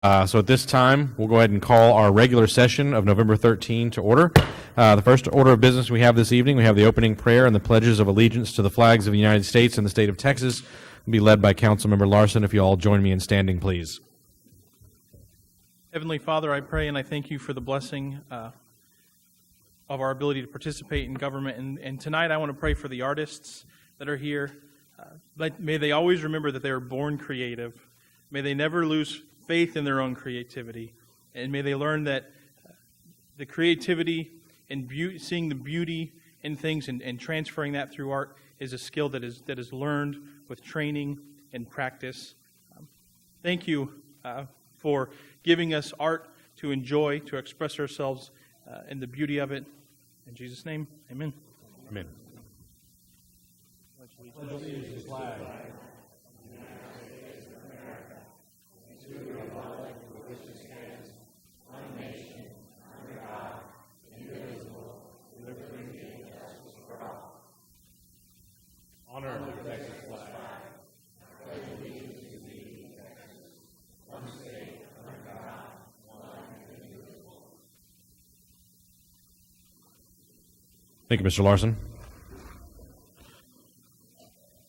So at this time, we'll go ahead and call our regular session of November 13 to order. The first order of business we have this evening, we have the opening prayer and the pledges of allegiance to the flags of the United States and the state of Texas. Will be led by Councilmember Larson. If you all join me in standing, please. Heavenly Father, I pray and I thank you for the blessing of our ability to participate in government. And tonight I want to pray for the artists that are here. May they always remember that they were born creative. May they never lose faith in their own creativity. And may they learn that the creativity and seeing the beauty in things and transferring that through art is a skill that is learned with training and practice. Thank you for giving us art to enjoy, to express ourselves in the beauty of it. In Jesus' name, amen. Amen. Honor the Texas flag. Thank you, Mr. Larson.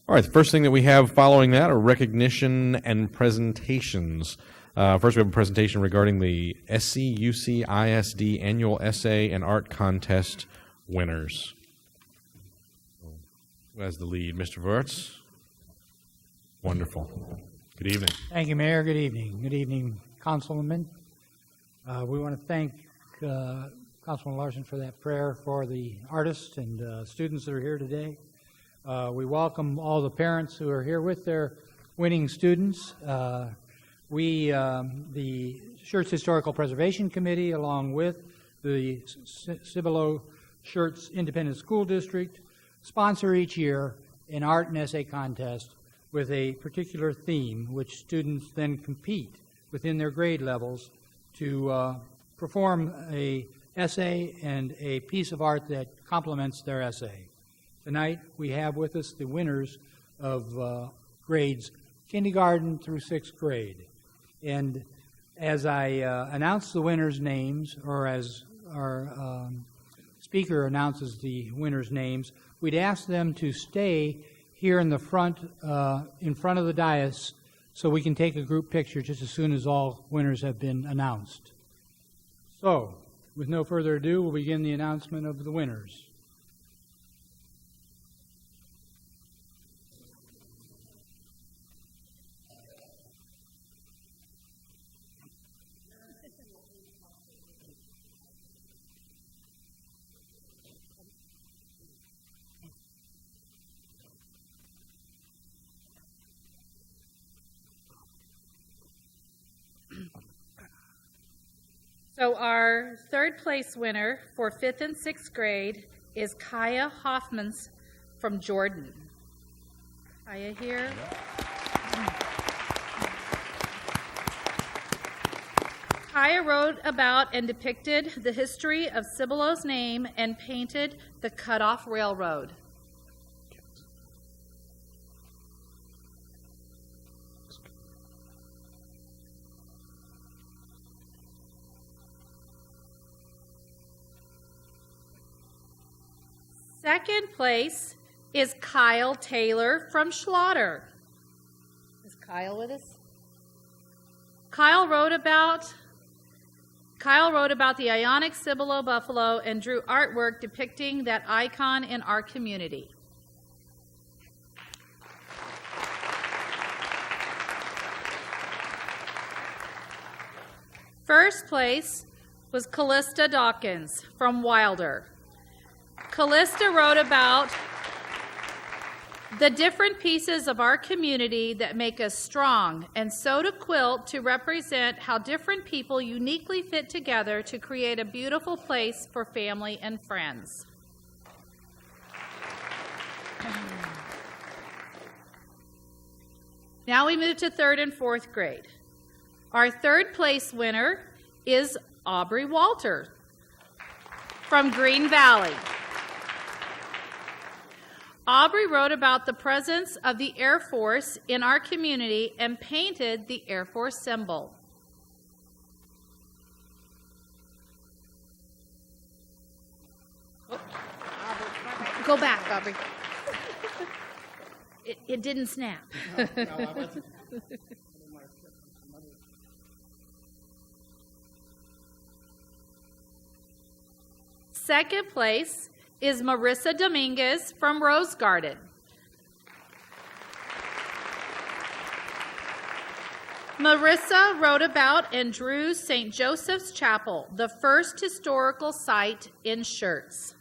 All right, the first thing that we have following that are recognition and presentations. First, we have a presentation regarding the SCUC ISD Annual Essay and Art Contest winners. Who has the lead? Mr. Wirtz? Wonderful. Good evening. Thank you, Mayor. Good evening. Good evening, Councilwoman. We want to thank Councilman Larson for that prayer for the artists and students that are here today. We welcome all the parents who are here with their winning students. The Schertz Historical Preservation Committee, along with the Cibolo Schertz Independent School District, sponsor each year an art and essay contest with a particular theme, which students then compete within their grade levels to perform a essay and a piece of art that complements their essay. Tonight we have with us the winners of grades kindergarten through 6th grade. And as I announce the winners' names, or as our speaker announces the winners' names, we'd ask them to stay here in the front, in front of the dais, so we can take a group picture just as soon as all winners have been announced. So, with no further ado, we'll begin the announcement of the winners. So our third place winner for 5th and 6th grade is Kaya Hoffmans from Jordan. Kaya here. Kaya wrote about and depicted the history of Cibolo's name and painted the Cut-Off Railroad. Second place is Kyle Taylor from Schlatter. Is Kyle with us? Kyle wrote about the Ionic Cibolo buffalo and drew artwork depicting that icon in our community. First place was Callista Dawkins from Wilder. Callista wrote about the different pieces of our community that make us strong and sewed a quilt to represent how different people uniquely fit together to create a beautiful place for family and friends. Now we move to 3rd and 4th grade. Our third place winner is Aubrey Walter from Green Valley. Aubrey wrote about the presence of the Air Force in our community and painted the Air Force symbol. Go back, Aubrey. It didn't snap. Second place is Marissa Dominguez from Rose Garden. Marissa wrote about and drew St. Joseph's Chapel, the first historical site in Schertz.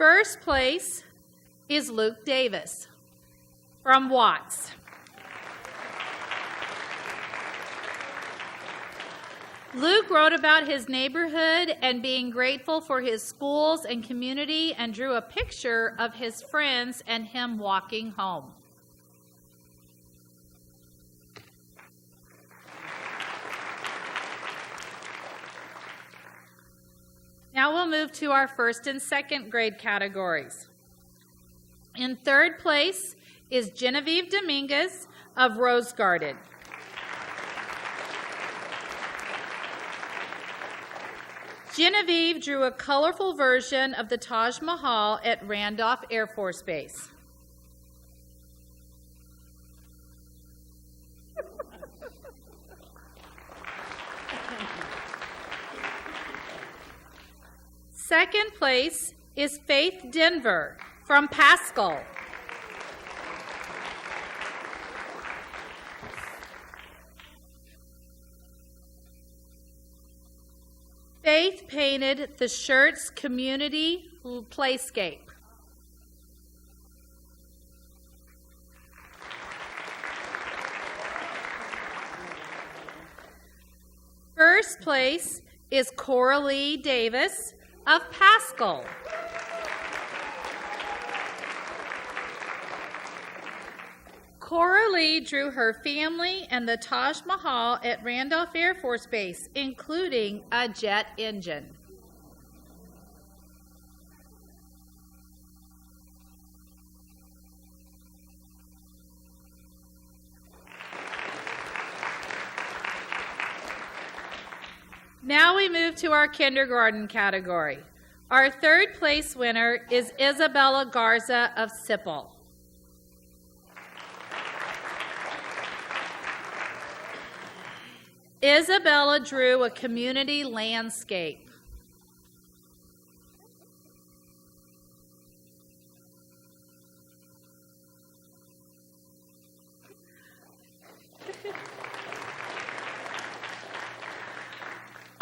First place is Luke Davis from Watts. Luke wrote about his neighborhood and being grateful for his schools and community and drew a picture of his friends and him walking home. Now we'll move to our first and second grade categories. In third place is Genevieve Dominguez of Rose Garden. Genevieve drew a colorful version of the Taj Mahal at Randolph Air Force Base. Second place is Faith Denver from Pascal. Faith painted the Schertz community playscape. First place is Coralie Davis of Pascal. Coralie drew her family and the Taj Mahal at Randolph Air Force Base, including a jet engine. Now we move to our kindergarten category. Our third place winner is Isabella Garza of Sipple. Isabella drew a community landscape.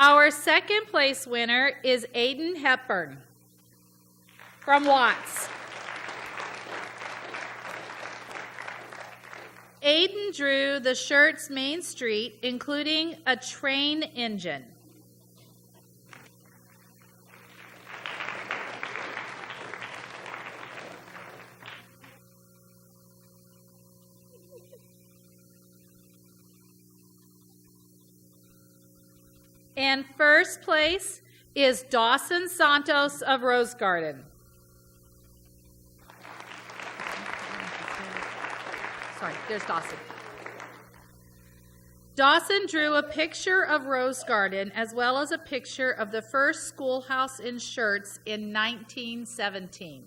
Our second place winner is Aiden Hepburn from Watts. Aiden drew the Schertz Main Street, including a train engine. And first place is Dawson Santos of Rose Garden. Sorry, there's Dawson. Dawson drew a picture of Rose Garden as well as a picture of the first schoolhouse in Schertz in 1917.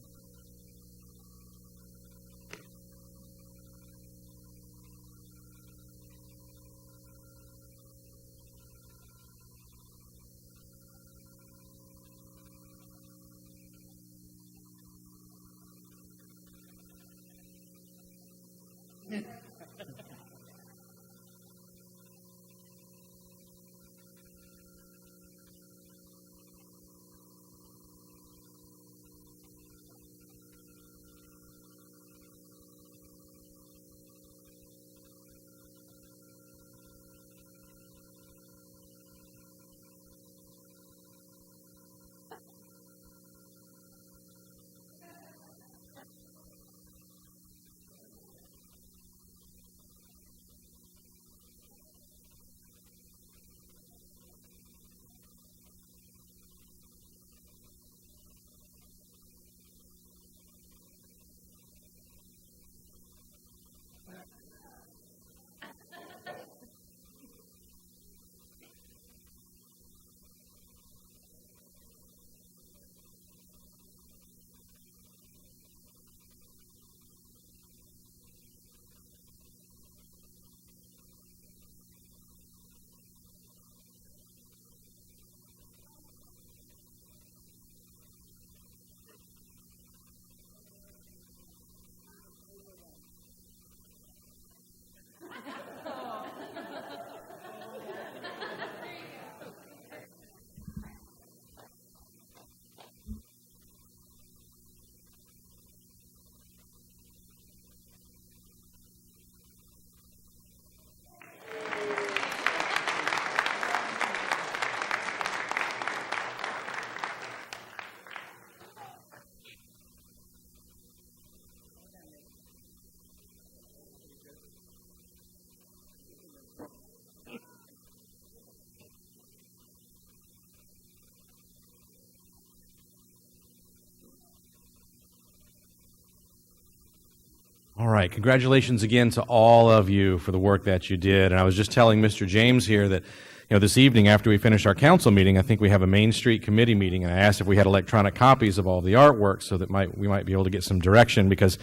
right. Congratulations again to all of you for the work that you did. And I was just telling Mr. James here that, this evening after we finish our council meeting, I think we have a Main Street committee meeting, and I asked if we had electronic copies of all the artwork so that we might be able to get some direction, because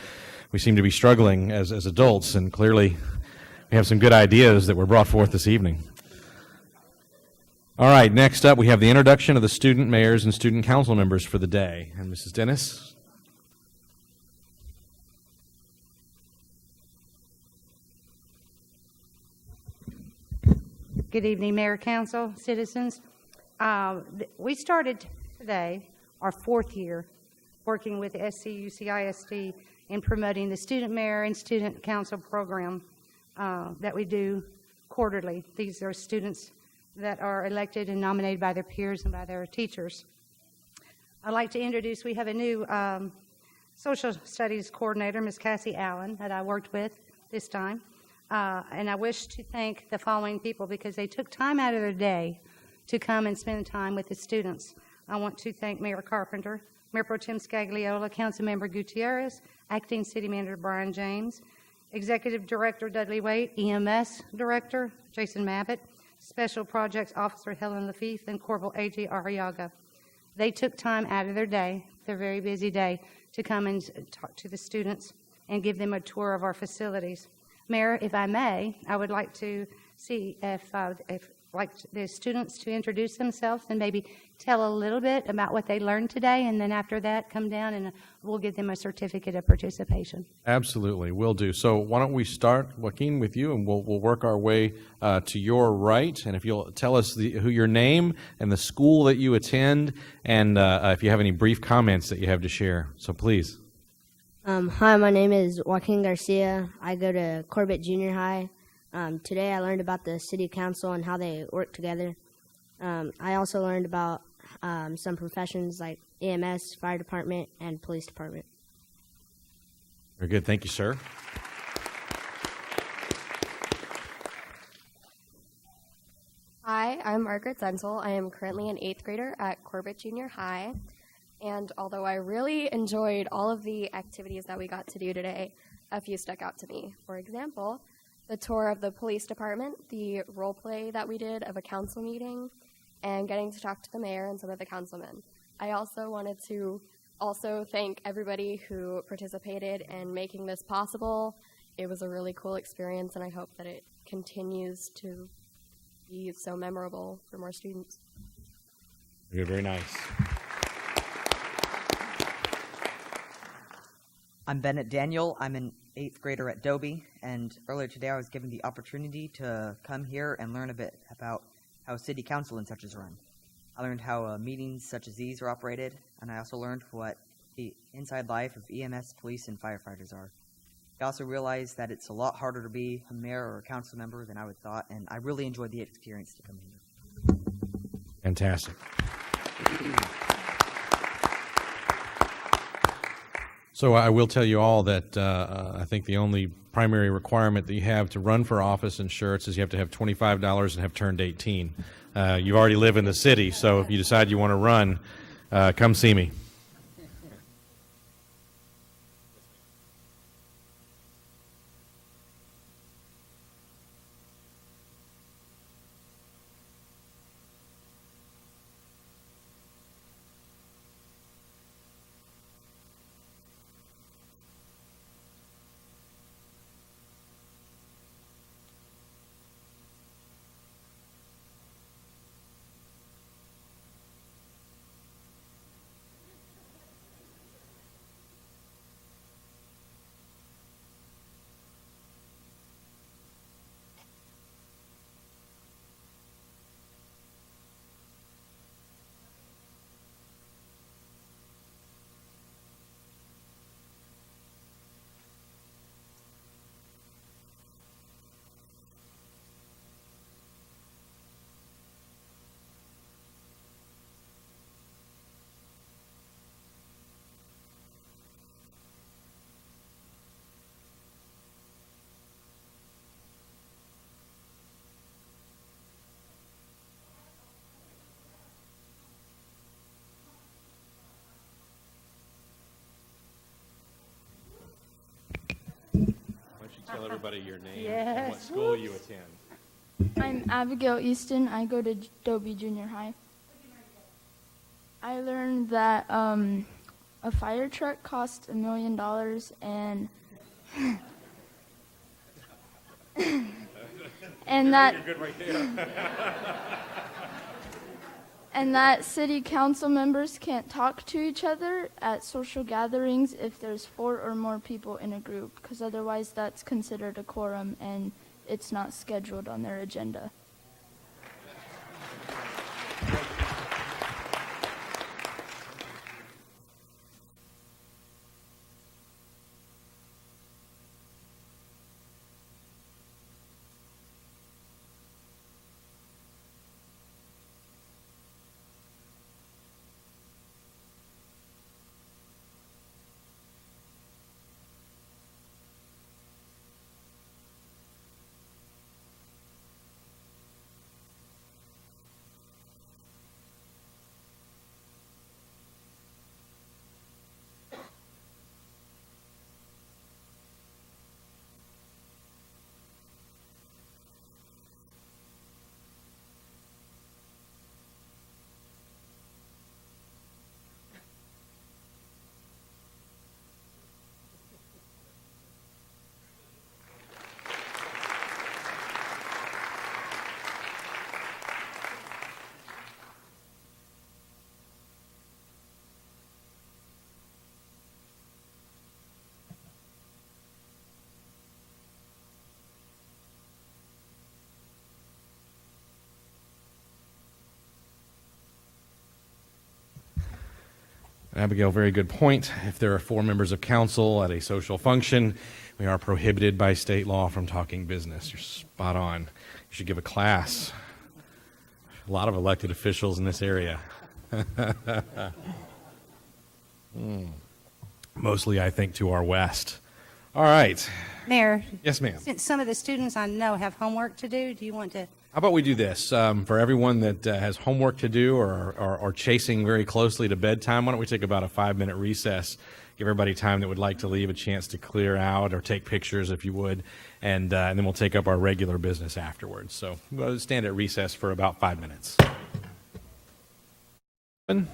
we seem to be struggling as adults, and clearly we have some good ideas that were brought forth this evening. All right, next up we have the introduction of the student mayors and student council members for the day. And Mrs. Dennis. Good evening, Mayor, Council, citizens. We started today our 4th year working with SCUCISD in promoting the Student Mayor and Student Council program that we do quarterly. These are students that are elected and nominated by their peers and by their teachers. I'd like to introduce, we have a new social studies coordinator, Ms. Cassie Allen, that I worked with this time. And I wish to thank the following people because they took time out of their day to come and spend time with the students. I want to thank Mayor Carpenter, Mayor Pro Tem Scagliola, Councilmember Gutierrez, Acting City Manager Brian James, Executive Director Dudley Waite, EMS Director Jason Mabbitt, Special Projects Officer Helen Lafitte, and Corporal A.J. Arriaga. They took time out of their day, their very busy day, to come and talk to the students and give them a tour of our facilities. Mayor, if I may, I would like to see if like the students to introduce themselves and maybe tell a little bit about what they learned today, and then after that come down and we'll give them a certificate of participation. Absolutely, will do. So why don't we start, Joaquin, with you, and we'll work our way to your right. And if you'll tell us who your name and the school that you attend, and if you have any brief comments that you have to share. So please. Hi, my name is Joaquin Garcia. I go to Corbett Junior High. Today I learned about the City Council and how they work together. I also learned about some professions like EMS, Fire Department, and Police Department. Very good. Thank you, sir. Hi, I'm Margaret Zenzel. I am currently an 8th grader at Corbett Junior High. And although I really enjoyed all of the activities that we got to do today, a few stuck out to me. For example, the tour of the police department, the role play that we did of a council meeting, and getting to talk to the mayor and some of the councilmen. I also wanted to thank everybody who participated in making this possible. It was a really cool experience, and I hope that it continues to be so memorable for more students. You're very nice. I'm Bennett Daniel. I'm an 8th grader at Dobie, and earlier today I was given the opportunity to come here and learn a bit about how city council and such is run. I learned how meetings such as these are operated, and I also learned what the inside life of EMS, police, and firefighters are. I also realized that it's a lot harder to be a mayor or a council member than I would thought, and I really enjoyed the experience to come here. Fantastic. So I will tell you all that I think the only primary requirement that you have to run for office in Schertz is you have to have $25 and have turned 18. You already live in the city, so if you decide you want to run, come see me. Tell everybody your name Yes. and what school you attend. I'm Abigail Easton. I go to Dobie Junior High. I learned that a fire truck costs $1 million and and that You're good right there. and that city council members can't talk to each other at social gatherings if there's 4 or more people in a group, because otherwise that's considered a quorum and it's not scheduled on their agenda. Abigail, very good point. If there are 4 members of council at a social function, we are prohibited by state law from talking business. You're spot on. You should give a class. A lot of elected officials in this area. Mostly, I think, to our west. All right. Mayor, Yes, ma'am. since some of the students I know have homework to do you want to? How about we do this? For everyone that has homework to do or chasing very closely to bedtime, why don't we take about a 5-minute recess, give everybody time that would like to leave a chance to clear out or take pictures if you would, and then we'll take up our regular business afterwards. So we'll stand at recess for about 5 minutes. And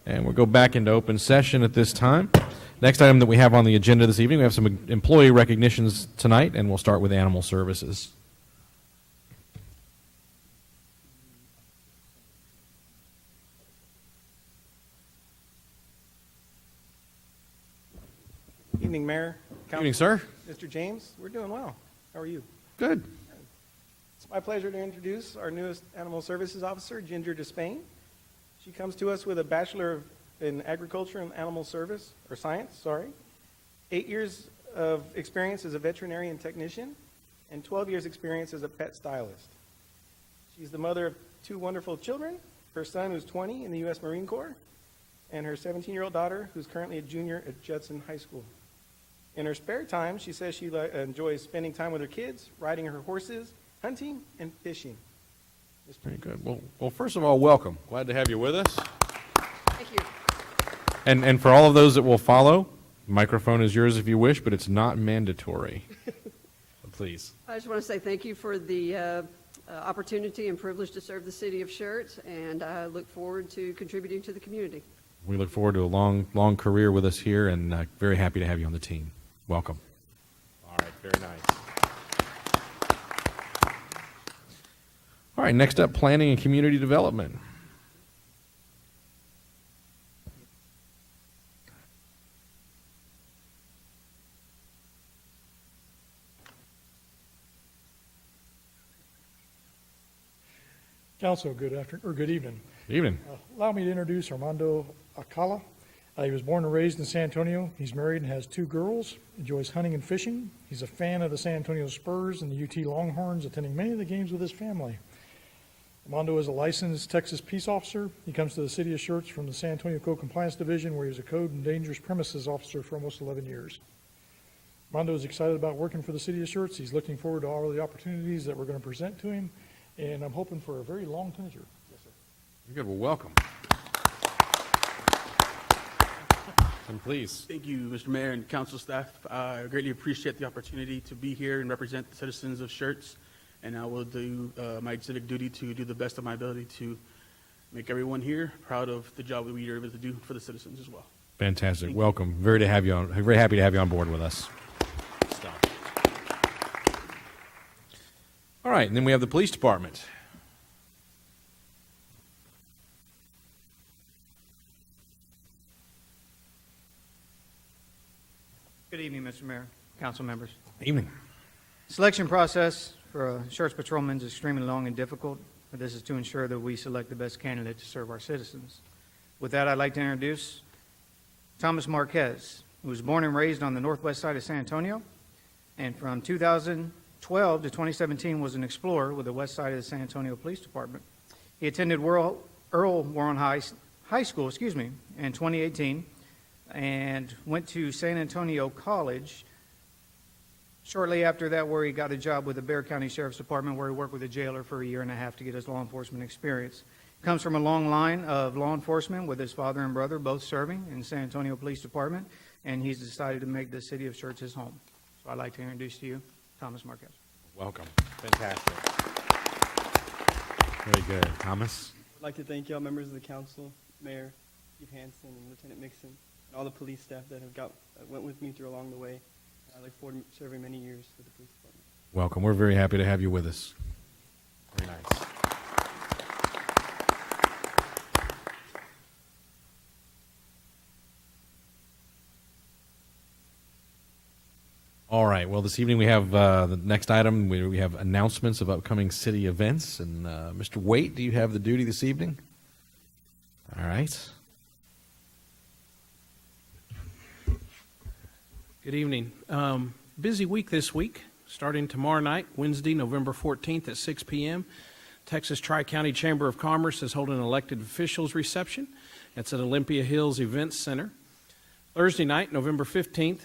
we'll go back into open session at this time. Next item that we have on the agenda this evening, we have some employee recognitions tonight, and we'll start with Animal Services. Evening, Mayor. Evening, sir. Mr. James, we're doing well. How are you? Good. It's my pleasure to introduce our newest Animal Services Officer, Ginger Despain. She comes to us with a Bachelor in Agriculture and Animal Service, or Science, sorry, 8 years of experience as a veterinarian technician, and 12 years experience as a pet stylist. She's the mother of 2 wonderful children, her son who's 20 in the U.S. Marine Corps, and her 17-year-old daughter who's currently a junior at Judson High School. In her spare time, she says she enjoys spending time with her kids, riding her horses, hunting, and fishing. Very good. Well, first of all, welcome. Glad to have you with us. Thank you. And for all of those that will follow, the microphone is yours if you wish, but it's not mandatory. Please. I just want to say thank you for the opportunity and privilege to serve the city of Schertz, and I look forward to contributing to the community. We look forward to a long career with us here, and very happy to have you on the team. Welcome. All right, very nice. All right, next up, Planning and Community Development. Council, good evening. Good evening. Allow me to introduce Armando Acala. He was born and raised in San Antonio. He's married and has 2 girls, enjoys hunting and fishing. He's a fan of the San Antonio Spurs and the UT Longhorns, attending many of the games with his family. Armando is a licensed Texas peace officer. He comes to the city of Schertz from the San Antonio Code Compliance Division, where he was a code and dangerous premises officer for almost 11 years. Armando is excited about working for the city of Schertz. He's looking forward to all the opportunities that we're going to present to him, and I'm hoping for a very long tenure. Yes, sir. Very good. Well, welcome. And please. Thank you, Mr. Mayor and council staff. I greatly appreciate the opportunity to be here and represent the citizens of Schertz, and I will do my civic duty to do the best of my ability to make everyone here proud of the job that we are able to do for the citizens as well. Fantastic. Welcome. Very happy to have you on board with us. All right, and then we have the police department. Good evening, Mr. Mayor, council members. Evening. Selection process for a Schertz patrolman is extremely long and difficult, but this is to ensure that we select the best candidate to serve our citizens. With that, I'd like to introduce Thomas Marquez, who was born and raised on the northwest side of San Antonio, and from 2012 to 2017 was an explorer with the west side of the San Antonio Police Department. He attended Earl Warren High School, in 2018, and went to San Antonio College shortly after that, where he got a job with the Bexar County Sheriff's Department, where he worked with a jailer for a year and a half to get his law enforcement experience. Comes from a long line of law enforcement with his father and brother both serving in the San Antonio Police Department, and he's decided to make the city of Schertz his home. So I'd like to introduce to you Thomas Marquez. Welcome. Fantastic. Very good. Thomas? I'd like to thank y'all, members of the council, Mayor Chief Hansen and Lieutenant Mixon, and all the police staff that went with me through along the way. I look forward to serving many years with the police department. Welcome. We're very happy to have you with us. Very nice. All right. Well, this evening we have the next item. We have announcements of upcoming city events. And Mr. Waite, do you have the duty this evening? All right. Good evening. Busy week this week, starting tomorrow night, Wednesday, November 14th at 6 p.m. Texas Tri-County Chamber of Commerce is holding an elected officials reception. It's at Olympia Hills Events Center. Thursday night, November 15th,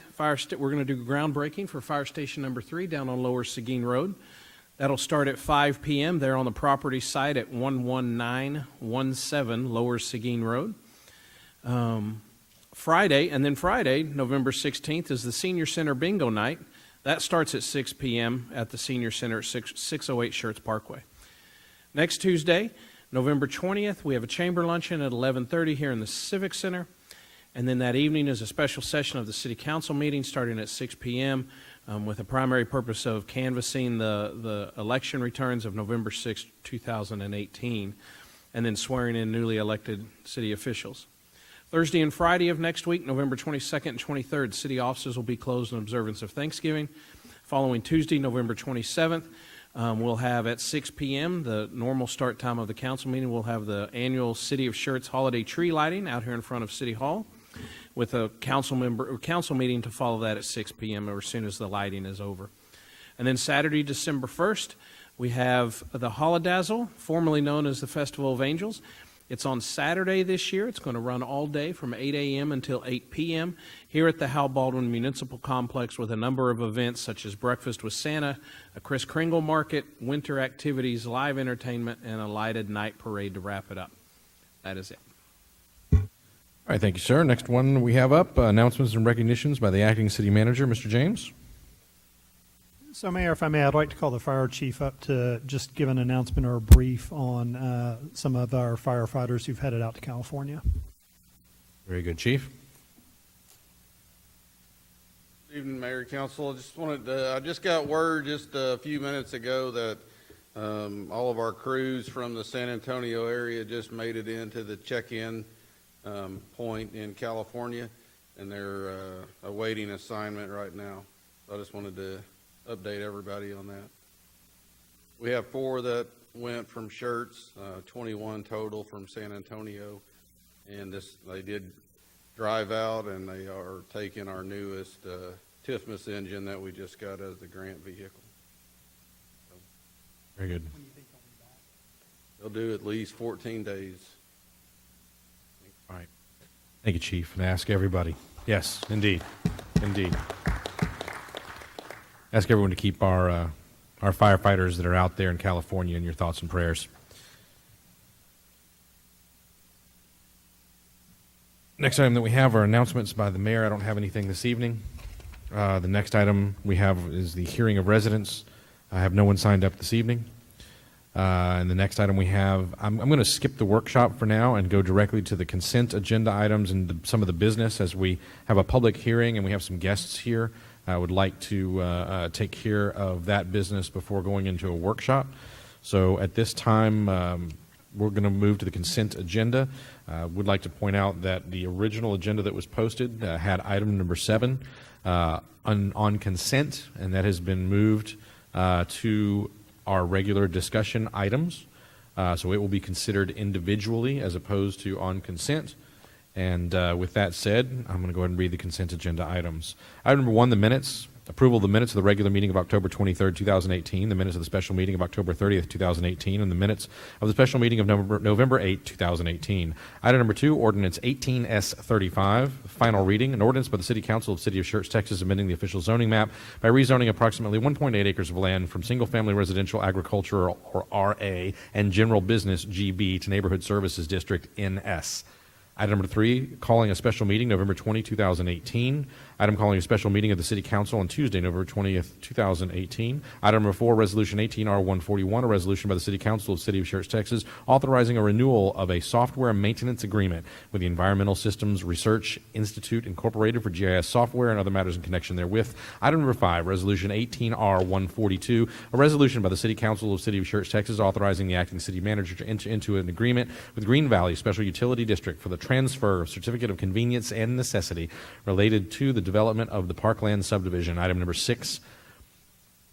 we're going to do groundbreaking for Fire Station number 3 down on Lower Seguin Road. That'll start at 5 p.m. there on the property site at 11917 Lower Seguin Road. Friday, November 16th, is the Senior Center Bingo Night. That starts at 6 p.m. at the Senior Center at 608 Schertz Parkway. Next Tuesday, November 20th, we have a chamber luncheon at 11:30 here in the Civic Center. And then that evening is a special session of the City Council meeting starting at 6 p.m. With a primary purpose of canvassing the election returns of November 6, 2018, and then swearing in newly elected city officials. Thursday and Friday of next week, November 22nd and 23rd, city offices will be closed in observance of Thanksgiving. Following Tuesday, November 27th, we'll have at 6 p.m., the normal start time of the council meeting, we'll have the annual City of Schertz holiday tree lighting out here in front of City Hall, with a council meeting to follow that at 6 p.m. or as soon as the lighting is over. And then Saturday, December 1st, we have the Holidazzle, formerly known as the Festival of Angels. It's on Saturday this year. It's going to run all day from 8 a.m. until 8 p.m. here at the Hal Baldwin Municipal Complex, with a number of events such as Breakfast with Santa, a Kris Kringle Market, winter activities, live entertainment, and a lighted night parade to wrap it up. That is it. All right, thank you, sir. Next one we have up, announcements and recognitions by the acting city manager, Mr. James. So, Mayor, if I may, I'd like to call the fire chief up to just give an announcement or a brief on some of our firefighters who've headed out to California. Very good, Chief. Good evening, Mayor, Council. I just got word just a few minutes ago that all of our crews from the San Antonio area just made it into the check-in point in California, and they're awaiting assignment right now. So I just wanted to update everybody on that. We have 4 that went from Schertz, 21 total from San Antonio, and they did drive out, and they are taking our newest TIFMAS engine that we just got as the grant vehicle. So, very good. They'll do at least 14 days. All right. Thank you, Chief. And ask everybody. Yes, indeed. Indeed. Ask everyone to keep our firefighters that are out there in California in your thoughts and prayers. Next item that we have are announcements by the mayor. I don't have anything this evening. The next item we have is the hearing of residents. I have no one signed up this evening. And the next item we have, I'm going to skip the workshop for now and go directly to the consent agenda items and some of the business, as we have a public hearing and we have some guests here. I would like to take care of that business before going into a workshop. So at this time, we're going to move to the consent agenda. Would like to point out that the original agenda that was posted had item number 7 on consent, and that has been moved to our regular discussion items. So it will be considered individually as opposed to on consent. And with that said, I'm going to go ahead and read the consent agenda items. Item number 1, the minutes. Approval of the minutes of the regular meeting of October 23rd, 2018, the minutes of the special meeting of October 30th, 2018, and the minutes of the special meeting of November 8th, 2018. Item number 2, Ordinance 18S35, final reading, an ordinance by the City Council of the City of Schertz, Texas, amending the official zoning map by rezoning approximately 1.8 acres of land from single-family residential agriculture, or RA, and general business, GB, to neighborhood services district, NS. Item number 3, calling a special meeting November 20, 2018. Item calling a special meeting of the City Council on Tuesday, November 20th, 2018. Item number 4, Resolution 18R141, a resolution by the City Council of the City of Schertz, Texas, authorizing a renewal of a software maintenance agreement with the Environmental Systems Research Institute Incorporated for GIS software and other matters in connection therewith. Item number 5, Resolution 18R142, a resolution by the City Council of the City of Schertz, Texas, authorizing the acting city manager to enter into an agreement with Green Valley Special Utility District for the transfer of certificate of convenience and necessity related to the development of the Parkland subdivision. Item number 6,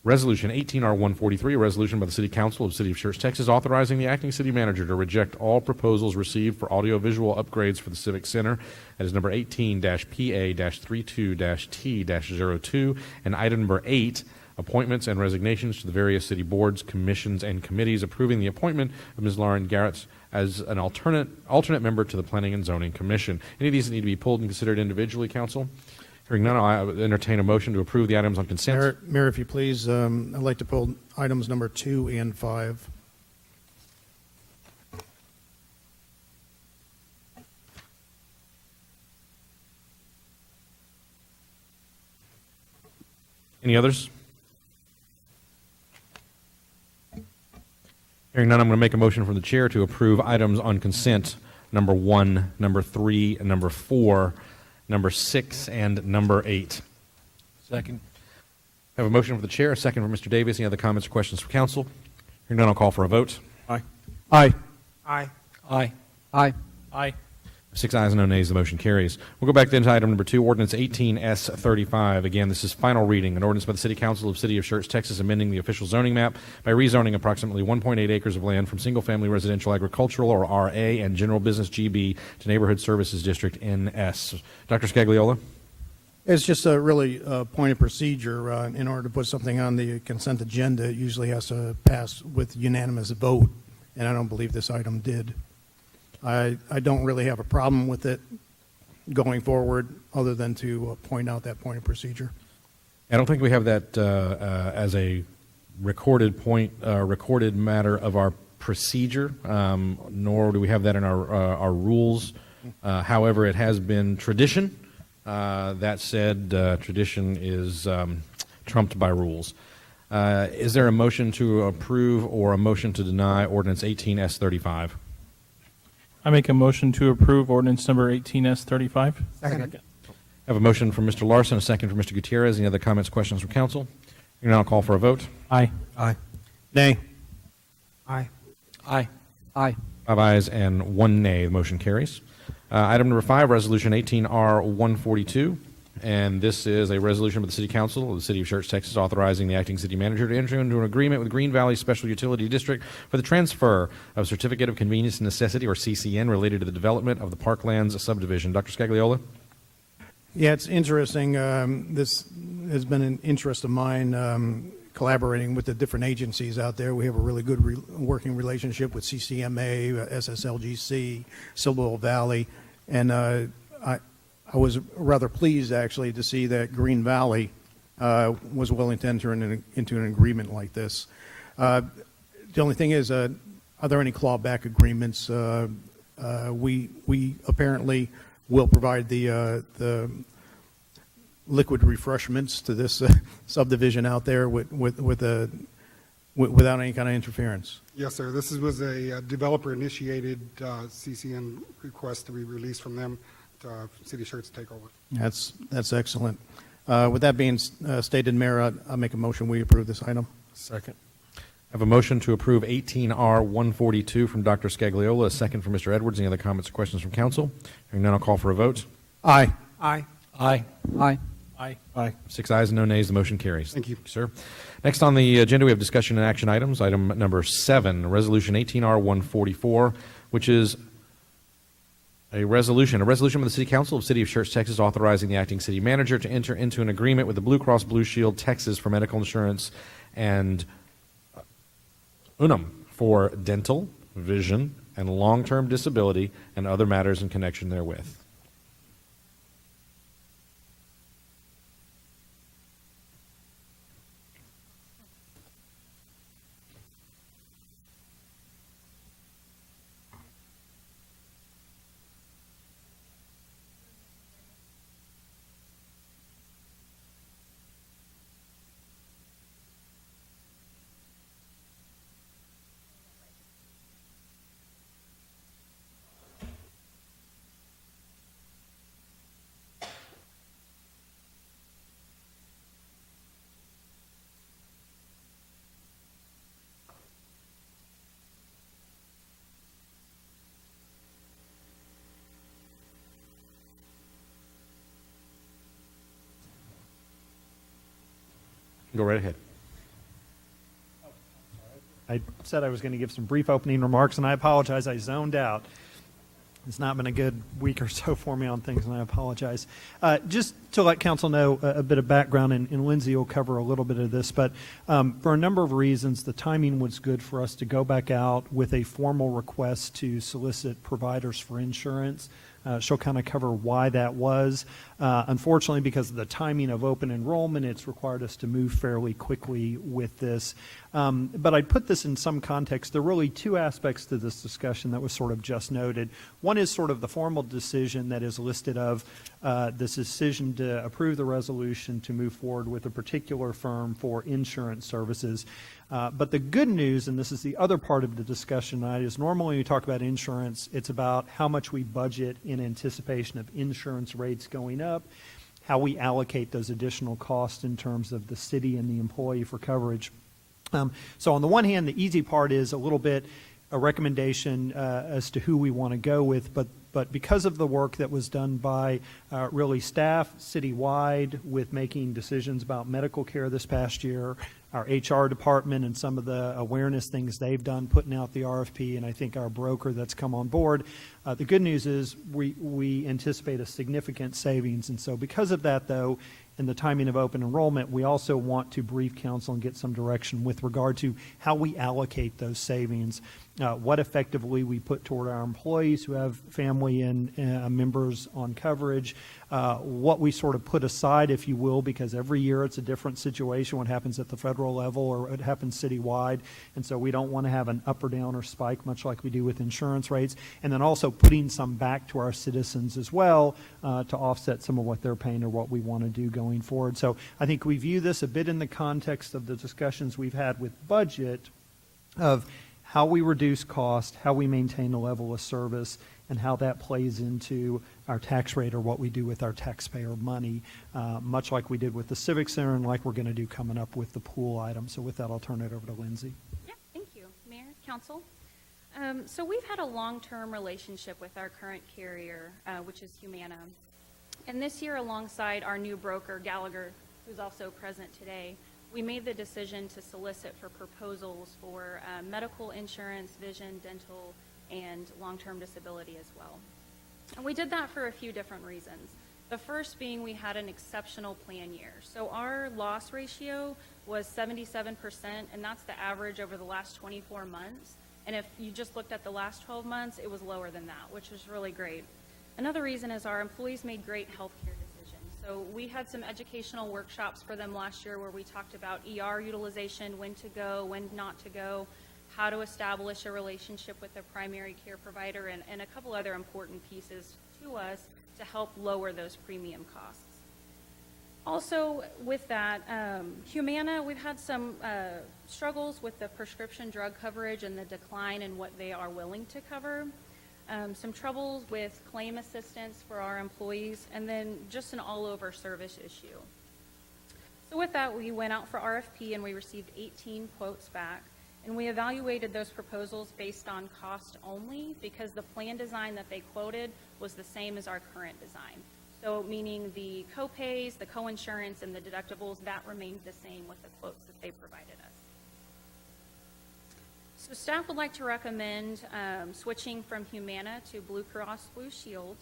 Resolution 18R143, a resolution by the City Council of the City of Schertz, Texas, authorizing the acting city manager to reject all proposals received for audiovisual upgrades for the Civic Center. That is number 18-PA-32-T-02. And item number 8, appointments and resignations to the various city boards, commissions, and committees, approving the appointment of Ms. Lauren Garrett as an alternate member to the Planning and Zoning Commission. Any of these need to be pulled and considered individually, Council? Hearing none, I'll entertain a motion to approve the items on consent. Mayor, if you please, I'd like to pull items number 2 and 5. Any others? Hearing none, I'm going to make a motion from the chair to approve items on consent number 1, number 3, and number 4, number 6, and number 8. Second. I have a motion for the chair, a second for Mr. Davis. Any other comments or questions for council? Hearing none, I'll call for a vote. Aye. Aye. Aye. Aye. Aye. Aye. 6 ayes and no nays, the motion carries. We'll go back then to item number 2, Ordinance 18S35. Again, this is final reading, an ordinance by the City Council of the City of Schertz, Texas, amending the official zoning map by rezoning approximately 1.8 acres of land from single-family residential agricultural, or RA, and general business, GB, to neighborhood services district, NS. Dr. Scagliola? It's just a really point of procedure. In order to put something on the consent agenda, it usually has to pass with unanimous vote, and I don't believe this item did. I don't really have a problem with it going forward, other than to point out that point of procedure. I don't think we have that as a recorded matter of our procedure, nor do we have that in our rules. However, it has been tradition. That said, tradition is trumped by rules. Is there a motion to approve or a motion to deny Ordinance 18S35? I make a motion to approve ordinance number 18S35. Second. I have a motion from Mr. Larson, a second from Mr. Gutierrez. Any other comments, questions from council? Hearing none, I'll call for a vote. Aye. Aye. Nay. Aye. Aye. Aye. 5 ayes and 1 nay. The motion carries. Item number 5, Resolution 18R142. And this is a resolution by the City Council of the City of Schertz, Texas, authorizing the acting city manager to enter into an agreement with Green Valley Special Utility District for the transfer of Certificate of Convenience and Necessity, or CCN, related to the development of the Parklands subdivision. Dr. Scagliola? Yeah, it's interesting. This has been an interest of mine, collaborating with the different agencies out there. We have a really good working relationship with CCMA, SSLGC, Silver Valley, and I was rather pleased, actually, to see that Green Valley was willing to enter into an agreement like this. The only thing is, are there any clawback agreements? We apparently will provide the liquid refreshments to this subdivision out there without any kind of interference. Yes, sir. This was a developer-initiated CCN request to be released from them to City of Schertz to take over. That's excellent. With that being stated, Mayor, I'll make a motion we approve this item. Second. I have a motion to approve 18R 142 from Dr. Scagliola, a second from Mr. Edwards. Any other comments or questions from council? Hearing none, I'll call for a vote. Aye. Aye. Aye. Aye. Aye. Aye. 6 ayes and no nays. The motion carries. Thank you. Sir. Next on the agenda, we have discussion and action items. Item number 7, Resolution 18R 144, which is a resolution of the City Council of the City of Schertz, Texas, authorizing the acting city manager to enter into an agreement with the Blue Cross Blue Shield Texas for medical insurance and Unum for dental, vision, and long-term disability and other matters in connection therewith. Go right ahead. I said I was going to give some brief opening remarks, and I apologize. I zoned out. It's not been a good week or so for me on things, and I apologize. Just to let council know a bit of background, and Lindsay will cover a little bit of this, but for a number of reasons, the timing was good for us to go back out with a formal request to solicit providers for insurance. She'll kind of cover why that was. Unfortunately, because of the timing of open enrollment, it's required us to move fairly quickly with this. But I'd put this in some context. There are really two aspects to this discussion that was sort of just noted. One is sort of the formal decision that is listed of this decision to approve the resolution to move forward with a particular firm for insurance services. But the good news, and this is the other part of the discussion tonight, is normally when we talk about insurance, it's about how much we budget in anticipation of insurance rates going up, how we allocate those additional costs in terms of the city and the employee for coverage. So on the one hand, the easy part is a little bit a recommendation as to who we want to go with, but because of the work that was done by really staff citywide with making decisions about medical care this past year, our HR department and some of the awareness things they've done, putting out the RFP, and I think our broker that's come on board, the good news is we anticipate a significant savings. And so because of that, though, in the timing of open enrollment, we also want to brief council and get some direction with regard to how we allocate those savings, what effectively we put toward our employees who have family and members on coverage, what we sort of put aside, if you will, because every year it's a different situation, what happens at the federal level or what happens citywide, and so we don't want to have an up or down or spike, much like we do with insurance rates, and then also putting some back to our citizens as well to offset some of what they're paying or what we want to do going forward. So I think we view this a bit in the context of the discussions we've had with budget of how we reduce cost, how we maintain a level of service, and how that plays into our tax rate or what we do with our taxpayer money, much like we did with the Civic Center and like we're going to do coming up with the pool item. So with that, I'll turn it over to Lindsay. Yeah, thank you, Mayor, Council. So we've had a long-term relationship with our current carrier, which is Humana. And this year, alongside our new broker, Gallagher, who's also present today, we made the decision to solicit for proposals for medical insurance, vision, dental, and long-term disability as well. And we did that for a few different reasons. The first being we had an exceptional plan year. So our loss ratio was 77%, and that's the average over the last 24 months. And if you just looked at the last 12 months, it was lower than that, which was really great. Another reason is our employees made great healthcare decisions. So we had some educational workshops for them last year where we talked about ER utilization, when to go, when not to go, how to establish a relationship with a primary care provider, and a couple other important pieces to us to help lower those premium costs. Also, with that, Humana, we've had some struggles with the prescription drug coverage and the decline in what they are willing to cover. Some troubles with claim assistance for our employees, and then just an all-over service issue. So with that, we went out for RFP and we received 18 quotes back, and we evaluated those proposals based on cost only because the plan design that they quoted was the same as our current design. So meaning the co-pays, the co-insurance, and the deductibles, that remained the same with the quotes that they provided us. So staff would like to recommend switching from Humana to Blue Cross Blue Shield.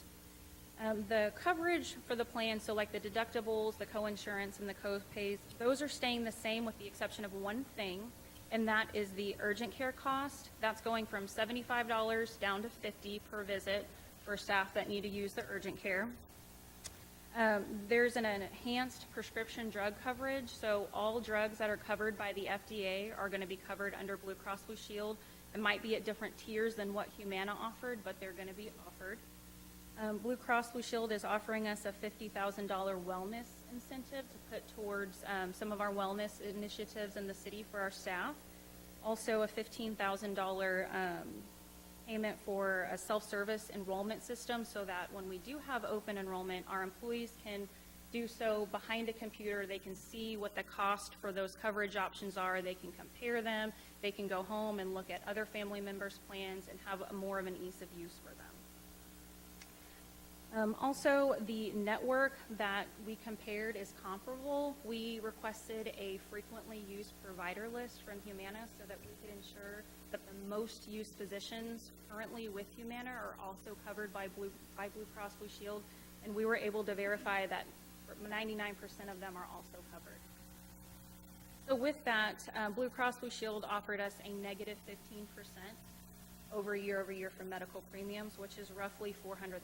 The coverage for the plan, so like the deductibles, the co-insurance, and the co-pays, those are staying the same with the exception of one thing, and that is the urgent care cost. That's going from $75 down to $50 per visit for staff that need to use the urgent care. There's an enhanced prescription drug coverage, so all drugs that are covered by the FDA are going to be covered under Blue Cross Blue Shield. It might be at different tiers than what Humana offered, but they're going to be offered. Blue Cross Blue Shield is offering us a $50,000 wellness incentive to put towards some of our wellness initiatives in the city for our staff. Also a $15,000 payment for a self-service enrollment system so that when we do have open enrollment, our employees can do so behind a computer. They can see what the cost for those coverage options are. They can compare them. They can go home and look at other family members' plans and have more of an ease of use for them. Also, the network that we compared is comparable. We requested a frequently used provider list from Humana so that we could ensure that the most used physicians currently with Humana are also covered by Blue Cross Blue Shield, and we were able to verify that 99% of them are also covered. So with that, Blue Cross Blue Shield offered us a negative 15% over year for medical premiums, which is roughly $400,000.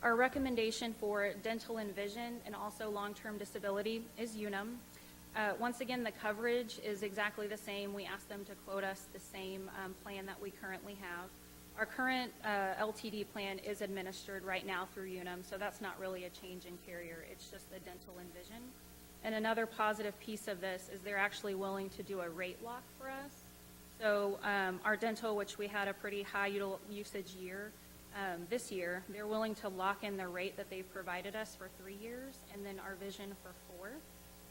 Our recommendation for dental and vision and also long-term disability is Unum. Once again, the coverage is exactly the same. We asked them to quote us the same plan that we currently have. Our current LTD plan is administered right now through Unum, so that's not really a change in carrier. It's just the dental and vision. And another positive piece of this is they're actually willing to do a rate lock for us. So our dental, which we had a pretty high usage year, this year, they're willing to lock in the rate that they've provided us for 3 years, and then our vision for 4.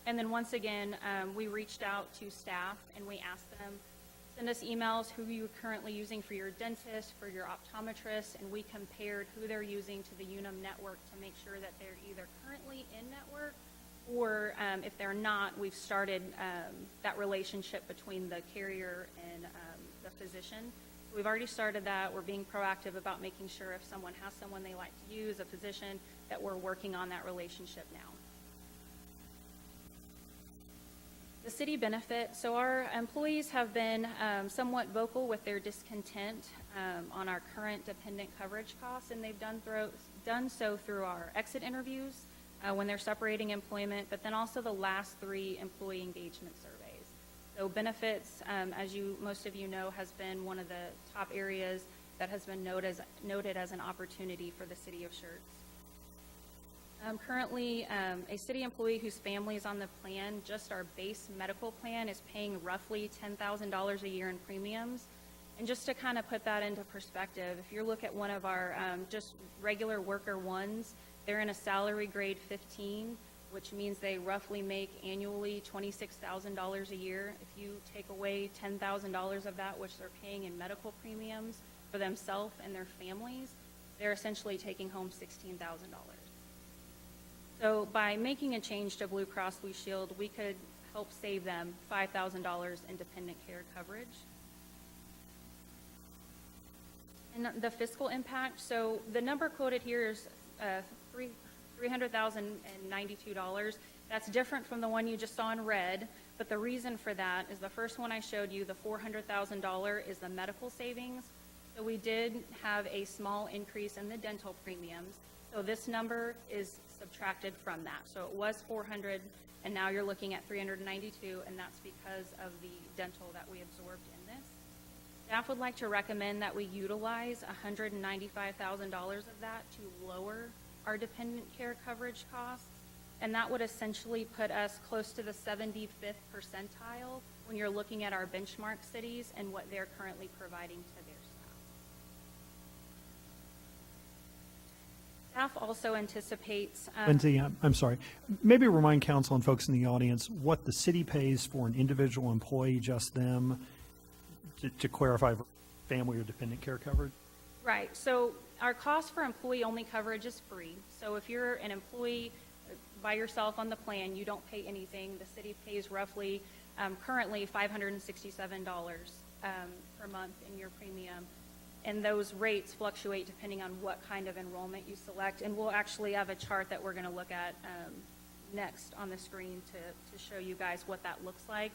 And then once again, we reached out to staff and we asked them, send us emails who you're currently using for your dentist, for your optometrist, and we compared who they're using to the Unum network to make sure that they're either currently in network or if they're not, we've started that relationship between the carrier and the physician. We've already started that. We're being proactive about making sure if someone has someone they like to use, a physician, that we're working on that relationship now. The city benefit. So our employees have been somewhat vocal with their discontent on our current dependent coverage costs, and they've done so through our exit interviews when they're separating employment, but then also the last 3 employee engagement surveys. So benefits, as most of you know, has been one of the top areas that has been noted as an opportunity for the city of Schertz. Currently, a city employee whose family is on the plan, just our base medical plan, is paying roughly $10,000 a year in premiums. And just to kind of put that into perspective, if you look at one of our just regular worker ones, they're in a salary grade 15, which means they roughly make annually $26,000 a year. If you take away $10,000 of that, which they're paying in medical premiums for themselves and their families, they're essentially taking home $16,000. So by making a change to Blue Cross Blue Shield, we could help save them $5,000 in dependent care coverage. And the fiscal impact, so the number quoted here is $300,092. That's different from the one you just saw in red, but the reason for that is the first one I showed you, the $400,000, is the medical savings. So we did have a small increase in the dental premiums. So this number is subtracted from that. So it was 400, and now you're looking at 392, and that's because of the dental that we absorbed in this. Staff would like to recommend that we utilize $195,000 of that to lower our dependent care coverage costs, and that would essentially put us close to the 75th percentile when you're looking at our benchmark cities and what they're currently providing to their staff. Staff also anticipates... Lindsay, I'm sorry. Maybe remind council and folks in the audience what the city pays for an individual employee, just them, to clarify family or dependent care coverage. Right. So our cost for employee-only coverage is free. So if you're an employee by yourself on the plan, you don't pay anything. The city pays roughly, currently, $567 per month in your premium. And those rates fluctuate depending on what kind of enrollment you select. And we'll actually have a chart that we're going to look at next on the screen to show you guys what that looks like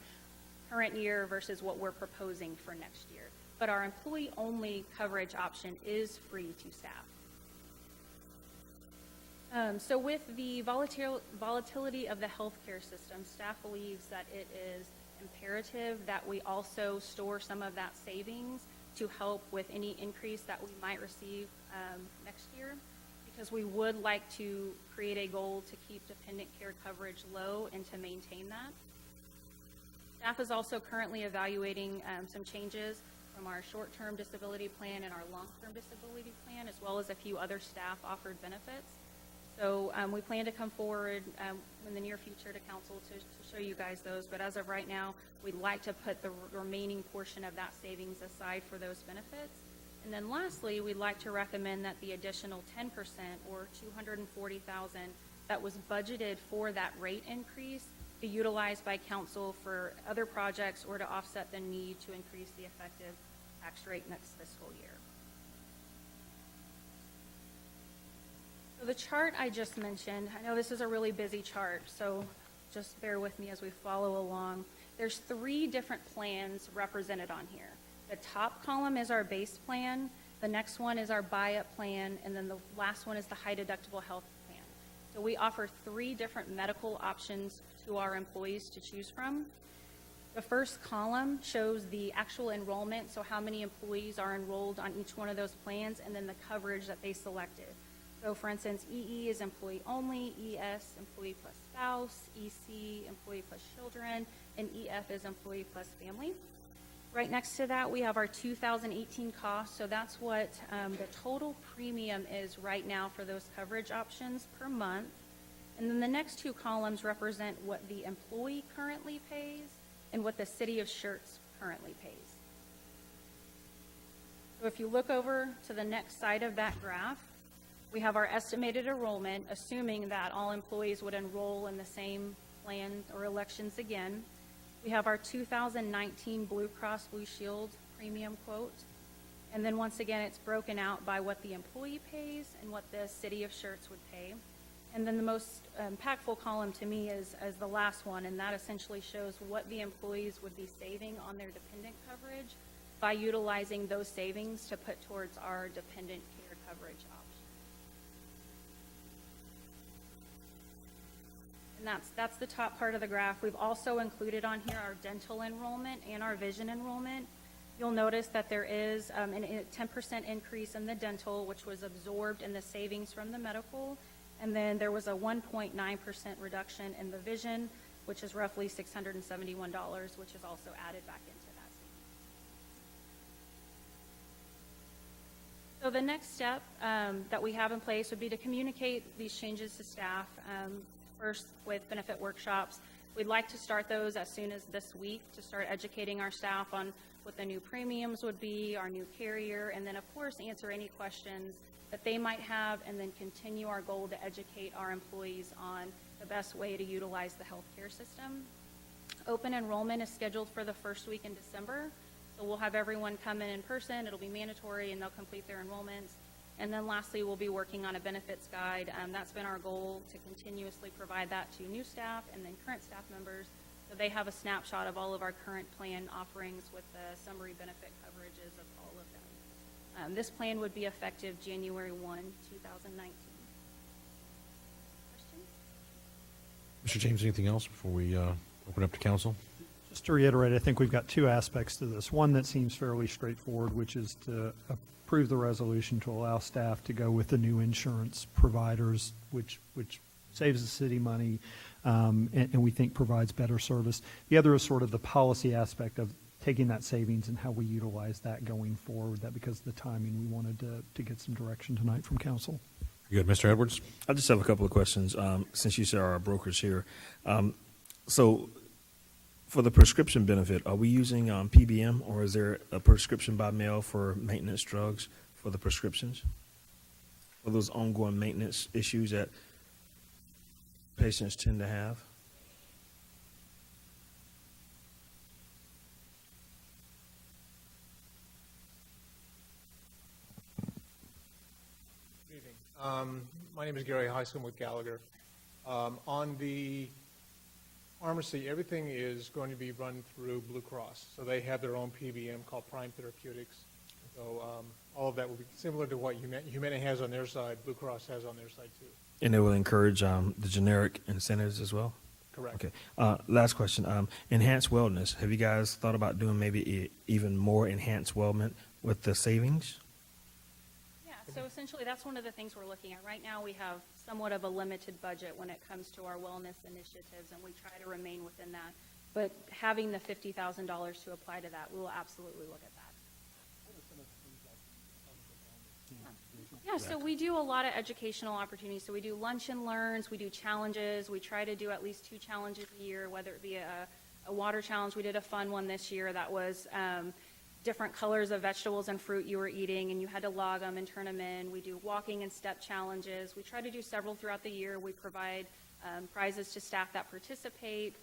current year versus what we're proposing for next year. But our employee-only coverage option is free to staff. So with the volatility of the healthcare system, staff believes that it is imperative that we also store some of that savings to help with any increase that we might receive next year, because we would like to create a goal to keep dependent care coverage low and to maintain that. Staff is also currently evaluating some changes from our short-term disability plan and our long-term disability plan, as well as a few other staff-offered benefits. So we plan to come forward in the near future to council to show you guys those. But as of right now, we'd like to put the remaining portion of that savings aside for those benefits. And then lastly, we'd like to recommend that the additional 10% or $240,000 that was budgeted for that rate increase be utilized by council for other projects or to offset the need to increase the effective tax rate next fiscal year. So the chart I just mentioned, I know this is a really busy chart, so just bear with me as we follow along. There's 3 different plans represented on here. The top column is our base plan, the next one is our buy-up plan, and then the last one is the high deductible health plan. So we offer 3 different medical options to our employees to choose from. The first column shows the actual enrollment, so how many employees are enrolled on each one of those plans, and then the coverage that they selected. So for instance, EE is employee only, ES employee plus spouse, EC employee plus children, and EF is employee plus family. Right next to that, we have our 2018 costs. So that's what the total premium is right now for those coverage options per month. And then the next 2 columns represent what the employee currently pays and what the city of Schertz currently pays. So if you look over to the next side of that graph, we have our estimated enrollment, assuming that all employees would enroll in the same plan or elections again. We have our 2019 Blue Cross Blue Shield premium quote. And then once again, it's broken out by what the employee pays and what the city of Schertz would pay. And then the most impactful column to me is the last one, and that essentially shows what the employees would be saving on their dependent coverage by utilizing those savings to put towards our dependent care coverage option. And that's the top part of the graph. We've also included on here our dental enrollment and our vision enrollment. You'll notice that there is a 10% increase in the dental, which was absorbed in the savings from the medical. And then there was a 1.9% reduction in the vision, which is roughly $671, which is also added back into that. So the next step that we have in place would be to communicate these changes to staff. First, with benefit workshops. We'd like to start those as soon as this week to start educating our staff on what the new premiums would be, our new carrier, and then of course answer any questions that they might have, and then continue our goal to educate our employees on the best way to utilize the healthcare system. Open enrollment is scheduled for the first week in December, so we'll have everyone come in person. It'll be mandatory, and they'll complete their enrollments. And then lastly, we'll be working on a benefits guide. That's been our goal, to continuously provide that to new staff and then current staff members, so they have a snapshot of all of our current plan offerings with the summary benefit coverages of all of them. This plan would be effective January 1, 2019. Mr. James, anything else before we open up to council? Just to reiterate, I think we've got two aspects to this. One that seems fairly straightforward, which is to approve the resolution to allow staff to go with the new insurance providers, which saves the city money, and we think provides better service. The other is sort of the policy aspect of taking that savings and how we utilize that going forward. That because of the timing, we wanted to get some direction tonight from council. Good. Mr. Edwards? I just have a couple of questions, since you said our brokers here. So for the prescription benefit, are we using PBM, or is there a prescription by mail for maintenance drugs for the prescriptions? For those ongoing maintenance issues that patients tend to have? Good evening. My name is Gary Heiscom with Gallagher. On the pharmacy, everything is going to be run through Blue Cross. So they have their own PBM called Prime Therapeutics. So all of that will be similar to what Humana has on their side, Blue Cross has on their side too. And it will encourage the generic incentives as well? Correct. Okay. Last question. Enhanced wellness. Have you guys thought about doing maybe even more enhanced wellness with the savings? Yeah, so essentially that's one of the things we're looking at. Right now we have somewhat of a limited budget when it comes to our wellness initiatives, and we try to remain within that. But having the $50,000 to apply to that, we will absolutely look at that. Yeah, so we do a lot of educational opportunities. So we do lunch and learns, we do challenges. We try to do at least 2 challenges a year, whether it be a water challenge. We did a fun one this year that was different colors of vegetables and fruit you were eating, and you had to log them and turn them in. We do walking and step challenges. We try to do several throughout the year. We provide prizes to staff that participate.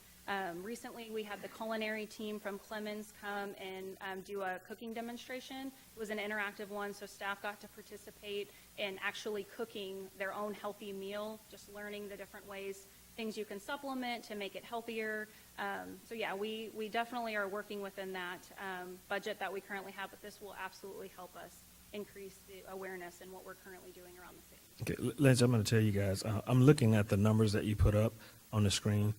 Recently, we had the culinary team from Clemens come and do a cooking demonstration. It was an interactive one, so staff got to participate in actually cooking their own healthy meal, just learning the different ways, things you can supplement to make it healthier. So yeah, we definitely are working within that budget that we currently have, but this will absolutely help us increase the awareness in what we're currently doing around the city. Okay, Liz, I'm going to tell you guys, I'm looking at the numbers that you put up on the screen.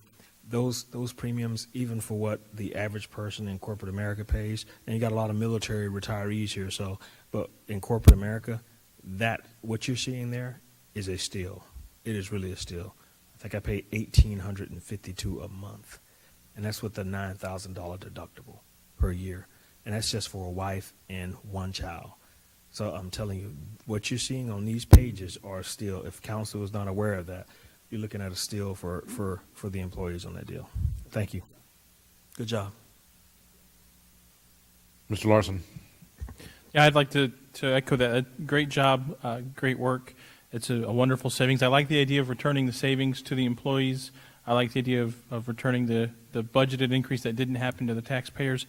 Those premiums, even for what the average person in corporate America pays, and you got a lot of military retirees here, so, but in corporate America, that, what you're seeing there is a steal. It is really a steal. I think I pay $1,852 a month, and that's with the $9,000 deductible per year, and that's just for a wife and 1 child. So I'm telling you, what you're seeing on these pages are still, if council is not aware of that, you're looking at a steal for the employees on that deal. Thank you. Good job. Mr. Larson? Yeah, I'd like to echo that. Great job, great work. It's a wonderful savings. I like the idea of returning the savings to the employees. I like the idea of returning the budgeted increase that didn't happen to the taxpayers.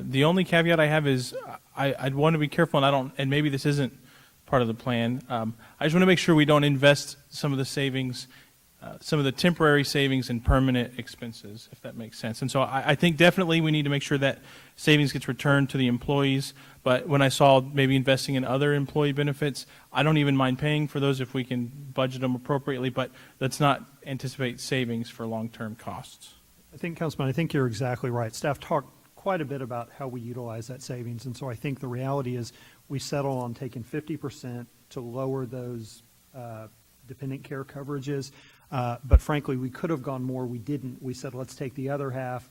The only caveat I have is I'd want to be careful, and maybe this isn't part of the plan. I just want to make sure we don't invest some of the savings, some of the temporary savings in permanent expenses, if that makes sense. And so I think definitely we need to make sure that savings gets returned to the employees. But when I saw maybe investing in other employee benefits, I don't even mind paying for those if we can budget them appropriately, but let's not anticipate savings for long-term costs. I think, Councilman, I think you're exactly right. Staff talked quite a bit about how we utilize that savings, and so I think the reality is we settle on taking 50% to lower those dependent care coverages. But frankly, we could have gone more. We didn't. We said, let's take the other half,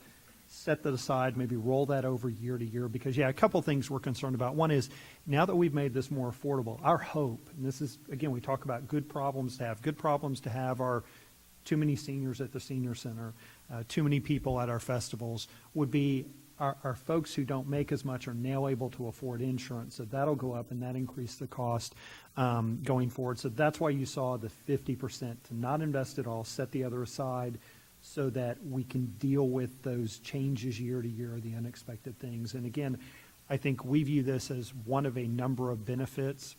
set that aside, maybe roll that over year to year. Because, yeah, a couple things we're concerned about. One is, now that we've made this more affordable, our hope, and this is, again, we talk about good problems to have. Good problems to have are too many seniors at the senior center, too many people at our festivals, would be our folks who don't make as much are now able to afford insurance. So that'll go up, and that increase the cost going forward. So that's why you saw the 50% to not invest it all, set the other aside, so that we can deal with those changes year to year, the unexpected things. And again, I think we view this as one of a number of benefits.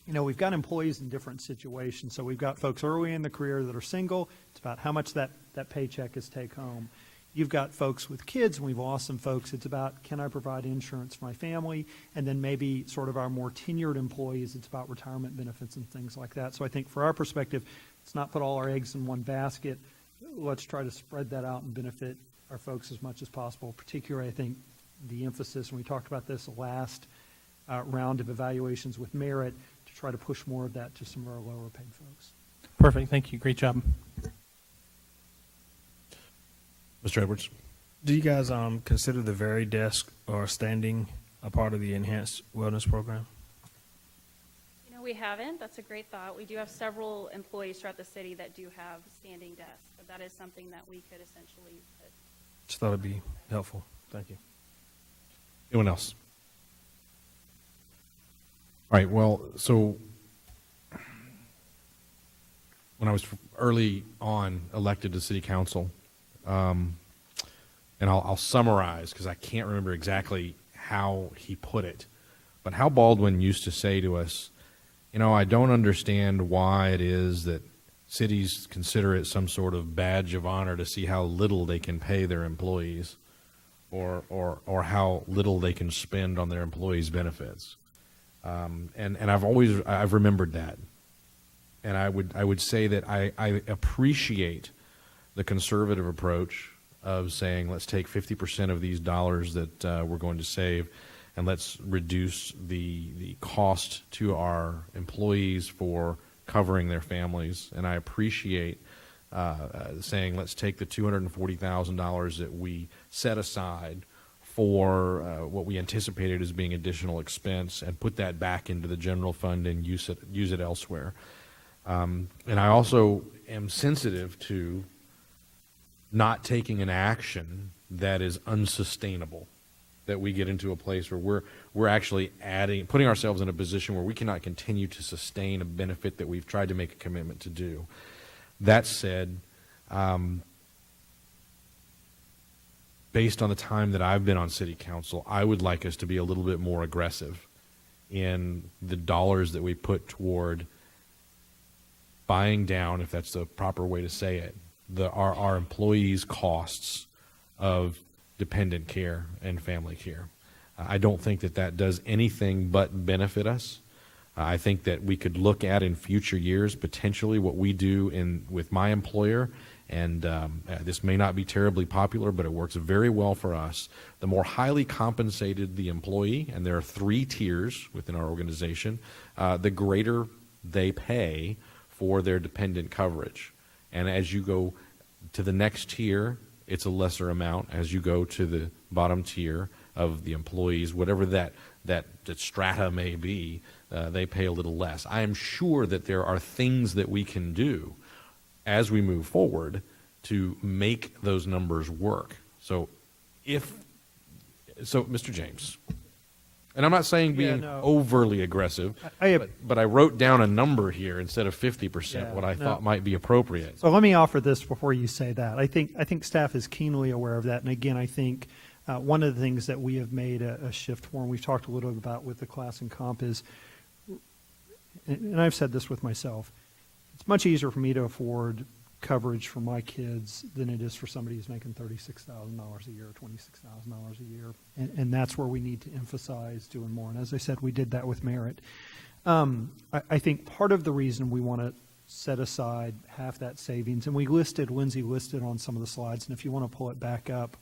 You know, we've got employees in different situations. So we've got folks early in the career that are single. It's about how much that paycheck is take home. You've got folks with kids, and we've lost some folks. It's about, can I provide insurance for my family? And then maybe sort of our more tenured employees, it's about retirement benefits and things like that. So I think for our perspective, let's not put all our eggs in one basket. let's try to spread that out and benefit our folks as much as possible. Particularly, I think the emphasis, and we talked about this last round of evaluations with merit, to try to push more of that to some of our lower paid folks. Perfect. Thank you. Great job. Mr. Edwards? Do you guys consider the very desk or standing a part of the enhanced wellness program? You know, we haven't. That's a great thought. We do have several employees throughout the city that do have standing desks, but that is something that we could essentially put. Just thought it'd be helpful. Thank you. Anyone else? All right, well, so when I was early on elected to city council, and I'll summarize because I can't remember exactly how he put it, but Hal Baldwin used to say to us, you know, I don't understand why it is that cities consider it some sort of badge of honor to see how little they can pay their employees or how little they can spend on their employees' benefits. And I've remembered that. And I would say that I appreciate the conservative approach of saying, let's take 50% of these dollars that we're going to save and let's reduce the cost to our employees for covering their families. And I appreciate saying, let's take the $240,000 that we set aside for what we anticipated as being additional expense and put that back into the general fund and use it elsewhere. And I also am sensitive to not taking an action that is unsustainable, that we get into a place where we're actually putting ourselves in a position where we cannot continue to sustain a benefit that we've tried to make a commitment to do. That said, based on the time that I've been on city council, I would like us to be a little bit more aggressive in the dollars that we put toward buying down, if that's the proper way to say it, our employees' costs of dependent care and family care. I don't think that does anything but benefit us. I think that we could look at in future years potentially what we do with my employer, and this may not be terribly popular, but it works very well for us. The more highly compensated the employee, and there are 3 tiers within our organization, the greater they pay for their dependent coverage. And as you go to the next tier, it's a lesser amount. As you go to the bottom tier of the employees, whatever that strata may be, they pay a little less. I am sure that there are things that we can do as we move forward to make those numbers work. So Mr. James, and I'm not saying being overly aggressive, but I wrote down a number here instead of 50%, what I thought might be appropriate. So let me offer this before you say that. I think staff is keenly aware of that. And again, I think one of the things that we have made a shift for, and we've talked a little bit about with the class and comp is, and I've said this with myself, it's much easier for me to afford coverage for my kids than it is for somebody who's making $36,000 a year or $26,000 a year. And that's where we need to emphasize doing more. And as I said, we did that with merit. I think part of the reason we want to set aside half that savings, and Lindsay listed on some of the slides, and if you want to pull it back up,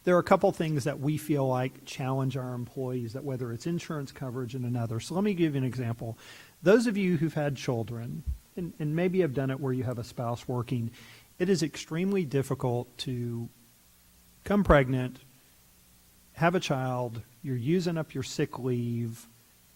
there are a couple things that we feel like challenge our employees, that whether it's insurance coverage and another. So let me give you an example. Those of you who've had children, and maybe have done it where you have a spouse working, it is extremely difficult to come pregnant, have a child, you're using up your sick leave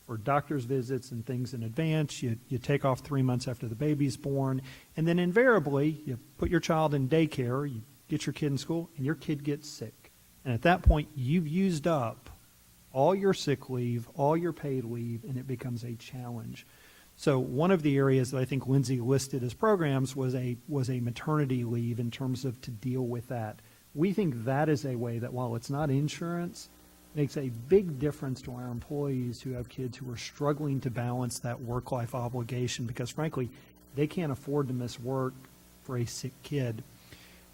for doctor's visits and things in advance, you take off 3 months after the baby's born, and then invariably you put your child in daycare, you get your kid in school, and your kid gets sick. And at that point, you've used up all your sick leave, all your paid leave, and it becomes a challenge. So one of the areas that I think Lindsay listed as programs was a maternity leave in terms of to deal with that. We think that is a way that, while it's not insurance, makes a big difference to our employees who have kids who are struggling to balance that work-life obligation because, frankly, they can't afford to miss work for a sick kid.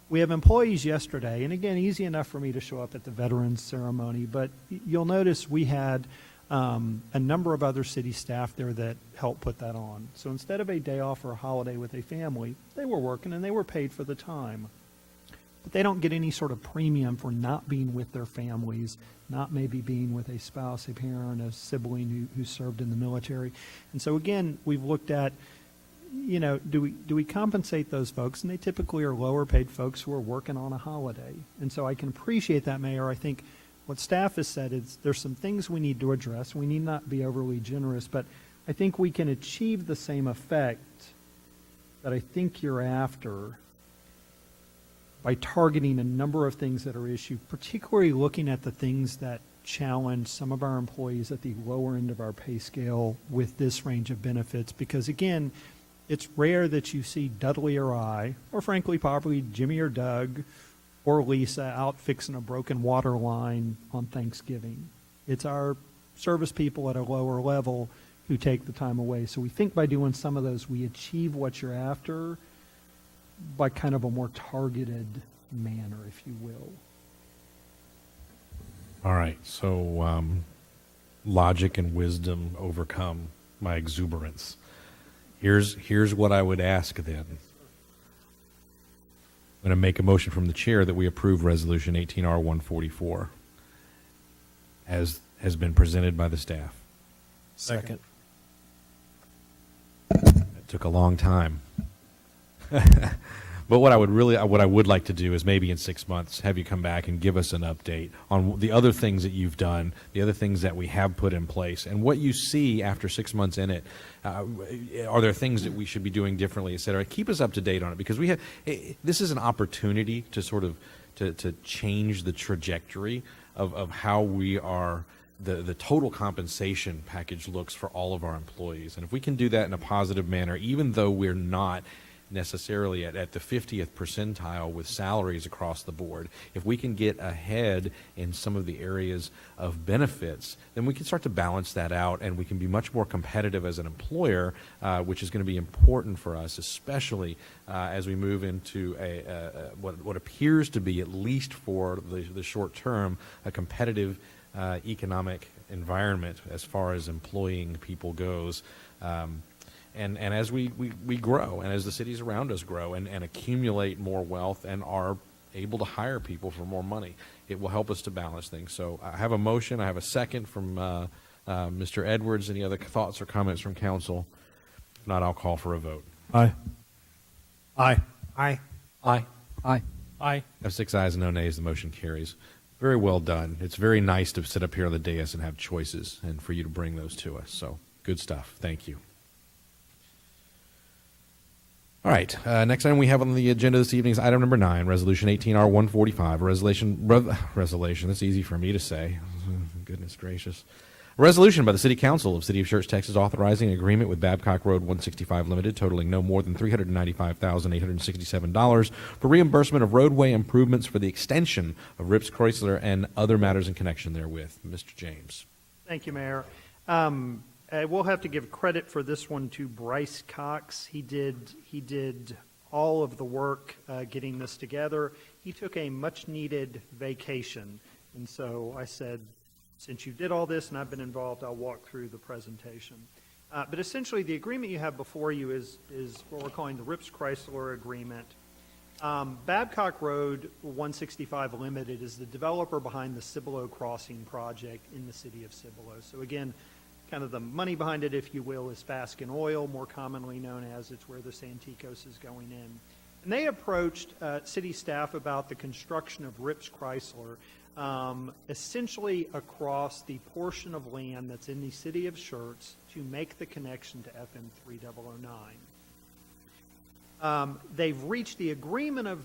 We have employees yesterday, and again, easy enough for me to show up at the veterans ceremony, but you'll notice we had a number of other city staff there that helped put that on. So instead of a day off or a holiday with a family, they were working and they were paid for the time. But they don't get any sort of premium for not being with their families, not maybe being with a spouse, a parent, a sibling who served in the military. And so again, we've looked at, do we compensate those folks? And they typically are lower paid folks who are working on a holiday. And so I can appreciate that, Mayor. I think what staff has said is there's some things we need to address. We need not be overly generous, but I think we can achieve the same effect that I think you're after by targeting a number of things that are issued, particularly looking at the things that challenge some of our employees at the lower end of our pay scale with this range of benefits. Because again, it's rare that you see Dudley or I, or frankly probably Jimmy or Doug or Lisa out fixing a broken water line on Thanksgiving. It's our service people at a lower level who take the time away. So we think by doing some of those, we achieve what you're after by kind of a more targeted manner, if you will. All right, so logic and wisdom overcome my exuberance. Here's what I would ask then. I'm going to make a motion from the chair that we approve Resolution 18R144 as has been presented by the staff. Second. It took a long time. But what I would like to do is maybe in 6 months have you come back and give us an update on the other things that you've done, the other things that we have put in place, and what you see after 6 months in it. Are there things that we should be doing differently, et cetera? Keep us up to date on it, because this is an opportunity to sort of to change the trajectory of how we are. The total compensation package looks for all of our employees. And if we can do that in a positive manner, even though we're not necessarily at the 50th percentile with salaries across the board, if we can get ahead in some of the areas of benefits, then we can start to balance that out, and we can be much more competitive as an employer, which is going to be important for us, especially as we move into what appears to be, at least for the short term, a competitive economic environment as far as employing people goes. And as we grow, and as the cities around us grow and accumulate more wealth and are able to hire people for more money, it will help us to balance things. So I have a motion. I have a second from Mr. Edwards. Any other thoughts or comments from council? If not, I'll call for a vote. Aye. Aye. Aye. Aye. Aye. Aye. I have 6 ayes and no nays. The motion carries. Very well done. It's very nice to sit up here on the dais and have choices and for you to bring those to us. So good stuff. Thank you. All right. Next item we have on the agenda this evening is item number 9, Resolution 18R145, a resolution. That's easy for me to say. Goodness gracious. A resolution by the City Council of City of Schertz, Texas, authorizing an agreement with Babcock Road 165 Limited, totaling no more than $395,867 for reimbursement of roadway improvements for the extension of Rips Chrysler and other matters in connection therewith. Mr. James. Thank you, Mayor. We'll have to give credit for this one to Bryce Cox. He did all of the work getting this together. He took a much-needed vacation, and so I said, since you did all this and I've been involved, I'll walk through the presentation. But essentially, the agreement you have before you is what we're calling the Rips Chrysler Agreement. Babcock Road 165 Limited is the developer behind the Cibolo Crossing project in the city of Cibolo. So again, kind of the money behind it, if you will, is Fasken Oil, more commonly known as it's where the Santikos is going in. And they approached city staff about the construction of Rips Chrysler, essentially across the portion of land that's in the city of Schertz to make the connection to FM 3009. They've reached the agreement of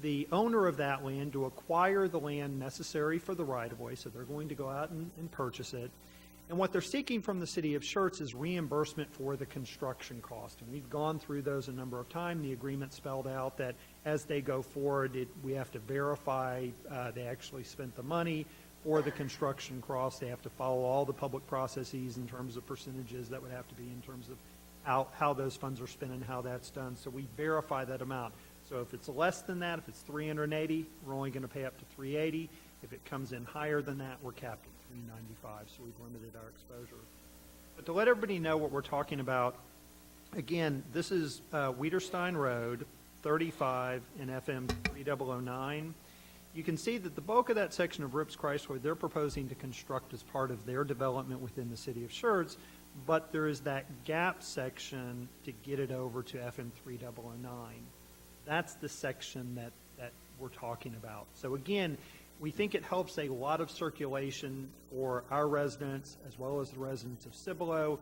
the owner of that land to acquire the land necessary for the right-of-way, so they're going to go out and purchase it. And what they're seeking from the city of Schertz is reimbursement for the construction cost. And we've gone through those a number of times. The agreement spelled out that as they go forward, we have to verify they actually spent the money for the construction cost. They have to follow all the public processes in terms of percentages that would have to be in terms of how those funds are spent and how that's done. So we verify that amount. So if it's less than that, if it's 380, we're only going to pay up to 380. If it comes in higher than that, we're capped at 395, so we've limited our exposure. But to let everybody know what we're talking about, again, this is Wiederstein Road, 35 in FM 3009. You can see that the bulk of that section of Rips Chrysler, they're proposing to construct as part of their development within the city of Schertz, but there is that gap section to get it over to FM 3009. That's the section that we're talking about. So again, we think it helps a lot of circulation for our residents as well as the residents of Cibolo.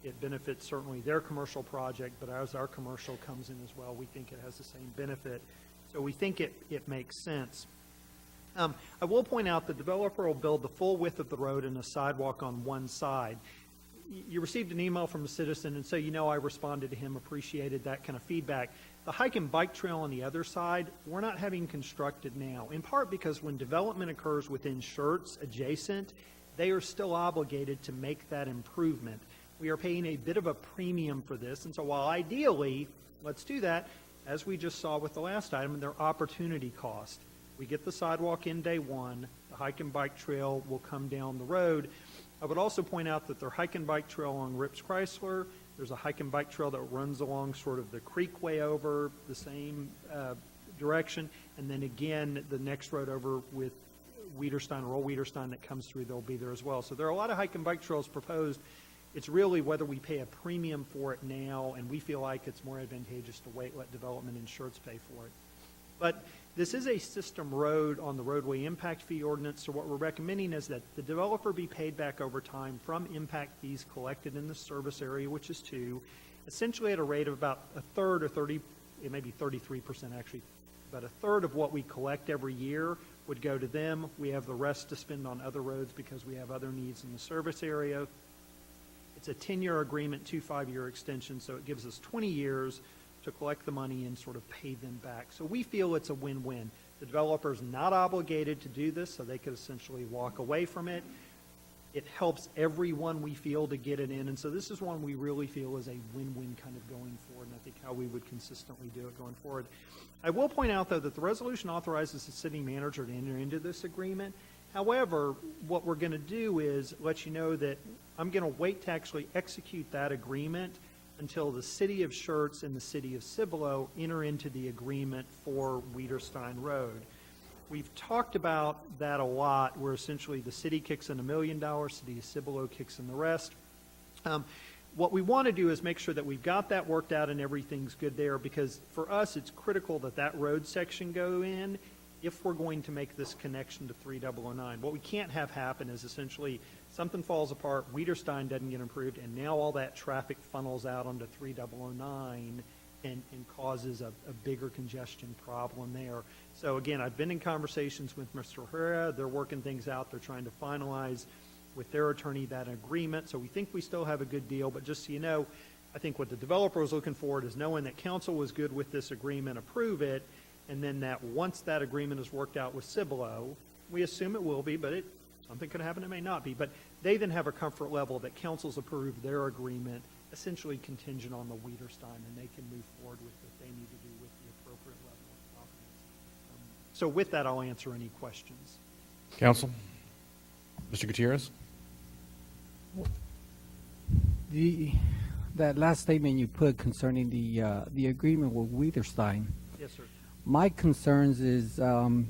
It benefits certainly their commercial project, but as our commercial comes in as well, we think it has the same benefit. So we think it makes sense. I will point out the developer will build the full width of the road and a sidewalk on one side. You received an email from a citizen, and so you know I responded to him, appreciated that kind of feedback. The hike and bike trail on the other side, we're not having constructed now, in part because when development occurs within Schertz adjacent, they are still obligated to make that improvement. We are paying a bit of a premium for this, and so while ideally, let's do that, as we just saw with the last item, their opportunity cost. We get the sidewalk in day one, the hike and bike trail will come down the road. I would also point out that their hike and bike trail along Rips Chrysler, there's a hike and bike trail that runs along sort of the creek way over the same direction, and then again, the next road over with Wiederstein, or Old Wiederstein that comes through, they'll be there as well. So there are a lot of hike and bike trails proposed. It's really whether we pay a premium for it now, and we feel like it's more advantageous to wait, let development and Schertz pay for it. But this is a system road on the roadway impact fee ordinance, so what we're recommending is that the developer be paid back over time from impact fees collected in the service area, which is 2, essentially at a rate of about a third or 30, it may be 33% actually, about a third of what we collect every year would go to them. We have the rest to spend on other roads because we have other needs in the service area. It's a 10-year agreement, 2 5-year extensions, so it gives us 20 years to collect the money and sort of pay them back. So we feel it's a win-win. The developer's not obligated to do this, so they could essentially walk away from it. It helps everyone, we feel, to get it in, and so this is one we really feel is a win-win kind of going forward, and I think how we would consistently do it going forward. I will point out, though, that the resolution authorizes the city manager to enter into this agreement. However, what we're going to do is let you know that I'm going to wait to actually execute that agreement until the city of Schertz and the city of Cibolo enter into the agreement for Wiederstein Road. We've talked about that a lot, where essentially the city kicks in $1 million, city of Cibolo kicks in the rest. What we want to do is make sure that we've got that worked out and everything's good there, because for us it's critical that that road section go in if we're going to make this connection to 3009. What we can't have happen is essentially something falls apart, Wiederstein doesn't get improved, and now all that traffic funnels out onto 3009 and causes a bigger congestion problem there. So again, I've been in conversations with Mr. Herrera. They're working things out. They're trying to finalize with their attorney that agreement. So we think we still have a good deal, but just so you know, I think what the developer was looking for is knowing that council was good with this agreement, approve it, and then that once that agreement is worked out with Cibolo, we assume it will be, but something could happen, it may not be, but they then have a comfort level that council's approved their agreement, essentially contingent on the Wiederstein, and they can move forward with what they need to do with the appropriate level of confidence. So with that, I'll answer any questions. Council? Mr. Gutierrez? That last statement you put concerning the agreement with Wiederstein. Yes, sir. My concerns is the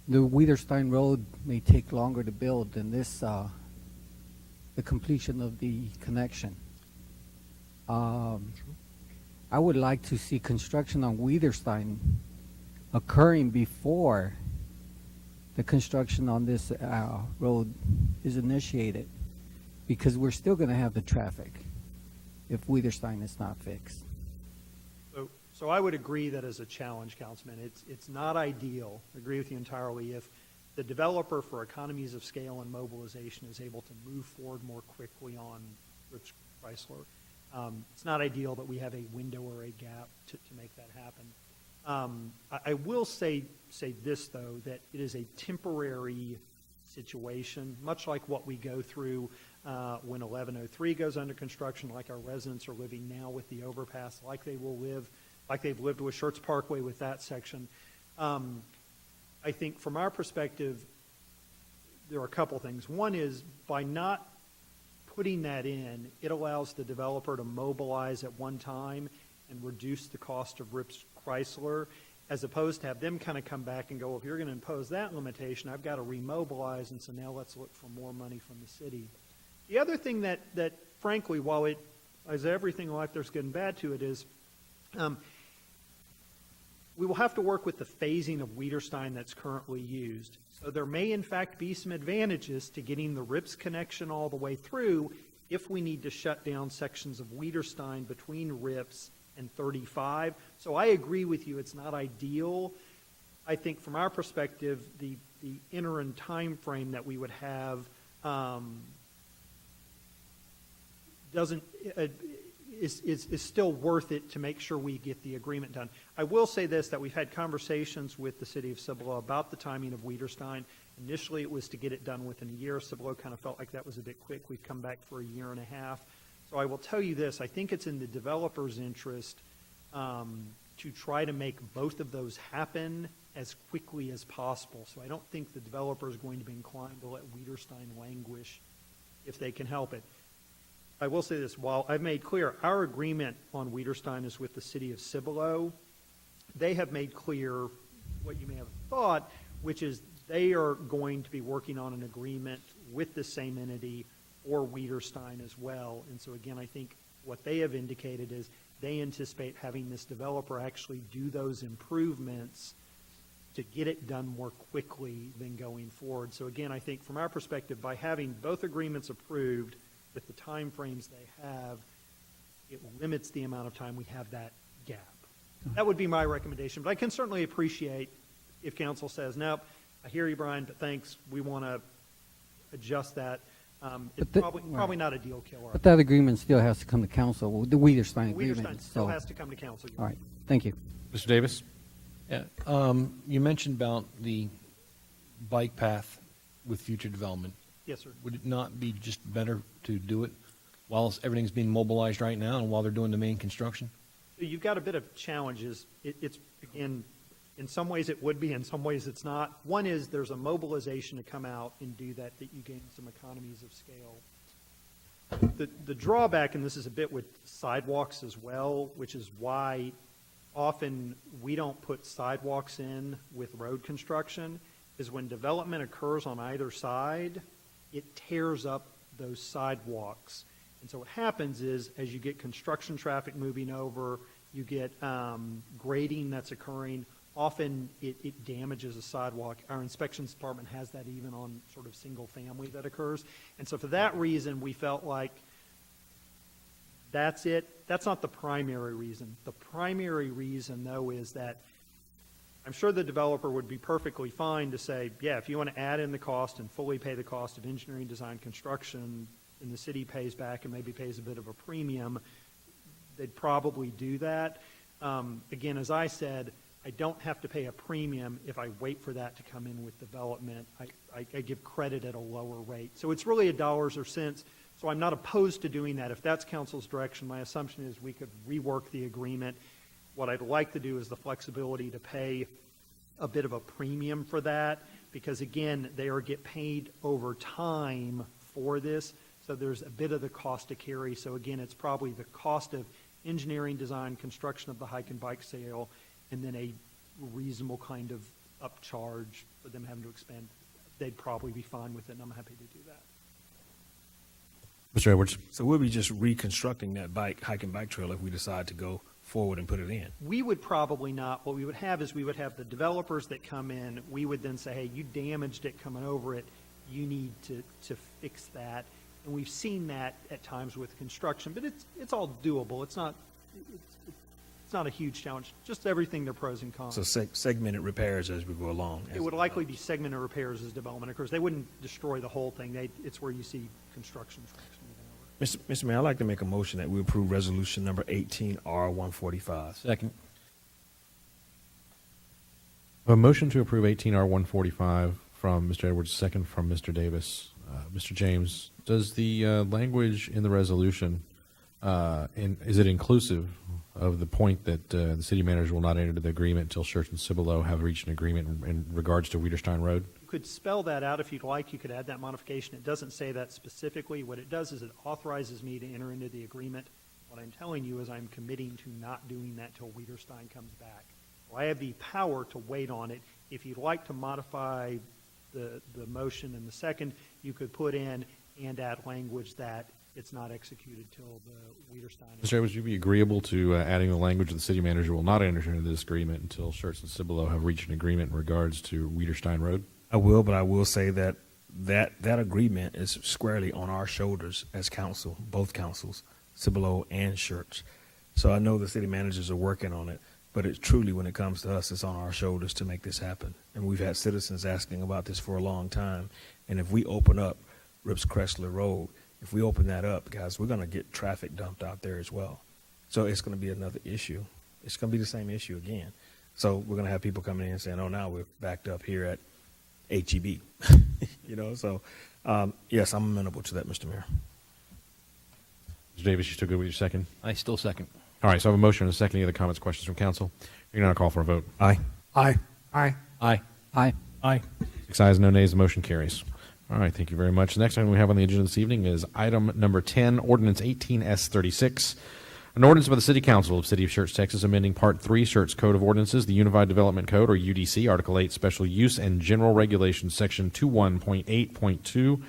Wiederstein Road may take longer to build than this, the completion of the connection. I would like to see construction on Wiederstein occurring before the construction on this road is initiated, because we're still going to have the traffic if Wiederstein is not fixed. So I would agree that as a challenge, Councilman, it's not ideal. I agree with you entirely. If the developer, for economies of scale and mobilization, is able to move forward more quickly on Rich Chrysler, it's not ideal that we have a window or a gap to make that happen. I will say this, though, that it is a temporary situation, much like what we go through when 1103 goes under construction, like our residents are living now with the overpass, like they've lived with Schertz Parkway with that section. I think from our perspective, there are a couple things. One is by not putting that in, it allows the developer to mobilize at one time and reduce the cost of Rips Chrysler, as opposed to have them kind of come back and go, well, if you're going to impose that limitation, I've got to remobilize, and so now let's look for more money from the city. The other thing that frankly, while it, as everything in life, there's good and bad to it, is we will have to work with the phasing of Wiederstein that's currently used. So there may, in fact, be some advantages to getting the RIPS connection all the way through if we need to shut down sections of Wiederstein between RIPS and 35. So I agree with you, it's not ideal. I think from our perspective, the interim time frame that we would have is still worth it to make sure we get the agreement done. I will say this, that we've had conversations with the city of Cibolo about the timing of Wiederstein. Initially, it was to get it done within a year. Cibolo kind of felt like that was a bit quick. We've come back for a year and a half. So I will tell you this, I think it's in the developer's interest to try to make both of those happen as quickly as possible. So I don't think the developer is going to be inclined to let Wiederstein languish if they can help it. I will say this, while I've made clear our agreement on Wiederstein is with the city of Cibolo, they have made clear what you may have thought, which is they are going to be working on an agreement with the same entity or Wiederstein as well. And so again, I think what they have indicated is they anticipate having this developer actually do those improvements to get it done more quickly than going forward. So again, I think from our perspective, by having both agreements approved with the time frames they have, it limits the amount of time we have that gap. That would be my recommendation, but I can certainly appreciate if council says, nope, I hear you, Brian, but thanks, we want to adjust that. It's probably not a deal killer. But that agreement still has to come to council, the Wiederstein agreement. Wiederstein still has to come to council. All right, thank you. Mr. Davis? Yeah, you mentioned about the bike path with future development. Yes, sir. Would it not be just better to do it while everything's being mobilized right now and while they're doing the main construction? So you've got a bit of challenges. It's, again, in some ways it would be, in some ways it's not. One is there's a mobilization to come out and do that you gain some economies of scale. The drawback, and this is a bit with sidewalks as well, which is why often we don't put sidewalks in with road construction, is when development occurs on either side, it tears up those sidewalks. And so what happens is, as you get construction traffic moving over, you get grading that's occurring, often it damages a sidewalk. Our inspections department has that even on sort of single family that occurs. And so for that reason, we felt like that's it. That's not the primary reason. The primary reason, though, is that I'm sure the developer would be perfectly fine to say, yeah, if you want to add in the cost and fully pay the cost of engineering, design, construction, and the city pays back and maybe pays a bit of a premium, they'd probably do that. Again, as I said, I don't have to pay a premium if I wait for that to come in with development. I give credit at a lower rate. So it's really a dollars or cents. So I'm not opposed to doing that. If that's council's direction, my assumption is we could rework the agreement. What I'd like to do is the flexibility to pay a bit of a premium for that, because again, they are get paid over time for this, so there's a bit of the cost to carry. So again, it's probably the cost of engineering, design, construction of the hike and bike sale, and then a reasonable kind of upcharge for them having to expend. They'd probably be fine with it, and I'm happy to do that. Mr. Edwards? So we'll be just reconstructing that hike and bike trail if we decide to go forward and put it in. We would probably not. What we would have is we would have the developers that come in. We would then say, hey, you damaged it coming over it. You need to fix that. And we've seen that at times with construction, but it's all doable. It's not a huge challenge. Just everything, their pros and cons. So segmented repairs as we go along. It would likely be segmented repairs as development occurs. They wouldn't destroy the whole thing. It's where you see construction trucks moving over. Mr. Mayor, I'd like to make a motion that we approve resolution number 18R145. Second. A motion to approve 18R145 from Mr. Edwards, second from Mr. Davis. Mr. James, does the language in the resolution And is it inclusive of the point that the city manager will not enter the agreement until Schertz and Cibolo have reached an agreement in regards to Wiederstein Road? You could spell that out if you'd like. You could add that modification. It doesn't say that specifically. What it does is it authorizes me to enter into the agreement. What I'm telling you is I'm committing to not doing that till Wiederstein comes back. So I have the power to wait on it. If you'd like to modify the motion in the second, you could put in and add language that it's not executed till the Wiederstein. Mr. Chair, would you be agreeable to adding the language that the city manager will not enter into this agreement until Schertz and Cibolo have reached an agreement in regards to Wiederstein Road? I will, but I will say that agreement is squarely on our shoulders as council, both councils, Cibolo and Schertz. So I know the city managers are working on it, but it's truly, when it comes to us, it's on our shoulders to make this happen. And we've had citizens asking about this for a long time. And if we open up Rips Cressler Road, if we open that up, guys, we're going to get traffic dumped out there as well. So it's going to be another issue. It's going to be the same issue again. So we're going to have people coming in and saying, oh, now we're backed up here at HEB. So yes, I'm amenable to that, Mr. Mayor. Mr. Davis, you still good with your second? I still second. All right, so I have a motion and a second. Any other comments, questions from council? You're going to call for a vote. Aye. Aye. Aye. Aye. Aye. Aye. 6 ayes, no nays, the motion carries. All right, thank you very much. The next item we have on the agenda this evening is item number 10, Ordinance 18S36, an ordinance by the City Council of City of Schertz, Texas, amending Part 3, Schertz Code of Ordinances, the Unified Development Code, or UDC, Article 8, Special Use and General Regulations, Section 21.8.2,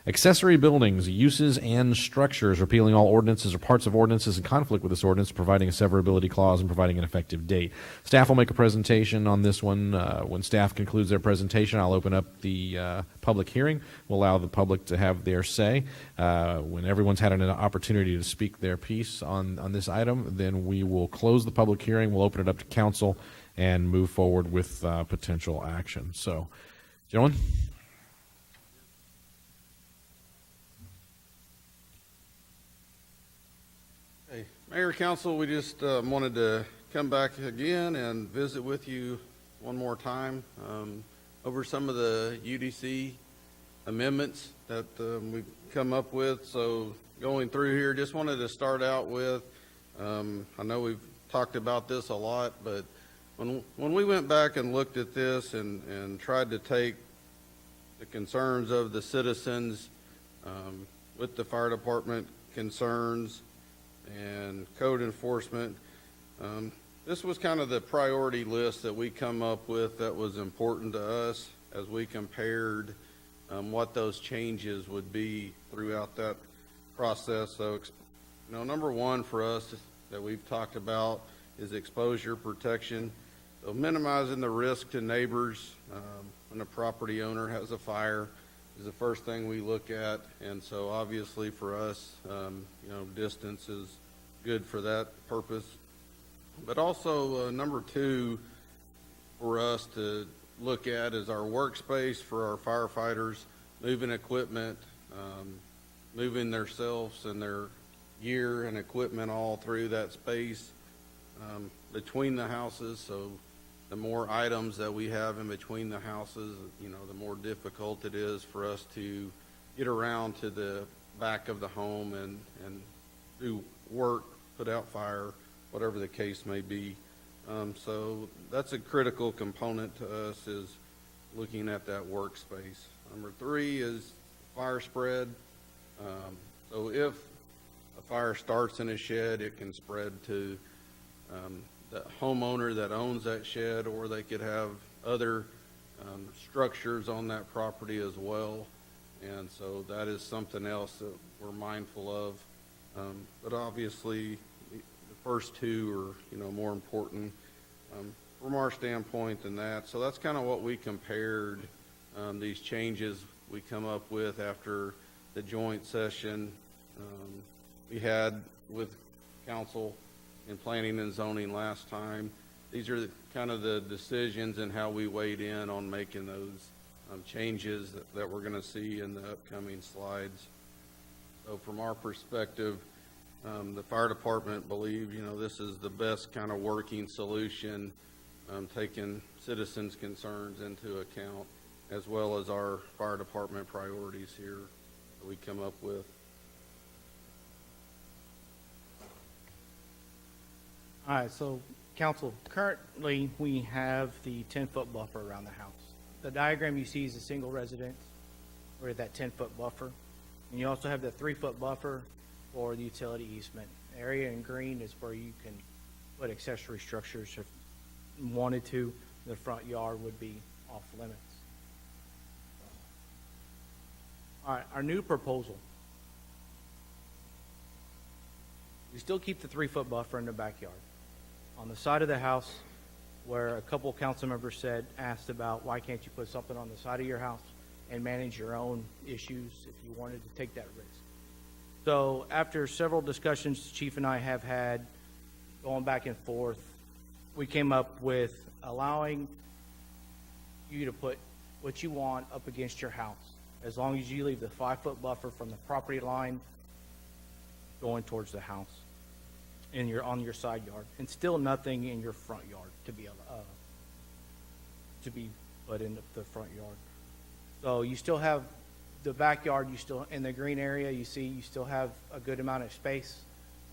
accessory buildings, uses, and structures, repealing all ordinances or parts of ordinances in conflict with this ordinance, providing a severability clause, and providing an effective date. Staff will make a presentation on this one. When staff concludes their presentation, I'll open up the public hearing. We'll allow the public to have their say. When everyone's had an opportunity to speak their piece on this item, then we will close the public hearing. We'll open it up to council and move forward with potential action. So, gentlemen. Mayor, Council, we just wanted to come back again and visit with you one more time over some of the UDC amendments that we've come up with. So going through here, just wanted to start out with, I know we've talked about this a lot, but when we went back and looked at this and tried to take the concerns of the citizens with the fire department concerns and code enforcement. This was kind of the priority list that we come up with that was important to us as we compared what those changes would be throughout that process. So, number one for us that we've talked about is exposure protection. So minimizing the risk to neighbors when a property owner has a fire is the first thing we look at, and so obviously for us, distance is good for that purpose. But also number two for us to look at is our workspace for our firefighters, moving equipment, moving themselves and their gear and equipment all through that space between the houses. So the more items that we have in between the houses, the more difficult it is for us to get around to the back of the home and do work, put out fire, whatever the case may be. So that's a critical component to us, is looking at that workspace. Number three is fire spread. So if a fire starts in a shed, it can spread to the homeowner that owns that shed, or they could have other structures on that property as well. And so that is something else that we're mindful of. But obviously, the first two are, more important from our standpoint than that. So that's kind of what we compared these changes we come up with after the joint session we had with council in planning and zoning last time. These are kind of the decisions and how we weighed in on making those changes that we're going to see in the upcoming slides. So from our perspective, the fire department believes, this is the best kind of working solution, taking citizens' concerns into account, as well as our fire department priorities here that we come up with. All right, so council, currently we have the 10-foot buffer around the house. The diagram you see is a single residence with that 10-foot buffer. And you also have the 3-foot buffer for the utility easement. The area in green is where you can put accessory structures if you wanted to. The front yard would be off limits. All right, our new proposal. We still keep the 3-foot buffer in the backyard. On the side of the house where a couple council members asked about why can't you put something on the side of your house and manage your own issues if you wanted to take that risk. So after several discussions the chief and I have had going back and forth, we came up with allowing you to put what you want up against your house, as long as you leave the 5-foot buffer from the property line going towards the house on your side yard, and still nothing in your front yard to be put in the front yard. So you still have the backyard, you still in the green area, you still have a good amount of space.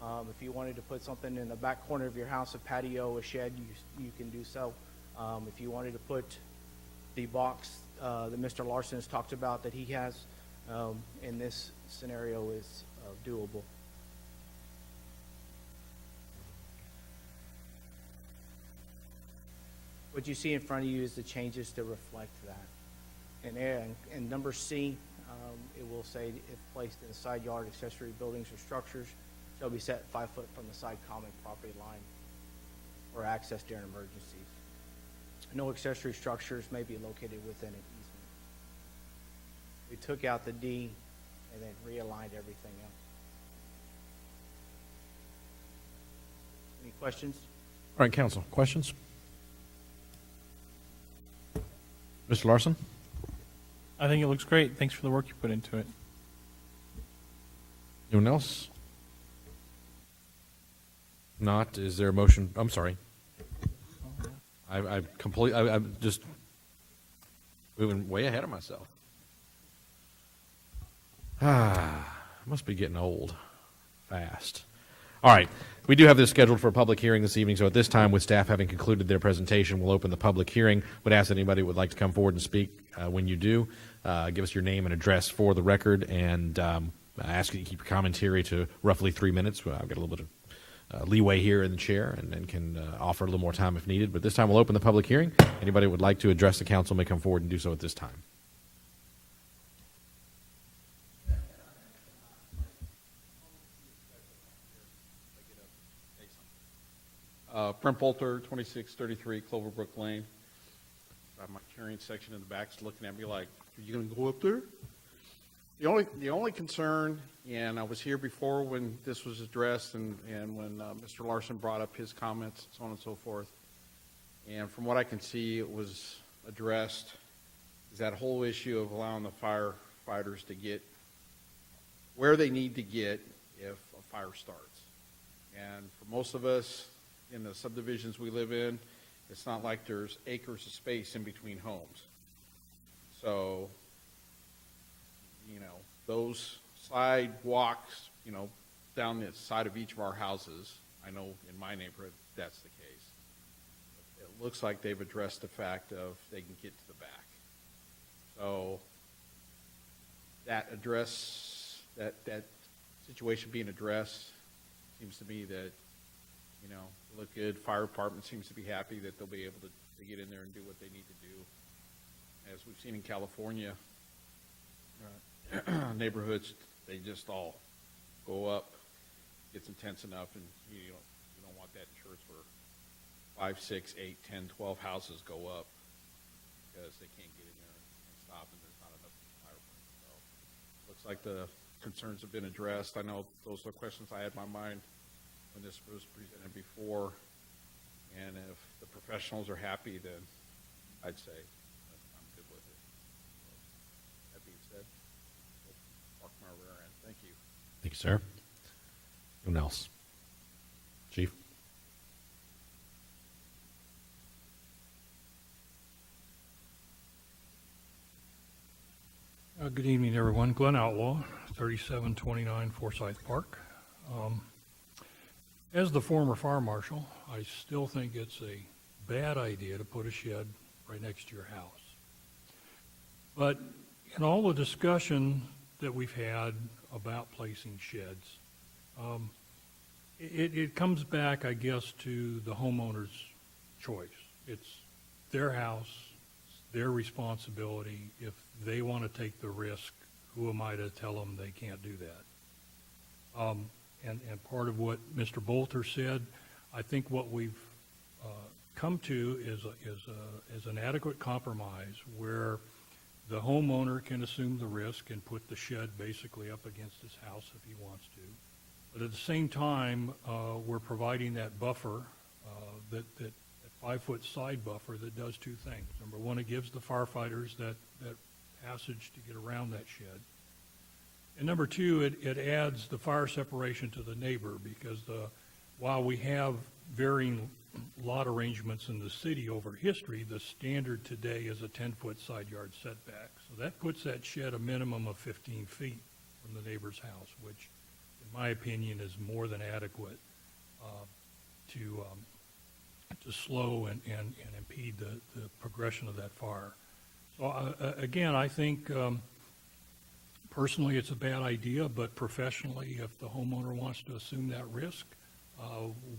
If you wanted to put something in the back corner of your house, a patio, a shed, you can do so. If you wanted to put the box that Mr. Larson has talked about that he has in this scenario is doable. What you see in front of you is the changes to reflect that. And number C, it will say if placed in a side yard, accessory buildings or structures shall be set 5 foot from the side common property line or access during emergencies. No accessory structures may be located within an easement. We took out the D and then realigned everything else. Any questions? All right, council, questions? Mr. Larson? I think it looks great. Thanks for the work you put into it. Anyone else? Not, is there a motion? I'm sorry. I'm just moving way ahead of myself. I must be getting old fast. All right. We do have this scheduled for a public hearing this evening, so at this time, with staff having concluded their presentation, we'll open the public hearing. Would ask that anybody would like to come forward and speak. When you do, give us your name and address for the record, and I ask you to keep your commentary to roughly 3 minutes. I've got a little bit of leeway here in the chair and can offer a little more time if needed. But this time, we'll open the public hearing. Anybody who would like to address the council may come forward and do so at this time. Brent Bolter, 2633 Cloverbrook Lane. My carrying section in the back is looking at me like, are you going to go up there? The only concern, and I was here before when this was addressed and when Mr. Larson brought up his comments, so on and so forth, and from what I can see, it was addressed, is that whole issue of allowing the firefighters to get where they need to get if a fire starts. And for most of us, in the subdivisions we live in, it's not like there's acres of space in between homes. So, those sidewalks, down the side of each of our houses, I know in my neighborhood that's the case. It looks like they've addressed the fact of they can get to the back. So that situation being addressed seems to me that look good. Fire department seems to be happy that they'll be able to get in there and do what they need to do. As we've seen in California, neighborhoods, they just all go up. It's intense enough, and you don't want that in Schertz where 5, 6, 8, 10, 12 houses go up because they can't get in there and stop, and there's not enough fire. So looks like the concerns have been addressed. I know those are the questions I had in my mind when this was presented before, and if the professionals are happy, then I'd say I'm good with it. So, that being said, I'll park my rear end. Thank you. Thank you, sir. Anyone else? Chief? Good evening, everyone. Glenn Outlaw, 3729 Forsyth Park. As the former fire marshal, I still think it's a bad idea to put a shed right next to your house. But in all the discussion that we've had about placing sheds, it comes back, I guess, to the homeowner's choice. It's their house, it's their responsibility. If they want to take the risk, who am I to tell them they can't do that? And part of what Mr. Bolter said, I think what we've come to is an adequate compromise where the homeowner can assume the risk and put the shed basically up against his house if he wants to. But at the same time, we're providing that buffer, that 5-foot side buffer that does two things. Number one, it gives the firefighters that passage to get around that shed. And number two, it adds the fire separation to the neighbor, because while we have varying lot arrangements in the city over history, the standard today is a 10-foot side yard setback. So that puts that shed a minimum of 15 feet from the neighbor's house, which in my opinion is more than adequate to slow and impede the progression of that fire. So again, I think personally it's a bad idea, but professionally, if the homeowner wants to assume that risk,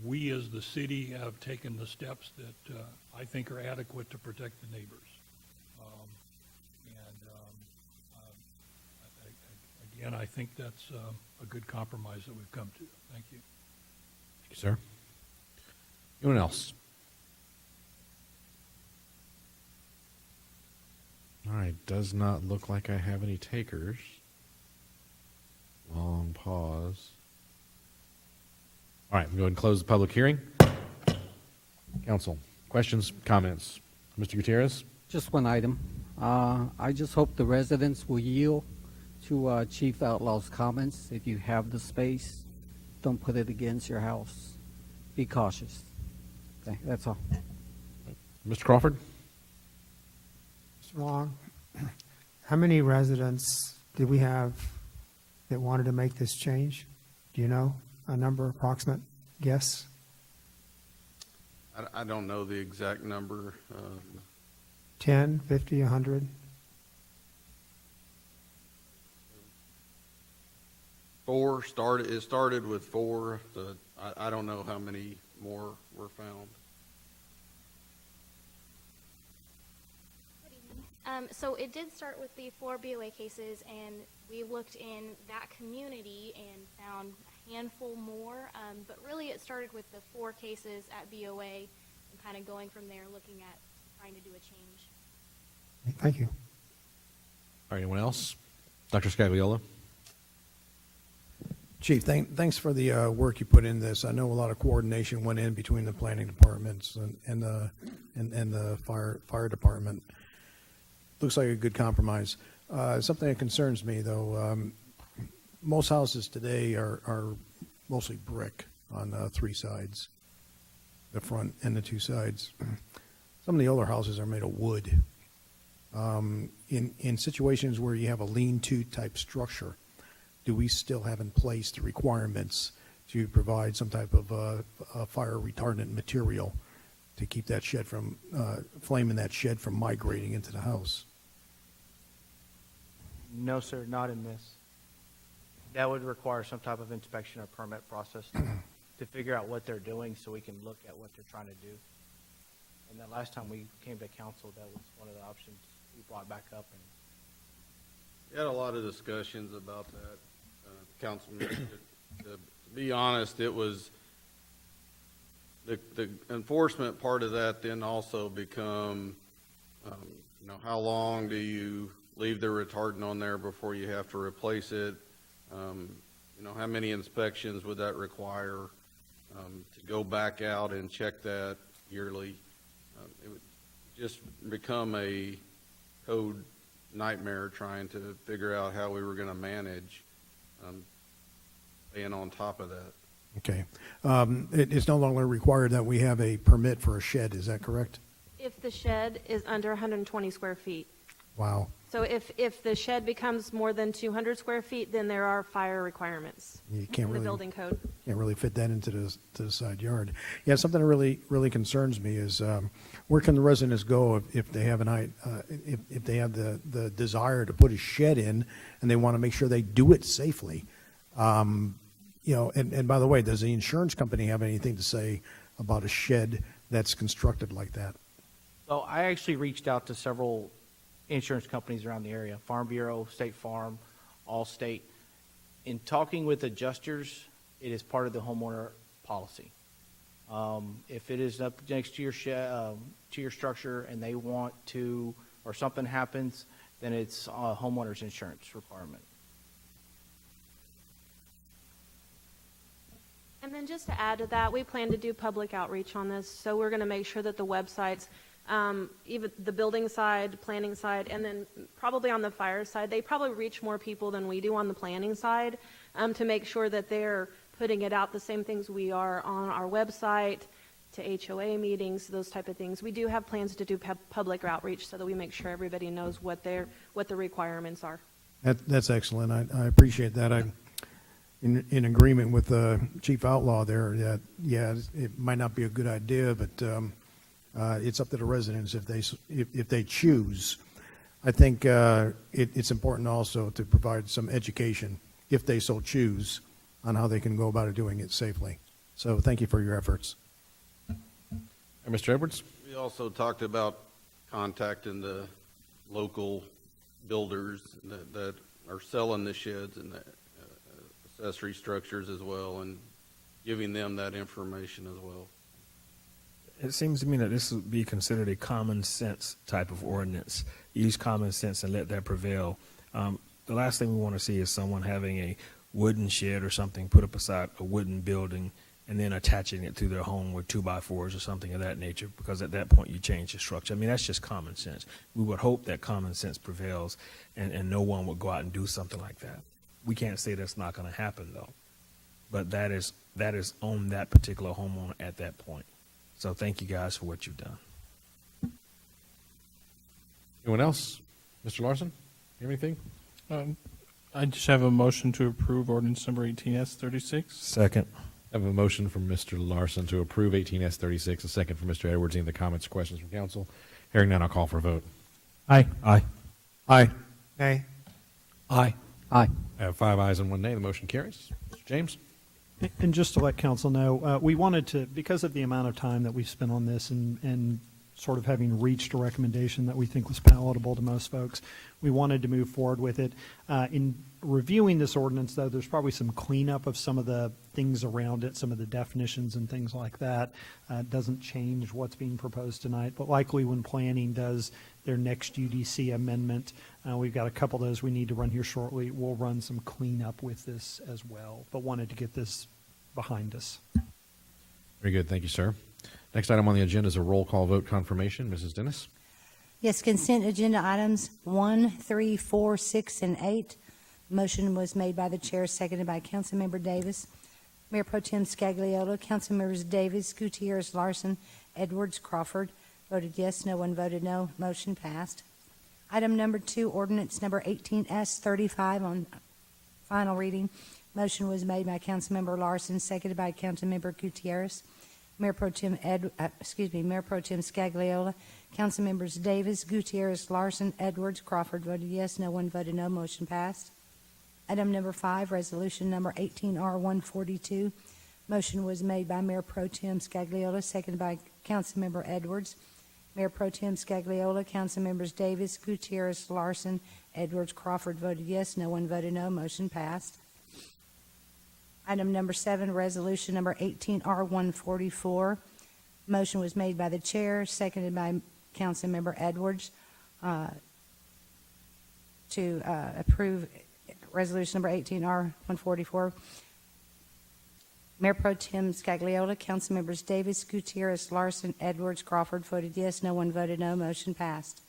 we as the city have taken the steps that I think are adequate to protect the neighbors. Again, I think that's a good compromise that we've come to. Thank you. Thank you, sir. Anyone else? All right, does not look like I have any takers. Long pause. All right, we'll go ahead and close the public hearing. Council, questions, comments? Mr. Gutierrez? Just one item. I just hope the residents will yield to Chief Outlaw's comments. If you have the space, don't put it against your house. Be cautious. Okay, that's all. Mr. Crawford? Mr. Long, how many residents did we have that wanted to make this change? Do you know a number, approximate guess? I don't know the exact number. 10, 50, 100? It started with 4. I don't know how many more were found. So it did start with the 4 BOA cases, and we looked in that community and found a handful more, but really it started with the 4 cases at BOA and kind of going from there, looking at trying to do a change. Thank you. All right, anyone else? Dr. Scagliola? Chief, thanks for the work you put in this. I know a lot of coordination went in between the planning departments and the fire department. Looks like a good compromise. Something that concerns me, though, most houses today are mostly brick on 3 sides, the front and the 2 sides. Some of the older houses are made of wood. In situations where you have a lean-to type structure, do we still have in place the requirements to provide some type of fire retardant material to keep that shed from flame in that shed from migrating into the house? No, sir, not in this. That would require some type of inspection or permit process to figure out what they're doing so we can look at what they're trying to do. And the last time we came to council, that was one of the options we brought back up. And We had a lot of discussions about that, Councilman. To be honest, it was the enforcement part of that then also become, how long do you leave the retardant on there before you have to replace it? How many inspections would that require to go back out and check that yearly? It would just become a code nightmare trying to figure out how we were going to manage being on top of that. Okay. It's no longer required that we have a permit for a shed, is that correct? If the shed is under 120 square feet. Wow. So if the shed becomes more than 200 square feet, then there are fire requirements You in can't the really building code. can't really fit that into the side yard. Yeah, something that really concerns me is where can the residents go if they have if they have the desire to put a shed in and they want to make sure they do it safely. And by the way, does the insurance company have anything to say about a shed that's constructed like that? So I actually reached out to several insurance companies around the area, Farm Bureau, State Farm, Allstate. In talking with adjusters, it is part of the homeowner policy. If it is up next to your to your structure and they want to, or something happens, then it's a homeowner's insurance requirement. And then just to add to that, we plan to do public outreach on this. So we're going to make sure that the websites, even the building side, planning side, and then probably on the fire side, they probably reach more people than we do on the planning side, to make sure that they're putting it out, the same things we are on our website, to HOA meetings, those type of things. We do have plans to do public outreach so that we make sure everybody knows what the requirements are. That's excellent. I appreciate that. I'm in agreement with Chief Outlaw there that, yeah, it might not be a good idea, but it's up to the residents if they choose. I think it's important also to provide some education, if they so choose, on how they can go about doing it safely. So thank you for your efforts. And Mr. Edwards? We also talked about contacting the local builders that are selling the sheds and the accessory structures as well, and giving them that information as well. It seems to me that this would be considered a common sense type of ordinance. Use common sense and let that prevail. The last thing we want to see is someone having a wooden shed or something put up beside a wooden building and then attaching it to their home with 2x4s or something of that nature, because at that point you change the structure. I mean, that's just common sense. We would hope that common sense prevails and no one would go out and do something like that. We can't say that's not going to happen, though. But that is on that particular homeowner at that point. So thank you guys for what you've done. Anyone else? Mr. Larson, you have anything? I just have a motion to approve ordinance number 18S36. Second. I have a motion from Mr. Larson to approve 18S36, a second from Mr. Edwards. Any other comments or questions from council? Hearing none, I'll call for a vote. Aye. Aye. Aye. Nay. Aye. Aye. I have 5 ayes and 1 nay. The motion carries. Mr. James? And just to let council know, we wanted to, because of the amount of time that we've spent on this and sort of having reached a recommendation that we think was palatable to most folks, we wanted to move forward with it. In reviewing this ordinance, though, there's probably some cleanup of some of the things around it, some of the definitions and things like that. It doesn't change what's being proposed tonight, but likely when planning does their next UDC amendment, we've got a couple of those we need to run here shortly. We'll run some cleanup with this as well, but wanted to get this behind us. Very good. Thank you, sir. Next item on the agenda is a roll call vote confirmation. Mrs. Dennis? Yes, consent agenda items 1, 3, 4, 6, and 8. Motion was made by the chair, seconded by Councilmember Davis. Mayor Pro Tem Scagliola, Councilmembers Davis, Gutierrez, Larson, Edwards, Crawford voted yes, no one voted no. Motion passed. Item number 2, ordinance number 18S35 on final reading. Motion was made by Councilmember Larson, seconded by Councilmember Gutierrez. Mayor Pro Tem Mayor Pro Tem Scagliola, Councilmembers Davis, Gutierrez, Larson, Edwards, Crawford voted yes, no one voted no. Motion passed. Item number 5, resolution number 18R142. Motion was made by Mayor Pro Tem Scagliola, seconded by Councilmember Edwards. Mayor Pro Tem Scagliola, Councilmembers Davis, Gutierrez, Larson, Edwards, Crawford voted yes, no one voted no. Motion passed. Item number 7, resolution number 18R144. Motion was made by the chair, seconded by Councilmember Edwards, to approve resolution number 18R144. Mayor Pro Tem Scagliola, Councilmembers Davis, Gutierrez, Larson, Edwards, Crawford voted yes, no one voted no. Motion passed.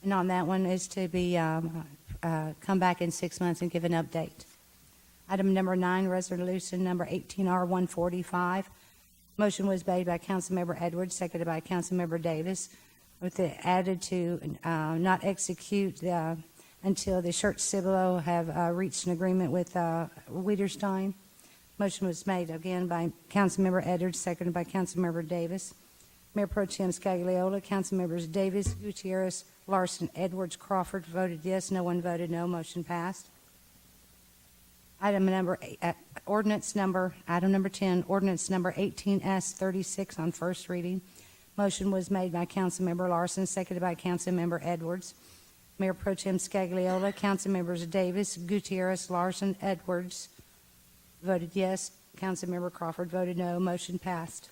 And on that one is to be come back in 6 months and give an update. Item number 9, resolution number 18R145. Motion was made by Councilmember Edwards, seconded by Councilmember Davis. with the added to not execute until the Schertz Cibolo have reached an agreement with Wiederstein. Motion was made again by Councilmember Edwards, seconded by Councilmember Davis. Mayor Pro Tem Scagliola, Councilmembers Davis, Gutierrez, Larson, Edwards, Crawford voted yes. No one voted no. Motion passed. Item number 10, ordinance number 18S36 on first reading. Motion was made by Councilmember Larson, seconded by Councilmember Edwards. Mayor Pro Tem Scagliola, Councilmembers Davis, Gutierrez, Larson, Edwards voted yes. Councilmember Crawford voted no. Motion passed.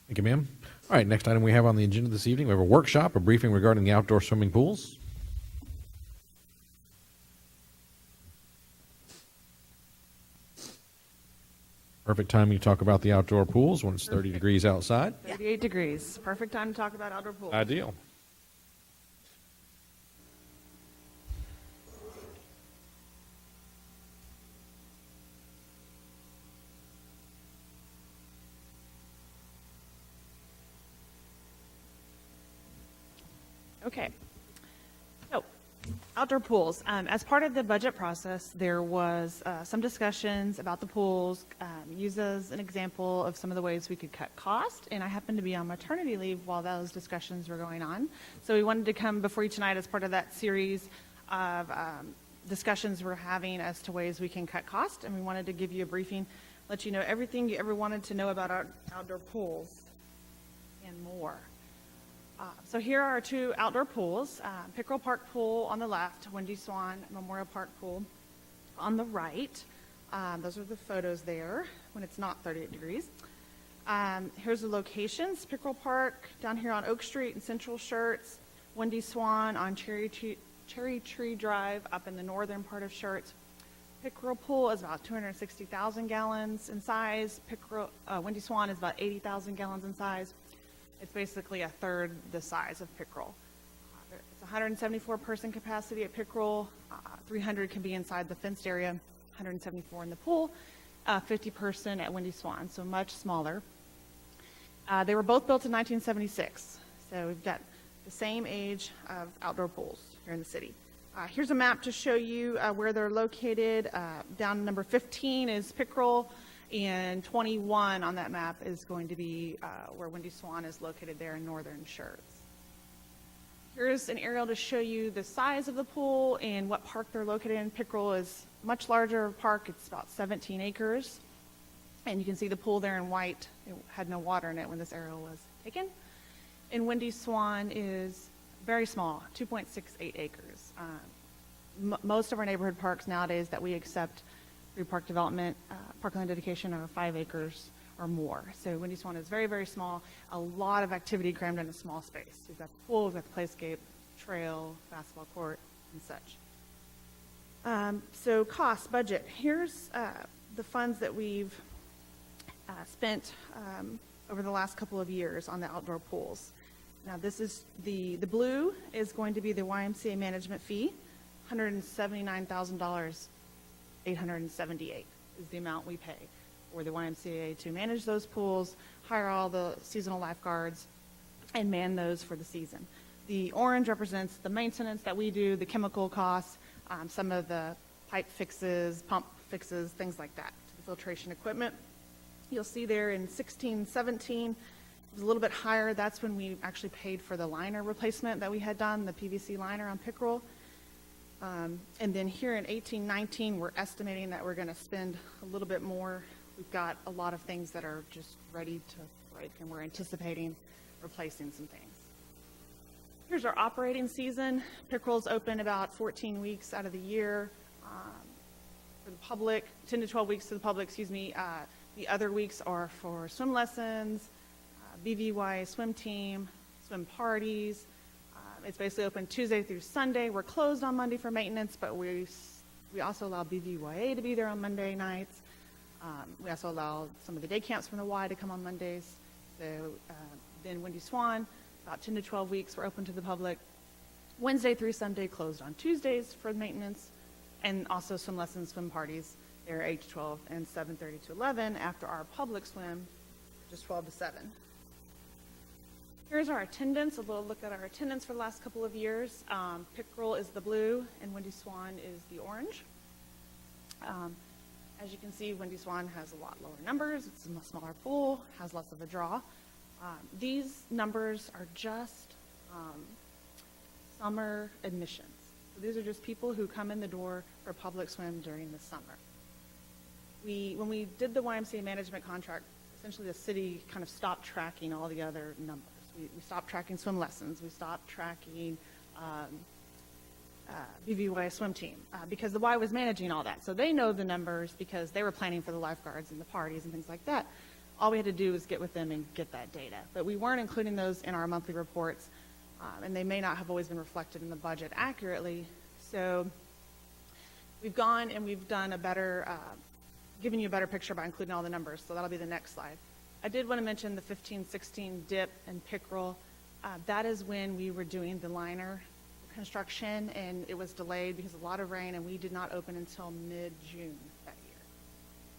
Thank you, ma'am. All right, next item we have on the agenda this evening, we have a workshop, a briefing regarding the outdoor swimming pools. Perfect timing to talk about the outdoor pools when it's 30 degrees outside. 38 degrees. Perfect time to talk about outdoor pools. Ideal. Okay. So, outdoor pools. As part of the budget process, there was some discussions about the pools, used as an example of some of the ways we could cut cost, and I happened to be on maternity leave while those discussions were going on. So we wanted to come before you tonight as part of that series of discussions we're having as to ways we can cut cost, and we wanted to give you a briefing, let you know everything you ever wanted to know about our outdoor pools and more. So here are our two outdoor pools, Pickerel Park Pool on the left, Wendy Swan Memorial Park Pool on the right. Those are the photos there when it's not 38 degrees. Here's the locations, Pickerel Park down here on Oak Street and Central Schertz, Wendy Swan on Cherry Tree Drive up in the northern part of Schertz. Pickerel Pool is about 260,000 gallons in size. Wendy Swan is about 80,000 gallons in size. It's basically a third the size of Pickerel. It's 174 person capacity at Pickerel, 300 can be inside the fenced area, 174 in the pool, 50 person at Wendy Swan, so much smaller. They were both built in 1976, so we've got the same age of outdoor pools here in the city. Here's a map to show you where they're located. Down number 15 is Pickerel, and 21 on that map is going to be where Wendy Swan is located there in northern Schertz. Here's an aerial to show you the size of the pool and what park they're located in. Pickerel is a much larger park. It's about 17 acres. And you can see the pool there in white. It had no water in it when this aerial was taken. And Wendy Swan is very small, 2.68 acres. Most of our neighborhood parks nowadays that we accept through park development, parkland dedication are 5 acres or more. So Wendy Swan is very, very small. A lot of activity crammed in a small space. We've got the pool, we've got the playscape, trail, basketball court, and such. So cost, budget. Here's the funds that we've spent over the last couple of years on the outdoor pools. Now this is the blue is going to be the YMCA management fee, $179,000. $878 is the amount we pay for the YMCA to manage those pools, hire all the seasonal lifeguards, and man those for the season. The orange represents the maintenance that we do, the chemical costs, some of the pipe fixes, pump fixes, things like that, the filtration equipment. You'll see there in 16, 17, it was a little bit higher. That's when we actually paid for the liner replacement that we had done, the PVC liner on Pickerel. And then here in 18, 19, we're estimating that we're going to spend a little bit more. We've got a lot of things that are just ready to break, and we're anticipating replacing some things. Here's our operating season. Pickerel's open about 14 weeks out of the year for the public, 10 to 12 weeks to the public, excuse me. The other weeks are for swim lessons, BVY swim team, swim parties. It's basically open Tuesday through Sunday. We're closed on Monday for maintenance, but we also allow BVYA to be there on Monday nights. We also allow some of the day camps from the Y to come on Mondays. So then Wendy Swan, about 10 to 12 weeks, we're open to the public. Wednesday through Sunday, closed on Tuesdays for maintenance, and also swim lessons, swim parties. They're 8 to 12 and 7:30 to 11 after our public swim, just 12 to 7. Here's our attendance, a little look at our attendance for the last couple of years. Pickerel is the blue and Windy Swan is the orange. As you can see, Windy Swan has a lot lower numbers. It's a smaller pool, has less of a draw. These numbers are just summer admissions. So these are just people who come in the door for public swim during the summer. When we did the YMCA management contract, essentially the city kind of stopped tracking all the other numbers. We stopped tracking swim lessons. We stopped tracking BVY swim team because the Y was managing all that. So they know the numbers because they were planning for the lifeguards and the parties and things like that. All we had to do was get with them and get that data. But we weren't including those in our monthly reports, and they may not have always been reflected in the budget accurately. So we've gone and we've done a better, given you a better picture by including all the numbers. So that'll be the next slide. I did want to mention the 15-16 dip and pickerel. That is when we were doing the liner construction, and it was delayed because of a lot of rain, and we did not open until mid-June that year.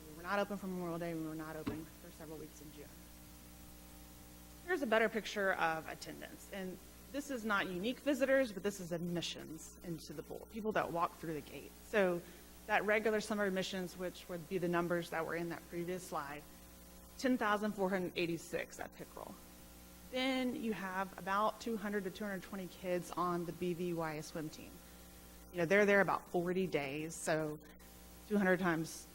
We were not open for Memorial Day. We were not open for several weeks in June. Here's a better picture of attendance, and this is not unique visitors, but this is admissions into the pool, people that walk through the gate. So that regular summer admissions, which would be the numbers that were in that previous slide, 10,486 at Pickerel. Then you have about 200 to 220 kids on the BVY swim team. You know, they're there about 40 days, so 200 times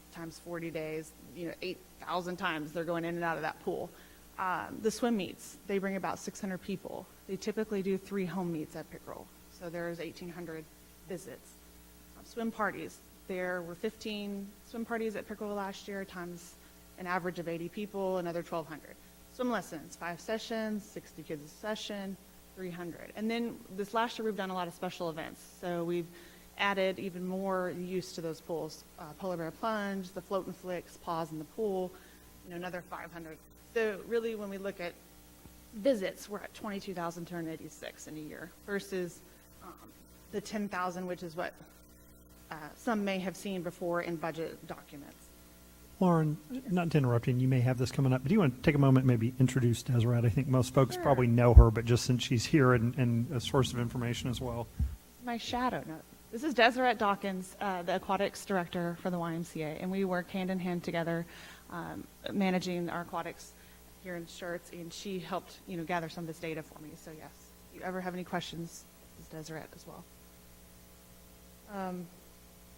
40 days, 8,000 times they're going in and out of that pool. The swim meets, they bring about 600 people. They typically do 3 home meets at Pickerel, so there's 1,800 visits. Swim parties, there were 15 swim parties at Pickerel last year, times an average of 80 people, another 1,200. Swim lessons, 5 sessions, 60 kids a session, 300. And then this last year we've done a lot of special events. So we've added even more use to those pools. Polar bear plunge, the float and flicks, pause in the pool, another 500. So really when we look at visits, we're at 22,286 in a year versus the 10,000, which is what some may have seen before in budget documents. Lauren, not to interrupt you, and you may have this coming up, but do you want to take a moment, maybe introduce Deseret? I think most folks probably know her, but just since she's here and a source of information as well. My shadow. No. This is Deseret Dawkins, the aquatics director for the YMCA, and we work hand in hand together managing our aquatics here in Schertz, and she helped gather some of this data for me. So yes, if you ever have any questions, this is Deseret as well.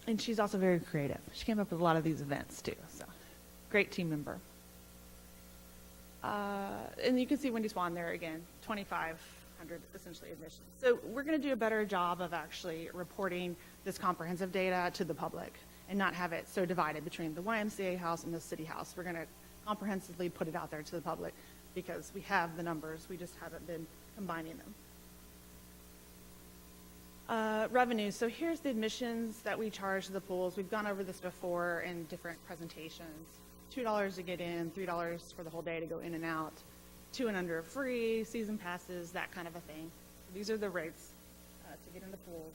And she's also very creative. She came up with a lot of these events too, so great team member. And you can see Windy Swan there again, 2,500 essentially admissions. So we're going to do a better job of actually reporting this comprehensive data to the public and not have it so divided between the YMCA house and the city house. We're going to comprehensively put it out there to the public because we have the numbers, we just haven't been combining them. Revenue. So here's the admissions that we charge to the pools. We've gone over this before in different presentations. $2 to get in, $3 for the whole day to go in and out, 2 and under free, season passes, that kind of a thing. So these are the rates to get in the pools.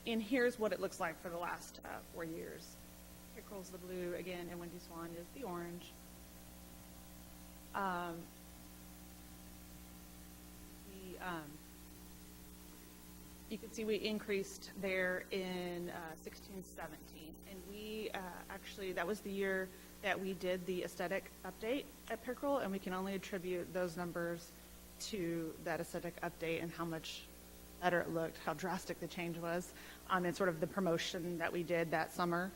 And here's what it looks like for the last 4 years. Pickerel's the blue again, and Windy Swan is the orange. You can see we increased there in 16-17, and we actually, that was the year that we did the aesthetic update at Pickerel, and we can only attribute those numbers to that aesthetic update and how much better it looked, how drastic the change was, and sort of the promotion that we did that summer,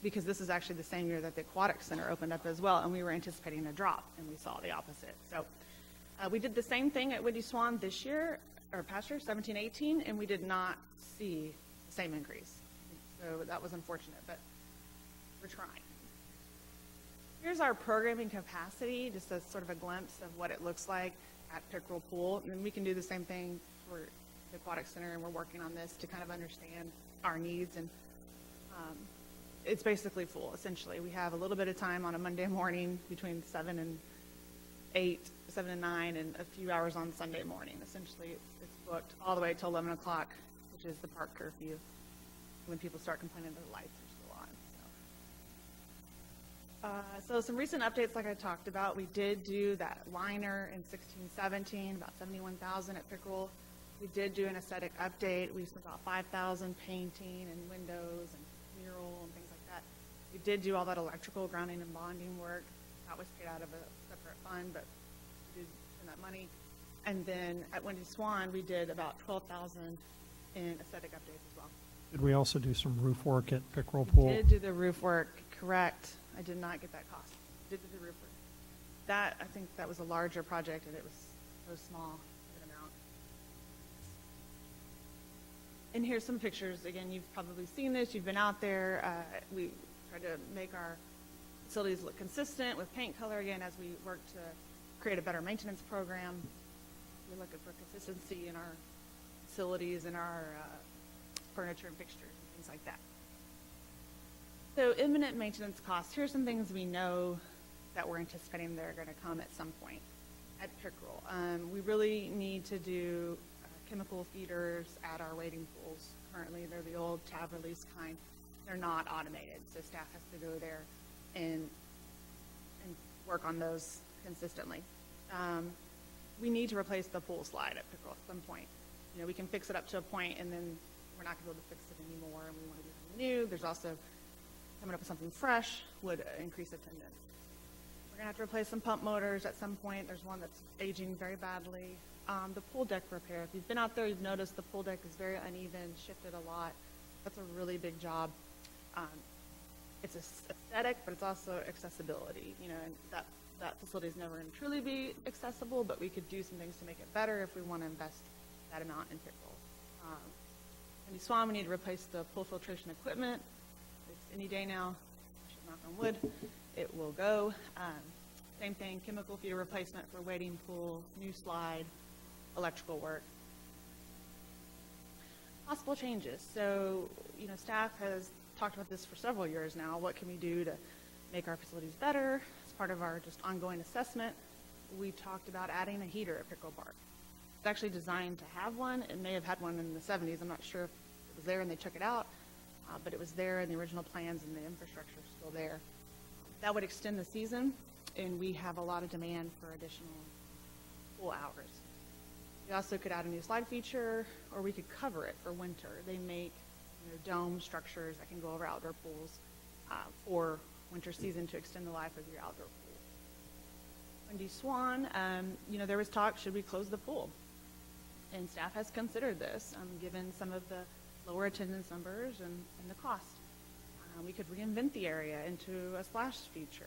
because this is actually the same year that the aquatic center opened up as well, and we were anticipating a drop, and we saw the opposite. So we did the same thing at Windy Swan this year, or past year, 17-18, and we did not see the same increase. So that was unfortunate, but we're trying. Here's our programming capacity, just as sort of a glimpse of what it looks like at Pickerel Pool. And we can do the same thing for the Aquatic Center, and we're working on this to kind of understand our needs. And it's basically full, essentially. We have a little bit of time on a Monday morning between 7 and 8, 7 and 9, and a few hours on Sunday morning. Essentially, it's booked all the way till 11 o'clock, which is the park curfew, when people start complaining that the lights are still on. So some recent updates, like I talked about, we did do that liner in 1617, about 71,000 at Pickerel. We did do an aesthetic update. We spent about 5,000 painting and windows and mural and things like that. We did do all that electrical grounding and bonding work. That was paid out of a separate fund, but we did spend that money. And then at Wendy Swan, we did about 12,000 in aesthetic updates as well. Did we also do some roof work at Pickerel Pool? Did do the roof work, correct. I did not get that cost. Did do the roof work. That, I think that was a larger project and it was so small of an amount. And here's some pictures. Again, you've probably seen this. You've been out there. We tried to make our facilities look consistent with paint color again as we work to create a better maintenance program. We're looking for consistency in our facilities and our furniture and fixtures and things like that. So imminent maintenance costs. Here's some things we know that we're anticipating that are going to come at some point at Pickerel. We really need to do chemical feeders at our wading pools. Currently, they're the old tab release kind. They're not automated, so staff has to go there and work on those consistently. We need to replace the pool slide at Pickerel at some point. You know, we can fix it up to a point, and then we're not going to be able to fix it anymore, and we want to do something new. There's also coming up with something fresh would increase attendance. We're going to have to replace some pump motors at some point. There's one that's aging very badly. The pool deck repair. If you've been out there, you've noticed the pool deck is very uneven, shifted a lot. That's a really big job. It's aesthetic, but it's also accessibility. You know, and that facility is never going to truly be accessible, but we could do some things to make it better if we want to invest that amount in Pickerel. In Swan, we need to replace the pool filtration equipment. It's any day now. I should knock on wood. It will go. Same thing, chemical feeder replacement for wading pool, new slide, electrical work. Possible changes. So, you know, staff has talked about this for several years now. What can we do to make our facilities better? As part of our just ongoing assessment, we talked about adding a heater at Pickerel Park. It's actually designed to have one. It may have had one in the 70s. I'm not sure if it was there and they took it out, but it was there in the original plans and the infrastructure is still there. That would extend the season, and we have a lot of demand for additional pool hours. We also could add a new slide feature, or we could cover it for winter. They make dome structures that can go over outdoor pools for winter season to extend the life of your outdoor pool. Wendy Swan, there was talk, should we close the pool? And staff has considered this, given some of the lower attendance numbers and the cost. We could reinvent the area into a splash feature.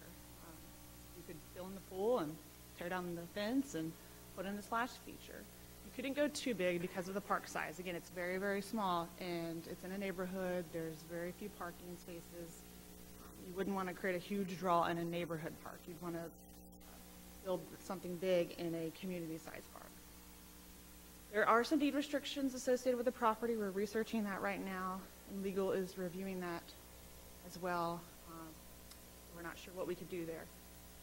You could fill in the pool and tear down the fence and put in a splash feature. You couldn't go too big because of the park size. Again, it's very, very small, and it's in a neighborhood. There's very few parking spaces. You wouldn't want to create a huge draw in a neighborhood park. You'd want to build something big in a community-sized park. There are some deed restrictions associated with the property. We're researching that right now, and legal is reviewing that as well. We're not sure what we could do there.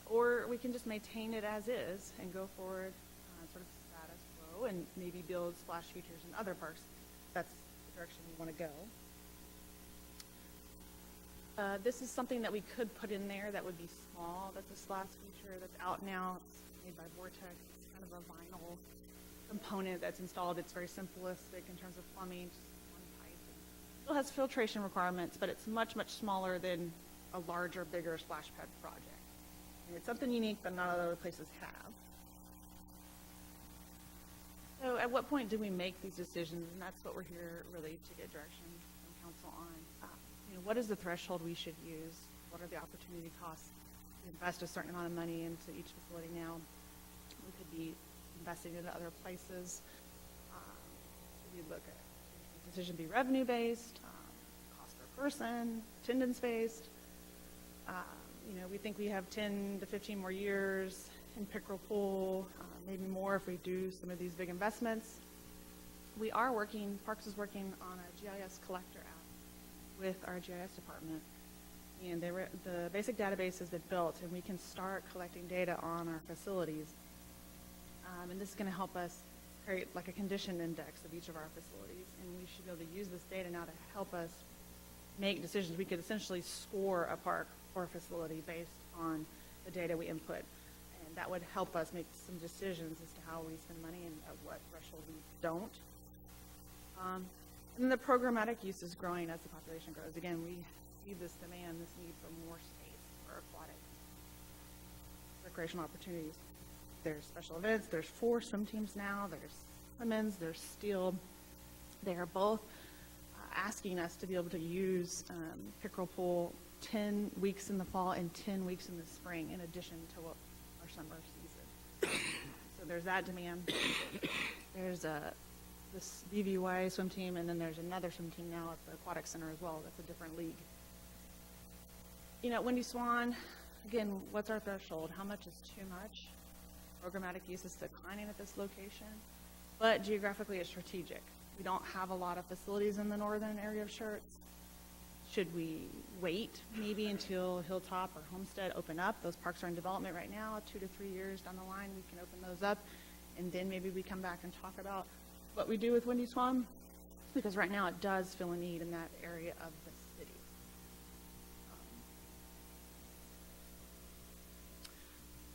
Or we can just maintain it as is and go forward sort of status quo and maybe build splash features in other parks. That's the direction we want to go. This is something that we could put in there that would be small. That's a splash feature that's out now. It's made by Vortex. It's kind of a vinyl component that's installed. It's very simplistic in terms of plumbing, just one pipe. It still has filtration requirements, but it's much, much smaller than a larger, bigger splash pad project. And it's something unique that not other places have. So at what point do we make these decisions? And that's what we're here really to get direction from council on. What is the threshold we should use? What are the opportunity costs? We invest a certain amount of money into each facility now. We could be investing in other places. We look at the decision be revenue-based, cost per person, attendance-based. We think we have 10 to 15 more years in Pickerel Pool, maybe more if we do some of these big investments. Parks is working on a GIS collector app with our GIS department. And the basic database has been built, and we can start collecting data on our facilities. And this is going to help us create like a condition index of each of our facilities. And we should be able to use this data now to help us make decisions. We could essentially score a park or a facility based on the data we input. And that would help us make some decisions as to how we spend money and at what threshold we don't. And then the programmatic use is growing as the population grows. Again, we see this demand, this need for more space for aquatic recreational opportunities. There's special events, there's 4 swim teams now, there's women's, there's steel. They are both asking us to be able to use pickerel pool 10 weeks in the fall and 10 weeks in the spring in addition to what our summer season. So there's that demand. There's this BVY swim team, and then there's another swim team now at the Aquatic Center as well. That's a different league. You know, Wendy Swan, again, what's our threshold? How much is too much? Programmatic use is declining at this location, but geographically it's strategic. We don't have a lot of facilities in the northern area of Schertz. Should we wait maybe until Hilltop or Homestead open up? Those parks are in development right now. 2 to 3 years down the line, we can open those up, and then maybe we come back and talk about what we do with Wendy Swan, because right now it does fill a need in that area of the city.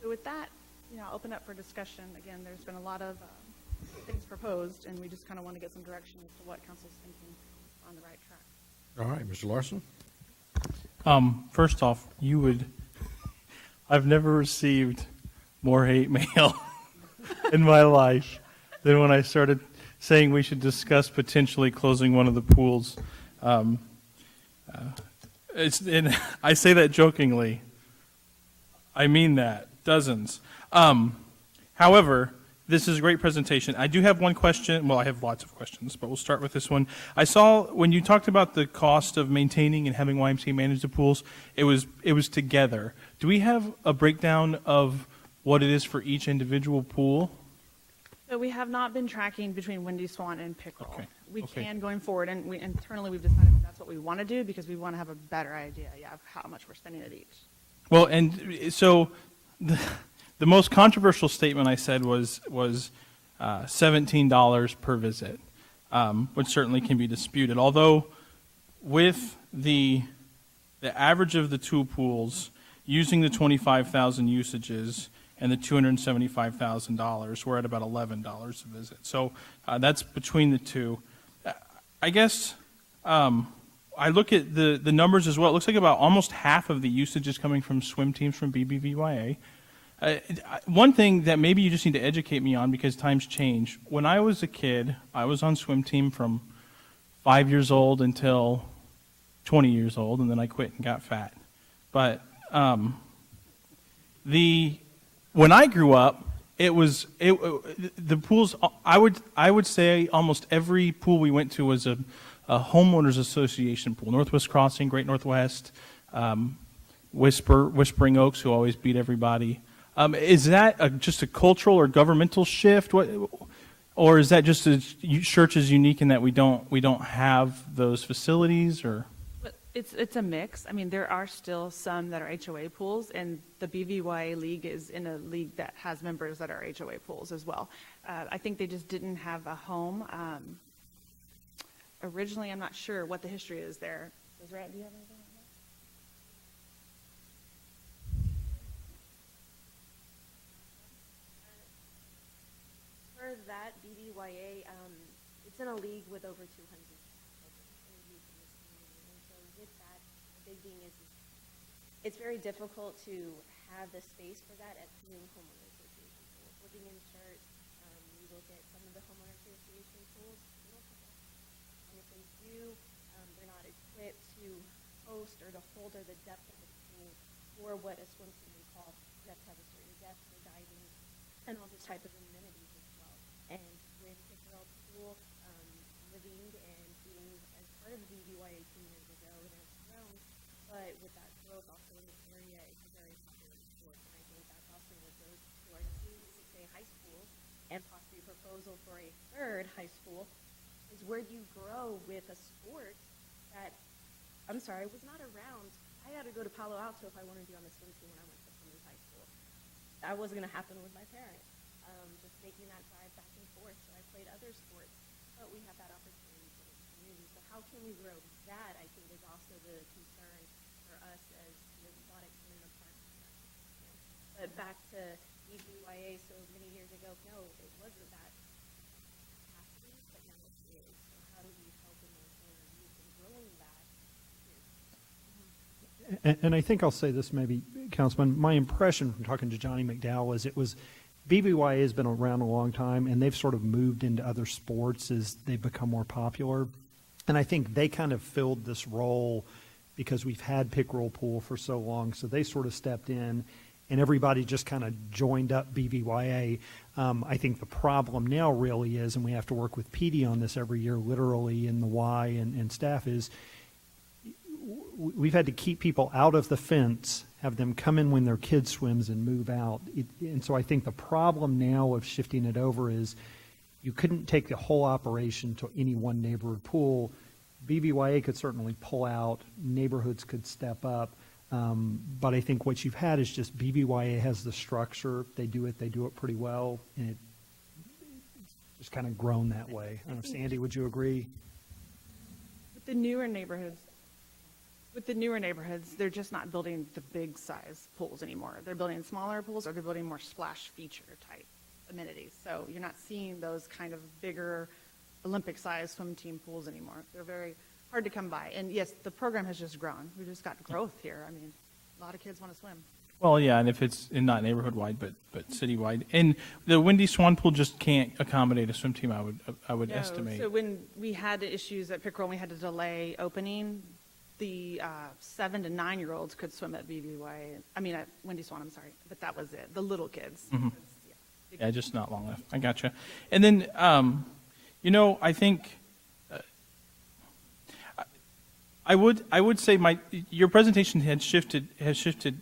So with that, you know, I'll open up for discussion. Again, there's been a lot of things proposed, and we just kind of want to get some direction as to what council's thinking on the right track. All right, Mr. Larson. First off, I've never received more hate mail in my life than when I started saying we should discuss potentially closing one of the pools. And I say that jokingly. I mean that, dozens. However, this is a great presentation. I do have one question. Well, I have lots of questions, but we'll start with this one. I saw when you talked about the cost of maintaining and having YMCA manage the pools, it was together. Do we have a breakdown of what it is for each individual pool? So we have not been tracking between Wendy Swan and Pickerel. Okay. We Okay. can going forward, and internally we've decided that's what we want to do because we want to have a better idea, of how much we're spending at each. Well, and so the most controversial statement I said was $17 per visit, which certainly can be disputed. Although with the average of the 2 pools, using the 25,000 usages and the $275,000, we're at about $11 a visit. So that's between the two. I guess I look at the numbers as well. It looks like about almost half of the usage is coming from swim teams from BBVYA. One thing that maybe you just need to educate me on, because times change. When I was a kid, I was on swim team from 5 years old until 20 years old, and then I quit and got fat. But when I grew up, the pools. I would say almost every pool we went to was a homeowners association pool. Northwest Crossing, Great Northwest, Whispering Oaks, who always beat everybody. Is that just a cultural or governmental shift? Or is that just Schertz is unique in that we don't have those facilities? Or It's a mix. I mean, there are still some that are HOA pools, and the BVYA league is in a league that has members that are HOA pools as well. I think they just didn't have a home. Originally, I'm not sure what the history is there. Do you have anything on that? For that BBYA, it's in a league with over 200 children in youth in this community. And so with that, the big thing is it's very difficult to have the space for that at new homeowner association pools. Living in Schertz, you look at some of the homeowner association pools, they don't have that. And if they do, they're not equipped to host or to hold or the depth of the pool or what a swim team would call. You have to have a certain depth for diving and all this type of amenities as well. And with Pickerel Pool living and being as part of the BBYA 10 years ago, and it's grown, but with that growth also in this area, it's a very popular sport. And I think that's also what goes to our 6A high schools and possibly a proposal for a 3rd high school is where do you grow with a sport that, I'm sorry, was not around. I had to go to Palo Alto if I wanted to be on the swim team when I went to Plymouth High School. That wasn't going to happen with my parents. Just making that drive back and forth. So I played other sports, but we have that opportunity for this community. So how can we grow that, I think, is also the concern for us as the aquatic center and the park center. But back to EBYA so many years ago, no, it wasn't that capacity, but now it is. So how do we help in those youth and growing that? And I think I'll say this maybe, Councilman, my impression from talking to Johnny McDowell is BBYA has been around a long time, and they've sort of moved into other sports as they've become more popular. And I think they kind of filled this role because we've had pickerel pool for so long, so they sort of stepped in, and everybody just kind of joined up BBYA. I think the problem now really is, and we have to work with PD on this every year, literally, in the Y and staff, is we've had to keep people out of the fence, have them come in when their kid swims and move out. And so I think the problem now of shifting it over is you couldn't take the whole operation to any one neighborhood pool. BBYA could certainly pull out, neighborhoods could step up. But I think what you've had is just BBYA has the structure. They do it pretty well, and it's just kind of grown that way. I don't know, Sandy, would you agree? With the newer neighborhoods, they're just not building the big size pools anymore. They're building smaller pools, or they're building more splash feature type amenities. So you're not seeing those kind of bigger Olympic size swim team pools anymore. They're very hard to come by. And yes, the program has just grown. We've just got growth here. I mean, a lot of kids want to swim. Well, yeah, and if it's not neighborhood-wide, but city-wide. And the Windy Swan Pool just can't accommodate a swim team, I would estimate. So when we had issues at Pickerel, we had to delay opening, the 7 to 9-year-olds could swim at BBY. I mean, at Windy Swan, I'm sorry. But that was it. The little kids. Mm-hmm. Yeah, just not long left. I gotcha. And then, I think I would say your presentation has shifted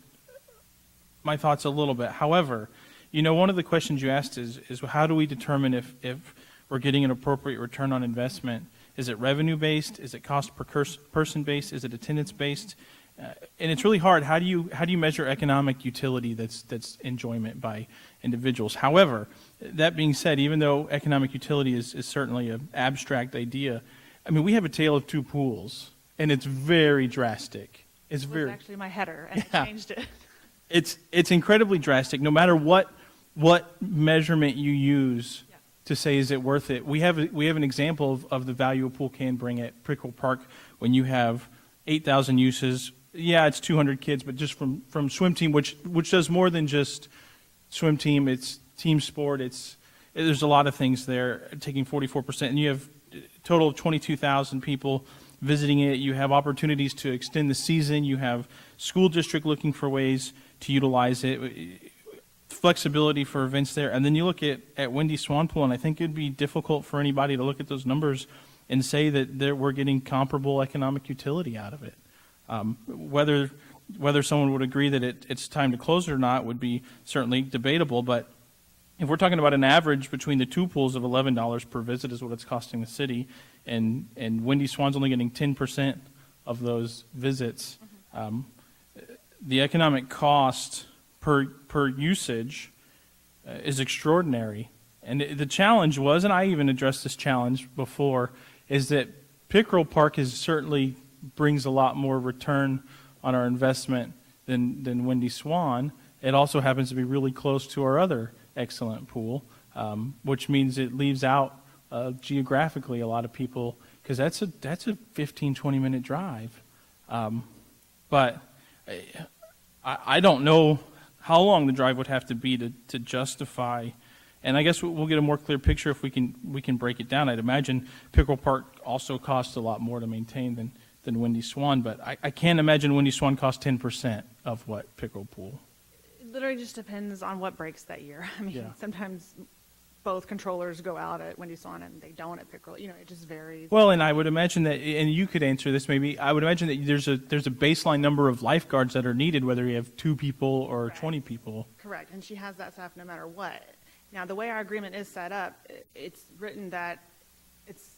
my thoughts a little bit. However, one of the questions you asked is how do we determine if we're getting an appropriate return on investment? Is it revenue based? Is it cost per person based? Is it attendance based? And it's really hard. How do you measure economic utility that's enjoyment by individuals? However, that being said, even though economic utility is certainly an abstract idea, I mean, we have a tale of two pools, and it's very drastic. It's very actually my header, and I changed it. It's incredibly drastic. No matter what measurement you use to say is it worth it, we have an example of the value a pool can bring at Pickerel Park when you have 8,000 uses. Yeah, it's 200 kids, but just from swim team, which does more than just swim team. It's team sport. There's a lot of things there, taking 44%, and you have a total of 22,000 people visiting it. You have opportunities to extend the season. You have school district looking for ways to utilize it, flexibility for events there. And then you look at Windy Swan Pool, and I think it'd be difficult for anybody to look at those numbers and say that we're getting comparable economic utility out of it. Whether someone would agree that it's time to close it or not would be certainly debatable, but if we're talking about an average between the two pools of $11 per visit is what it's costing the city, and Windy Swan's only getting 10% of those visits, the economic cost per usage is extraordinary. And the challenge was, and I even addressed this challenge before, is that Pickerel Park certainly brings a lot more return on our investment than Windy Swan. It also happens to be really close to our other excellent pool, which means it leaves out geographically a lot of people, because that's a 15-20 minute drive. But I don't know how long the drive would have to be to justify. And I guess we'll get a more clear picture if we can break it down. I'd imagine Pickerel Park also costs a lot more to maintain than Windy Swan, but I can't imagine Windy Swan costs 10% of what Pickerel Pool. It literally just depends on what breaks that year. I mean, sometimes both controllers go out at Windy Swan and they don't at Pickerel. It just varies. Well, and I would imagine that, and you could answer this maybe, I would imagine that there's a baseline number of lifeguards that are needed, whether you have 2 people or 20 people. Correct, and she has that staff no matter what. Now, the way our agreement is set up, it's written that its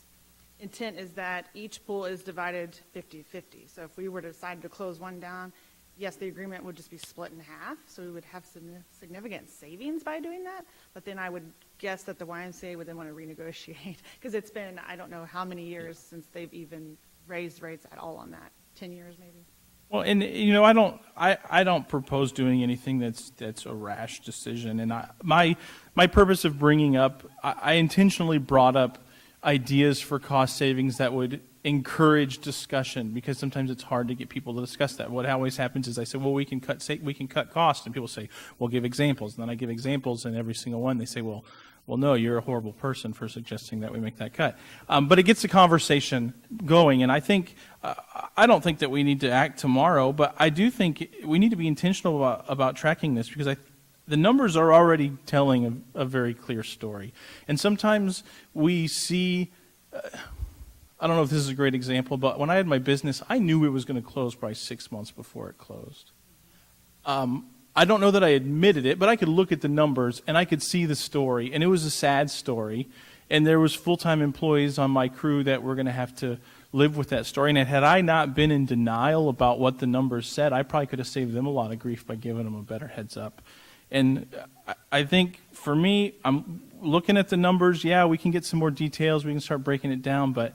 intent is that each pool is divided 50-50. So if we were to decide to close one down, yes, the agreement would just be split in half, so we would have some significant savings by doing that. But then I would guess that the YMCA would then want to renegotiate, because it's been, I don't know how many years since they've even raised rates at all on that. 10 years maybe? Well, and I don't propose doing anything that's a rash decision. And my purpose of bringing up, I intentionally brought up ideas for cost savings that would encourage discussion, because sometimes it's hard to get people to discuss that. What always happens is I say, well, we can cut costs, and people say, well, give examples. And then I give examples, and every single one they say, well, no, you're a horrible person for suggesting that we make that cut. But it gets the conversation going, and I think I don't think that we need to act tomorrow, but I do think we need to be intentional about tracking this, because the numbers are already telling a very clear story. And sometimes we see, I don't know if this is a great example, but when I had my business, I knew it was going to close probably 6 months before it closed. I don't know that I admitted it, but I could look at the numbers and I could see the story, and it was a sad story. And there was full-time employees on my crew that were going to have to live with that story. And had I not been in denial about what the numbers said, I probably could have saved them a lot of grief by giving them a better heads up. And I think for me, I'm looking at the numbers. Yeah, we can get some more details. We can start breaking it down. But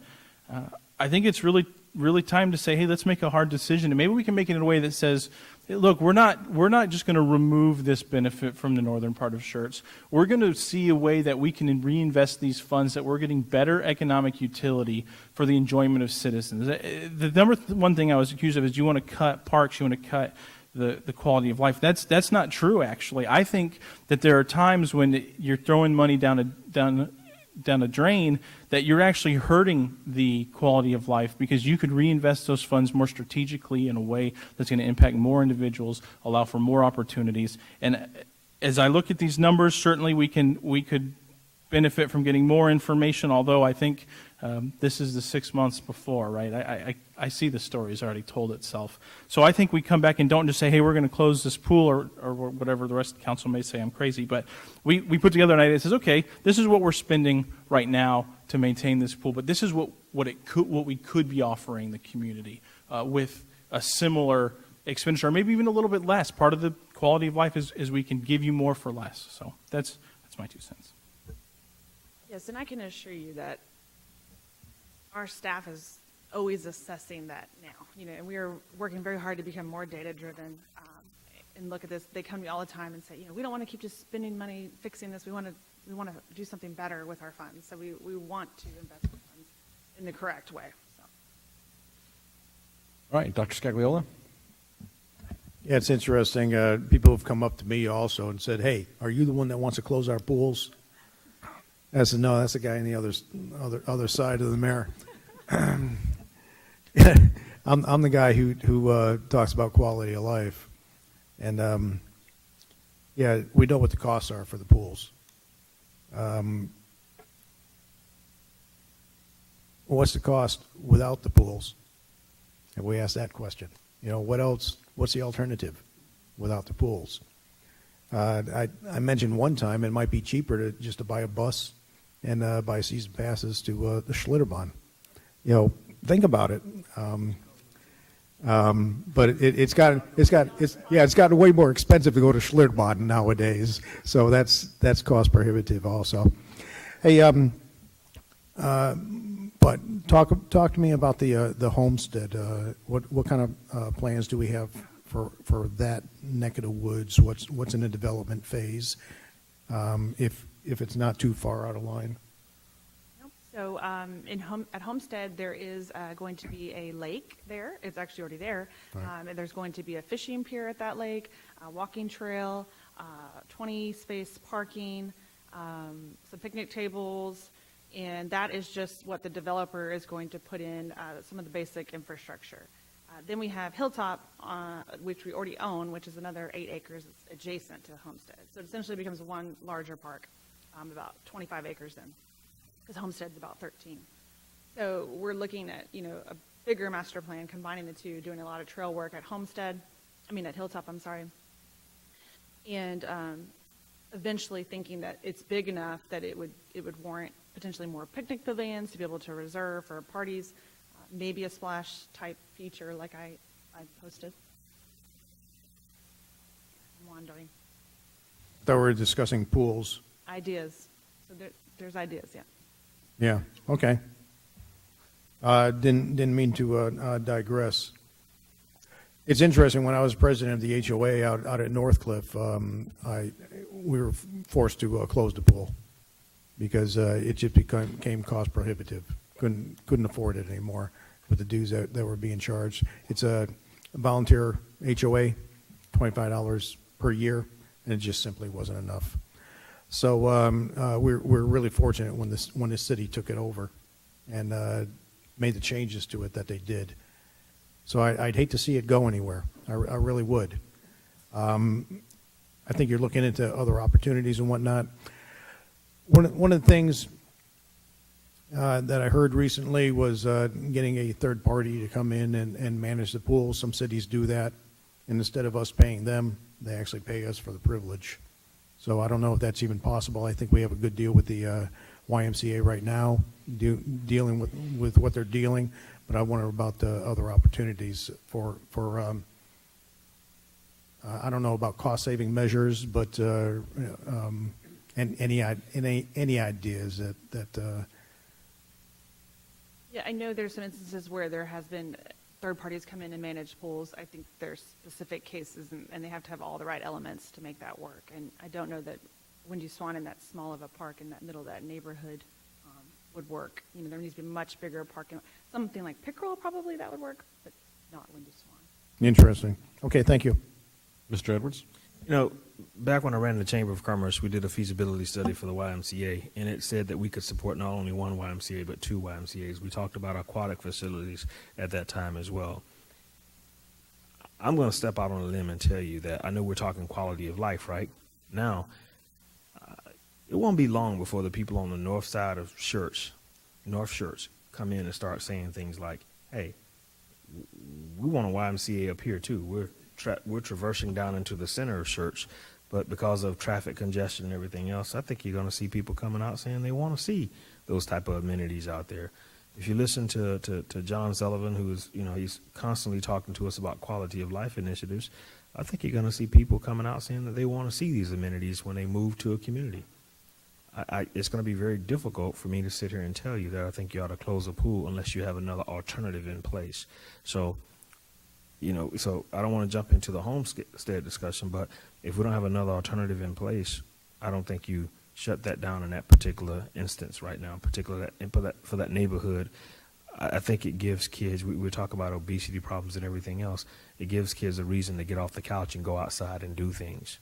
I think it's really time to say, hey, let's make a hard decision. And maybe we can make it in a way that says, hey, look, we're not just going to remove this benefit from the northern part of Schertz. We're going to see a way that we can reinvest these funds, that we're getting better economic utility for the enjoyment of citizens. The number one thing I was accused of is you want to cut parks, you want to cut the quality of life. That's not true, actually. I think that there are times when you're throwing money down a drain that you're actually hurting the quality of life, because you could reinvest those funds more strategically in a way that's going to impact more individuals, allow for more opportunities. And as I look at these numbers, certainly we could benefit from getting more information, although I think this is the 6 months before, right? I see the story's already told itself. So I think we come back and don't just say, hey, we're going to close this pool, or whatever the rest of the council may say I'm crazy, but we put together an idea that says, okay, this is what we're spending right now to maintain this pool, but this is what we could be offering the community with a similar expenditure, or maybe even a little bit less. Part of the quality of life is we can give you more for less. So that's my 2 cents. Yes, and I can assure you that our staff is always assessing that now, and we are working very hard to become more data-driven and look at this. They come to me all the time and say, we don't want to keep just spending money fixing this. We want to do something better with our funds. So we want to invest the funds in the correct way. So. All right, Dr. Scagliola. Yeah, it's interesting. People have come up to me also and said, hey, are you the one that wants to close our pools? I said, no, that's the guy on the other side of the mayor. I'm the guy who talks about quality of life. And, yeah, we know what the costs are for the pools. What's the cost without the pools? And we asked that question. What else? What's the alternative without the pools? I mentioned one time it might be cheaper to buy a bus and buy season passes to the Schlitterbahn. Think about it. But it's gotten way more expensive to go to Schlitterbahn nowadays. So that's cost prohibitive also. Hey, but talk to me about the homestead. What kind of plans do we have for that neck of the woods? What's in the development phase? If it's not too far out of line. So at Homestead, there is going to be a lake there. It's actually already there. Right. And there's going to be a fishing pier at that lake, a walking trail, 20-space parking, some picnic tables, and that is just what the developer is going to put in, some of the basic infrastructure. Then we have Hilltop, which we already own, which is another 8 acres adjacent to Homestead. So it essentially becomes one larger park, about 25 acres then, because Homestead's about 13. So we're looking at, a bigger master plan, combining the two, doing a lot of trail work at at Hilltop, and eventually thinking that it's big enough that it would warrant potentially more picnic pavilions to be able to reserve for parties, maybe a splash type feature like I posted. I'm wandering. Thought we were discussing pools. Ideas. So there's ideas, yeah. Yeah. Okay. Didn't mean to digress. It's interesting, when I was president of the HOA out at Northcliffe, we were forced to close the pool because it just became cost prohibitive. Couldn't afford it anymore with the dues that were being charged. It's a volunteer HOA, $25 per year, and it just simply wasn't enough. So we're really fortunate when this city took it over and made the changes to it that they did. So I'd hate to see it go anywhere. I really would. I think you're looking into other opportunities and whatnot. One of the things that I heard recently was getting a third party to come in and manage the pool. Some cities do that, and instead of us paying them, they actually pay us for the privilege. So I don't know if that's even possible. I think we have a good deal with the YMCA right now, dealing with what they're dealing. But I wonder about the other opportunities for I don't know about cost-saving measures, but and any ideas that Yeah, I know there's some instances where there has been third parties come in and manage pools. I think there's specific cases, and they have to have all the right elements to make that work. And I don't know that Windy Swan in that small of a park in that middle of that neighborhood would work. You know, there needs to be a much bigger parking. Something like Pickerel, probably that would work, but not Windy Swan. Interesting. Okay, thank you. Mr. Edwards? You know, back when I ran the Chamber of Commerce, we did a feasibility study for the YMCA, and it said that we could support not only one YMCA, but two YMCAs. We talked about aquatic facilities at that time as well. I'm going to step out on a limb and tell you that I know we're talking quality of life right now. It won't be long before the people on the north side of North Schertz, come in and start saying things like, hey, we want a YMCA up here too. We're traversing down into the center of Schertz, but because of traffic congestion and everything else, I think you're going to see people coming out saying they want to see those type of amenities out there. If you listen to John Sullivan, who's, you know, he's constantly talking to us about quality of life initiatives, I think you're going to see people coming out saying that they want to see these amenities when they move to a community. It's going to be very difficult for me to sit here and tell you that I think you ought to close a pool unless you have another alternative in place. So, you know, so I don't want to jump into the homestead discussion, but if we don't have another alternative in place, I don't think you shut that down in that particular instance right now, particularly for that neighborhood. I think it gives kids, we talk about obesity problems and everything else, it gives kids a reason to get off the couch and go outside and do things.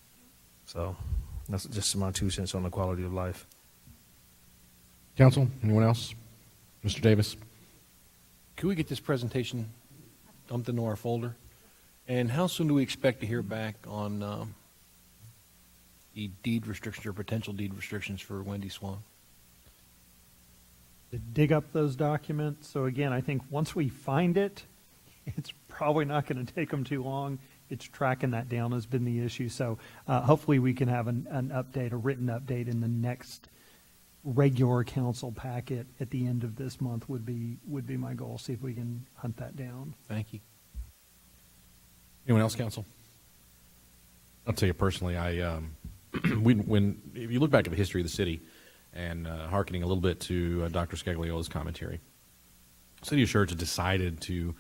So that's just my 2 cents on the quality of life. Council, anyone else? Mr. Davis? Could we get this presentation dumped into our folder? And how soon do we expect to hear back on the deed restrictions or potential deed restrictions for Windy Swan? To dig up those documents. So again, I think once we find it, it's probably not going to take them too long. It's tracking that down has been the issue. So hopefully we can have an update, a written update in the next regular council packet at the end of this month would be my goal. See if we can hunt that down. Thank you. Anyone else, council? I'll tell you personally, when if you look back at the history of the city, and hearkening a little bit to Dr. Scagliola's commentary, the city of Schertz decided to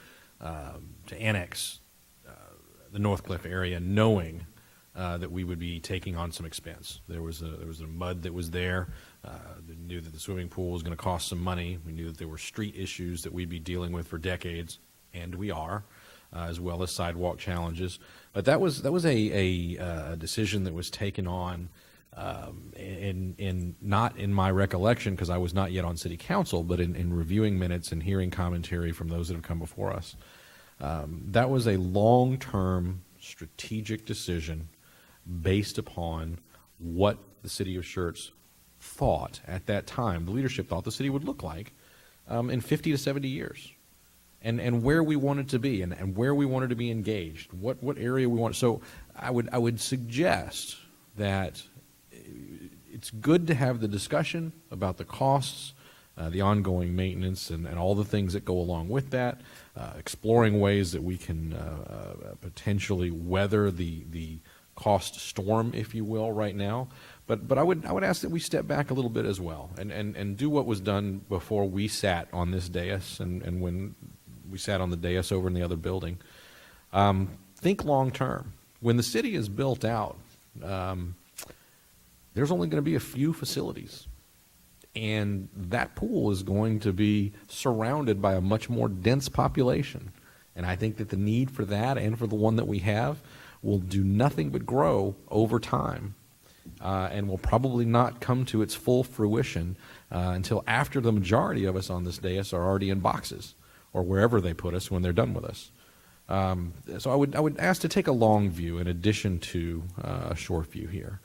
annex the Northcliffe area, knowing that we would be taking on some expense. There was a mud that was there. They knew that the swimming pool was going to cost some money. We knew that there were street issues that we'd be dealing with for decades, and we are, as well as sidewalk challenges. But that was a decision that was taken on in not in my recollection, because I was not yet on city council, but in reviewing minutes and hearing commentary from those that have come before us. That was a long-term strategic decision based upon what the city of Schertz thought at that time, the leadership thought the city would look like in 50 to 70 years, and where we wanted to be, and where we wanted to be engaged, what area we want. So I would suggest that it's good to have the discussion about the costs, the ongoing maintenance, and all the things that go along with that, exploring ways that we can potentially weather the cost storm, if you will, right now. But I would ask that we step back a little bit as well, and do what was done before we sat on this dais, and when we sat on the dais over in the other building. Think long term. When the city is built out, there's only going to be a few facilities. And that pool is going to be surrounded by a much more dense population. And I think that the need for that and for the one that we have will do nothing but grow over time, and will probably not come to its full fruition until after the majority of us on this dais are already in boxes or wherever they put us when they're done with us. So I would ask to take a long view in addition to a short view here.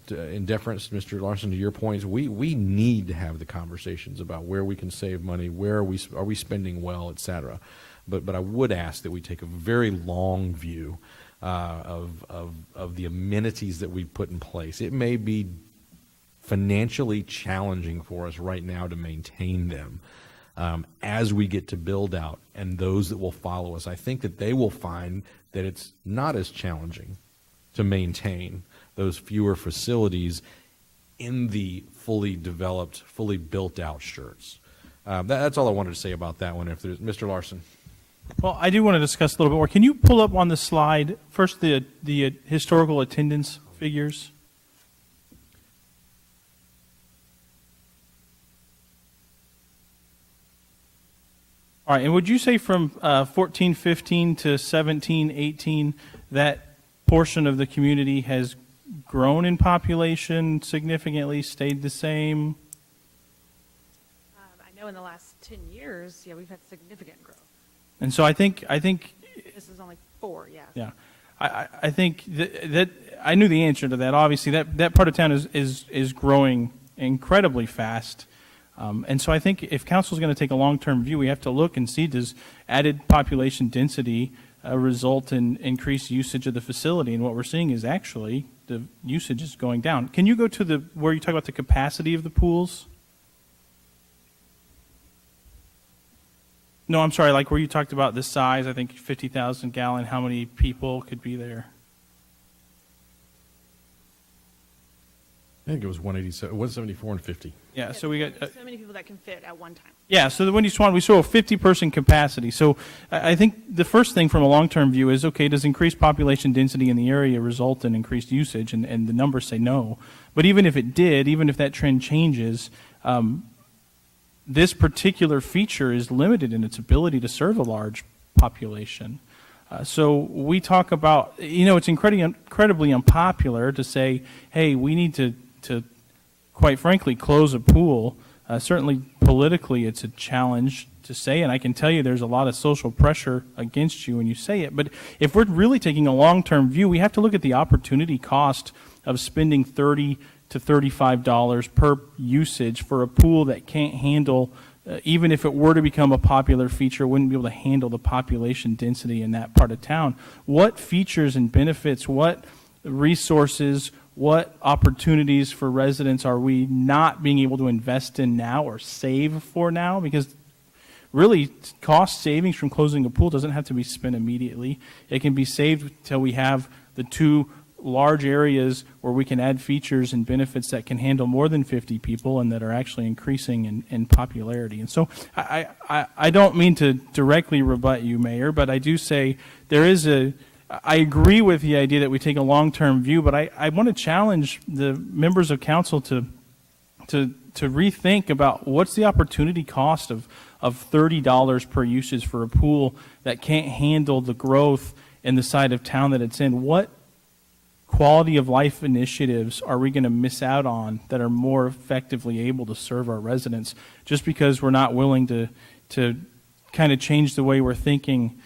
In deference, Mr. Larson, to your points, we need to have the conversations about where we can save money, where are we spending well, et cetera. But I would ask that we take a very long view of the amenities that we put in place. It may be financially challenging for us right now to maintain them. As we get to build out, and those that will follow us, I think that they will find that it's not as challenging to maintain those fewer facilities in the fully developed, fully built out Schertz. That's all I wanted to say about that one. If there's Mr. Larson. Well, I do want to discuss a little bit more. Can you pull up on the slide first the historical attendance figures? All right, and would you say from 14-15 to 17-18, that portion of the community has grown in population significantly, stayed the same? I know in the last 10 years, yeah, we've had significant growth. And so I think This is only 4, yes. yeah, I think that I knew the answer to that. Obviously, that part of town is growing incredibly fast. And so I think if council is going to take a long-term view, we have to look and see, does added population density result in increased usage of the facility? And what we're seeing is actually the usage is going down. Can you go to where you talk about the capacity of the pools? No, I'm sorry, like where you talked about the size, I think 50,000 gallon, how many people could be there? I think it was 174 and 50. Yeah, so we got so many people that can fit at one time. yeah. So the Wendy Swan, we saw a 50-person capacity. So I think the first thing from a long-term view is, okay, does increased population density in the area result in increased usage? And the numbers say no. But even if it did, even if that trend changes, this particular feature is limited in its ability to serve a large population. So we talk about, it's incredibly unpopular to say, hey, we need to quite frankly, close a pool. Certainly politically, it's a challenge to say, and I can tell you there's a lot of social pressure against you when you say it. But if we're really taking a long-term view, we have to look at the opportunity cost of spending $30 to $35 per usage for a pool that can't handle, even if it were to become a popular feature, wouldn't be able to handle the population density in that part of town. What features and benefits, what resources, what opportunities for residents are we not being able to invest in now or save for now? Because really, cost savings from closing a pool doesn't have to be spent immediately. It can be saved until we have the two large areas where we can add features and benefits that can handle more than 50 people and that are actually increasing in popularity. And so I don't mean to directly rebut you, Mayor, but I do say I agree with the idea that we take a long-term view, but I want to challenge the members of council to rethink about what's the opportunity cost of $30 per usage for a pool that can't handle the growth in the side of town that it's in. What quality of life initiatives are we going to miss out on that are more effectively able to serve our residents just because we're not willing to kind of change the way we're thinking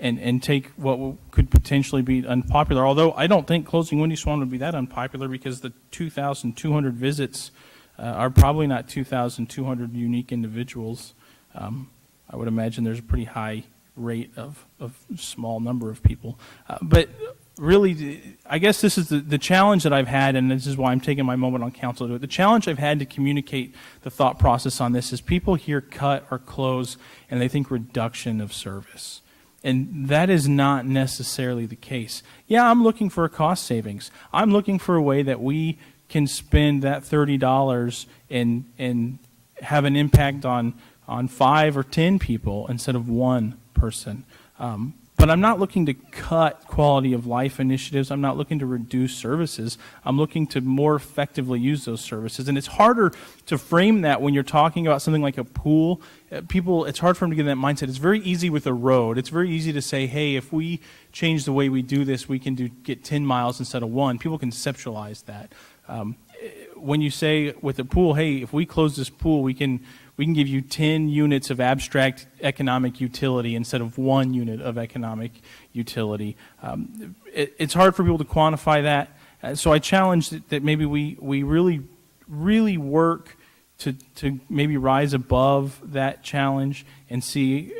and take what could potentially be unpopular? Although I don't think closing Wendy Swan would be that unpopular because the 2,200 visits are probably not 2,200 unique individuals. I would imagine there's a pretty high rate of small number of people. But really, I guess this is the challenge that I've had, and this is why I'm taking my moment on council to do it. The challenge I've had to communicate the thought process on this is people hear cut or close, and they think reduction of service. And that is not necessarily the case. Yeah, I'm looking for a cost savings. I'm looking for a way that we can spend that $30 and have an impact on 5 or 10 people instead of one person. But I'm not looking to cut quality of life initiatives. I'm not looking to reduce services. I'm looking to more effectively use those services. And it's harder to frame that when you're talking about something like a pool. It's hard for them to get in that mindset. It's very easy with a road. It's very easy to say, hey, if we change the way we do this, we can get 10 miles instead of 1. People conceptualize that. When you say with a pool, hey, if we close this pool, we can give you 10 units of abstract economic utility instead of 1 unit of economic utility. It's hard for people to quantify that. So I challenge that maybe we really work to maybe rise above that challenge and see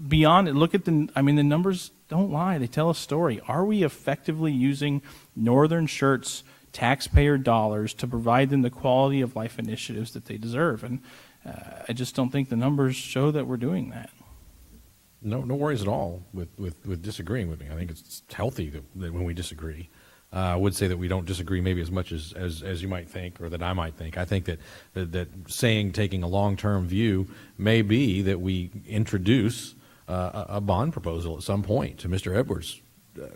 beyond it. Look at the numbers don't lie. They tell a story. Are we effectively using Northern Schertz taxpayer dollars to provide them the quality of life initiatives that they deserve? And I just don't think the numbers show that we're doing that. No worries at all with disagreeing with me. I think it's healthy that when we disagree. I would say that we don't disagree maybe as much as you might think, or that I might think. I think that taking a long-term view may be that we introduce a bond proposal at some point, to Mr. Edwards'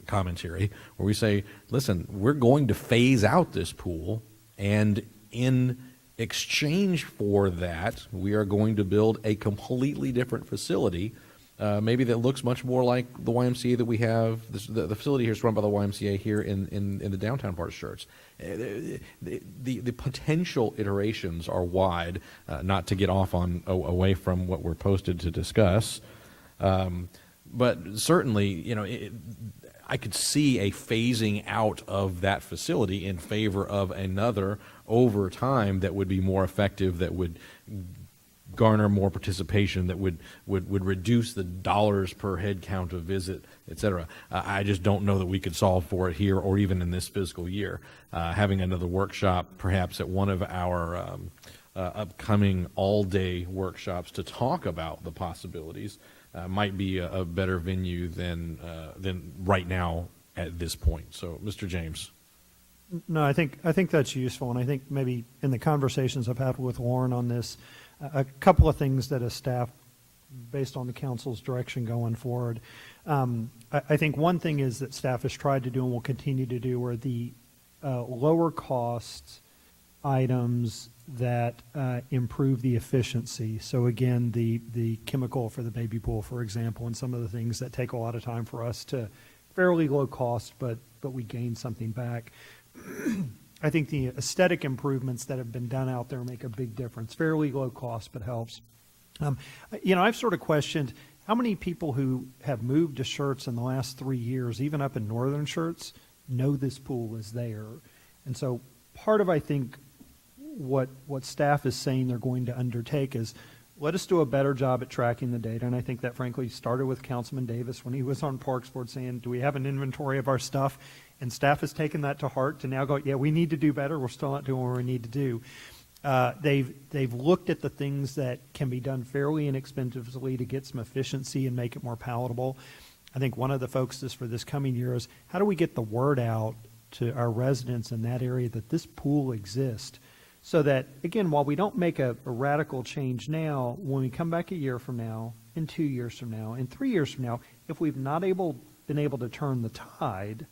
commentary, where we say, listen, we're going to phase out this pool, and in exchange for that, we are going to build a completely different facility, maybe that looks much more like the YMCA that we have. The facility here is run by the YMCA here in the downtown part of Schertz. The potential iterations are wide, not to get off away from what we're posted to discuss. But certainly, I could see a phasing out of that facility in favor of another over time that would be more effective, that would garner more participation, that would reduce the dollars per head count of visit, et cetera. I just don't know that we could solve for it here or even in this fiscal year. Having another workshop perhaps at one of our upcoming all-day workshops to talk about the possibilities might be a better venue than right now at this point. So, Mr. James. No, I think that's useful, and I think maybe in the conversations I've had with Warren on this, a couple of things that as staff, based on the council's direction going forward, I think one thing is that staff has tried to do and will continue to do are the lower cost items that improve the efficiency. So again, the chemical for the baby pool, for example, and some of the things that take a lot of time for us to fairly low cost, but we gain something back. I think the aesthetic improvements that have been done out there make a big difference. Fairly low cost, but helps. I've sort of questioned how many people who have moved to Schertz in the last 3 years, even up in Northern Schertz, know this pool is there. And so part of, I think, what staff is saying they're going to undertake is let us do a better job at tracking the data. And I think that, frankly, started with Councilman Davis when he was on Parks Board saying, do we have an inventory of our stuff? And staff has taken that to heart to now go, yeah, we need to do better. We're still not doing what we need to do. They've looked at the things that can be done fairly inexpensively to get some efficiency and make it more palatable. I think one of the focuses for this coming year is how do we get the word out to our residents in that area that this pool exists, so that, again, while we don't make a radical change now, when we come back a year from now, and 2 years from now, and 3 years from now, if we've not been able to turn the tide,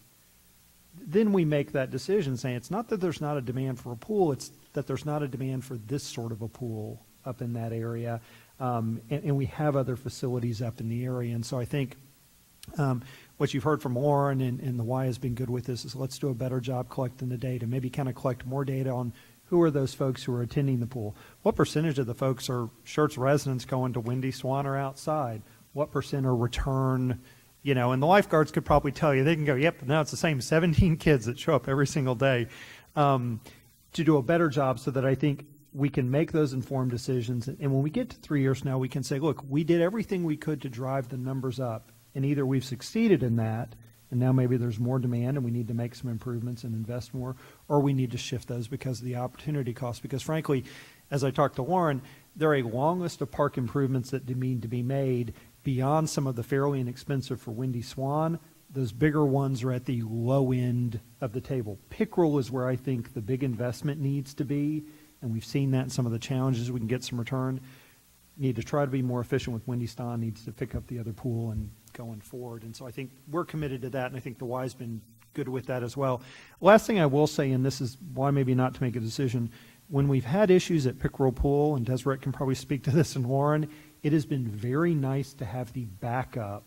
then we make that decision saying it's not that there's not a demand for a pool, it's that there's not a demand for this sort of a pool up in that area. And we have other facilities up in the area. And so I think what you've heard from Warren and the Y has been good with this is let's do a better job collecting the data, maybe kind of collect more data on who are those folks who are attending the pool. What percentage of the folks are Schertz residents going to Windy Swan or outside? What percent are return? And the lifeguards could probably tell you. They can go, yep, now it's the same 17 kids that show up every single day. To do a better job so that I think we can make those informed decisions. And when we get to 3 years from now, we can say, look, we did everything we could to drive the numbers up. And either we've succeeded in that, and now maybe there's more demand and we need to make some improvements and invest more, or we need to shift those because of the opportunity cost. Because frankly, as I talked to Warren, there are a long list of park improvements that need to be made beyond some of the fairly inexpensive for Windy Swan. Those bigger ones are at the low end of the table. Pickerel is where I think the big investment needs to be, and we've seen that in some of the challenges. We can get some return. Need to try to be more efficient with Windy Swan, needs to pick up the other pool, and going forward. And so I think we're committed to that, and I think the Y's been good with that as well. Last thing I will say, and this is why maybe not to make a decision, when we've had issues at Pickerel Pool, and Deseret can probably speak to this, and Warren, it has been very nice to have the backup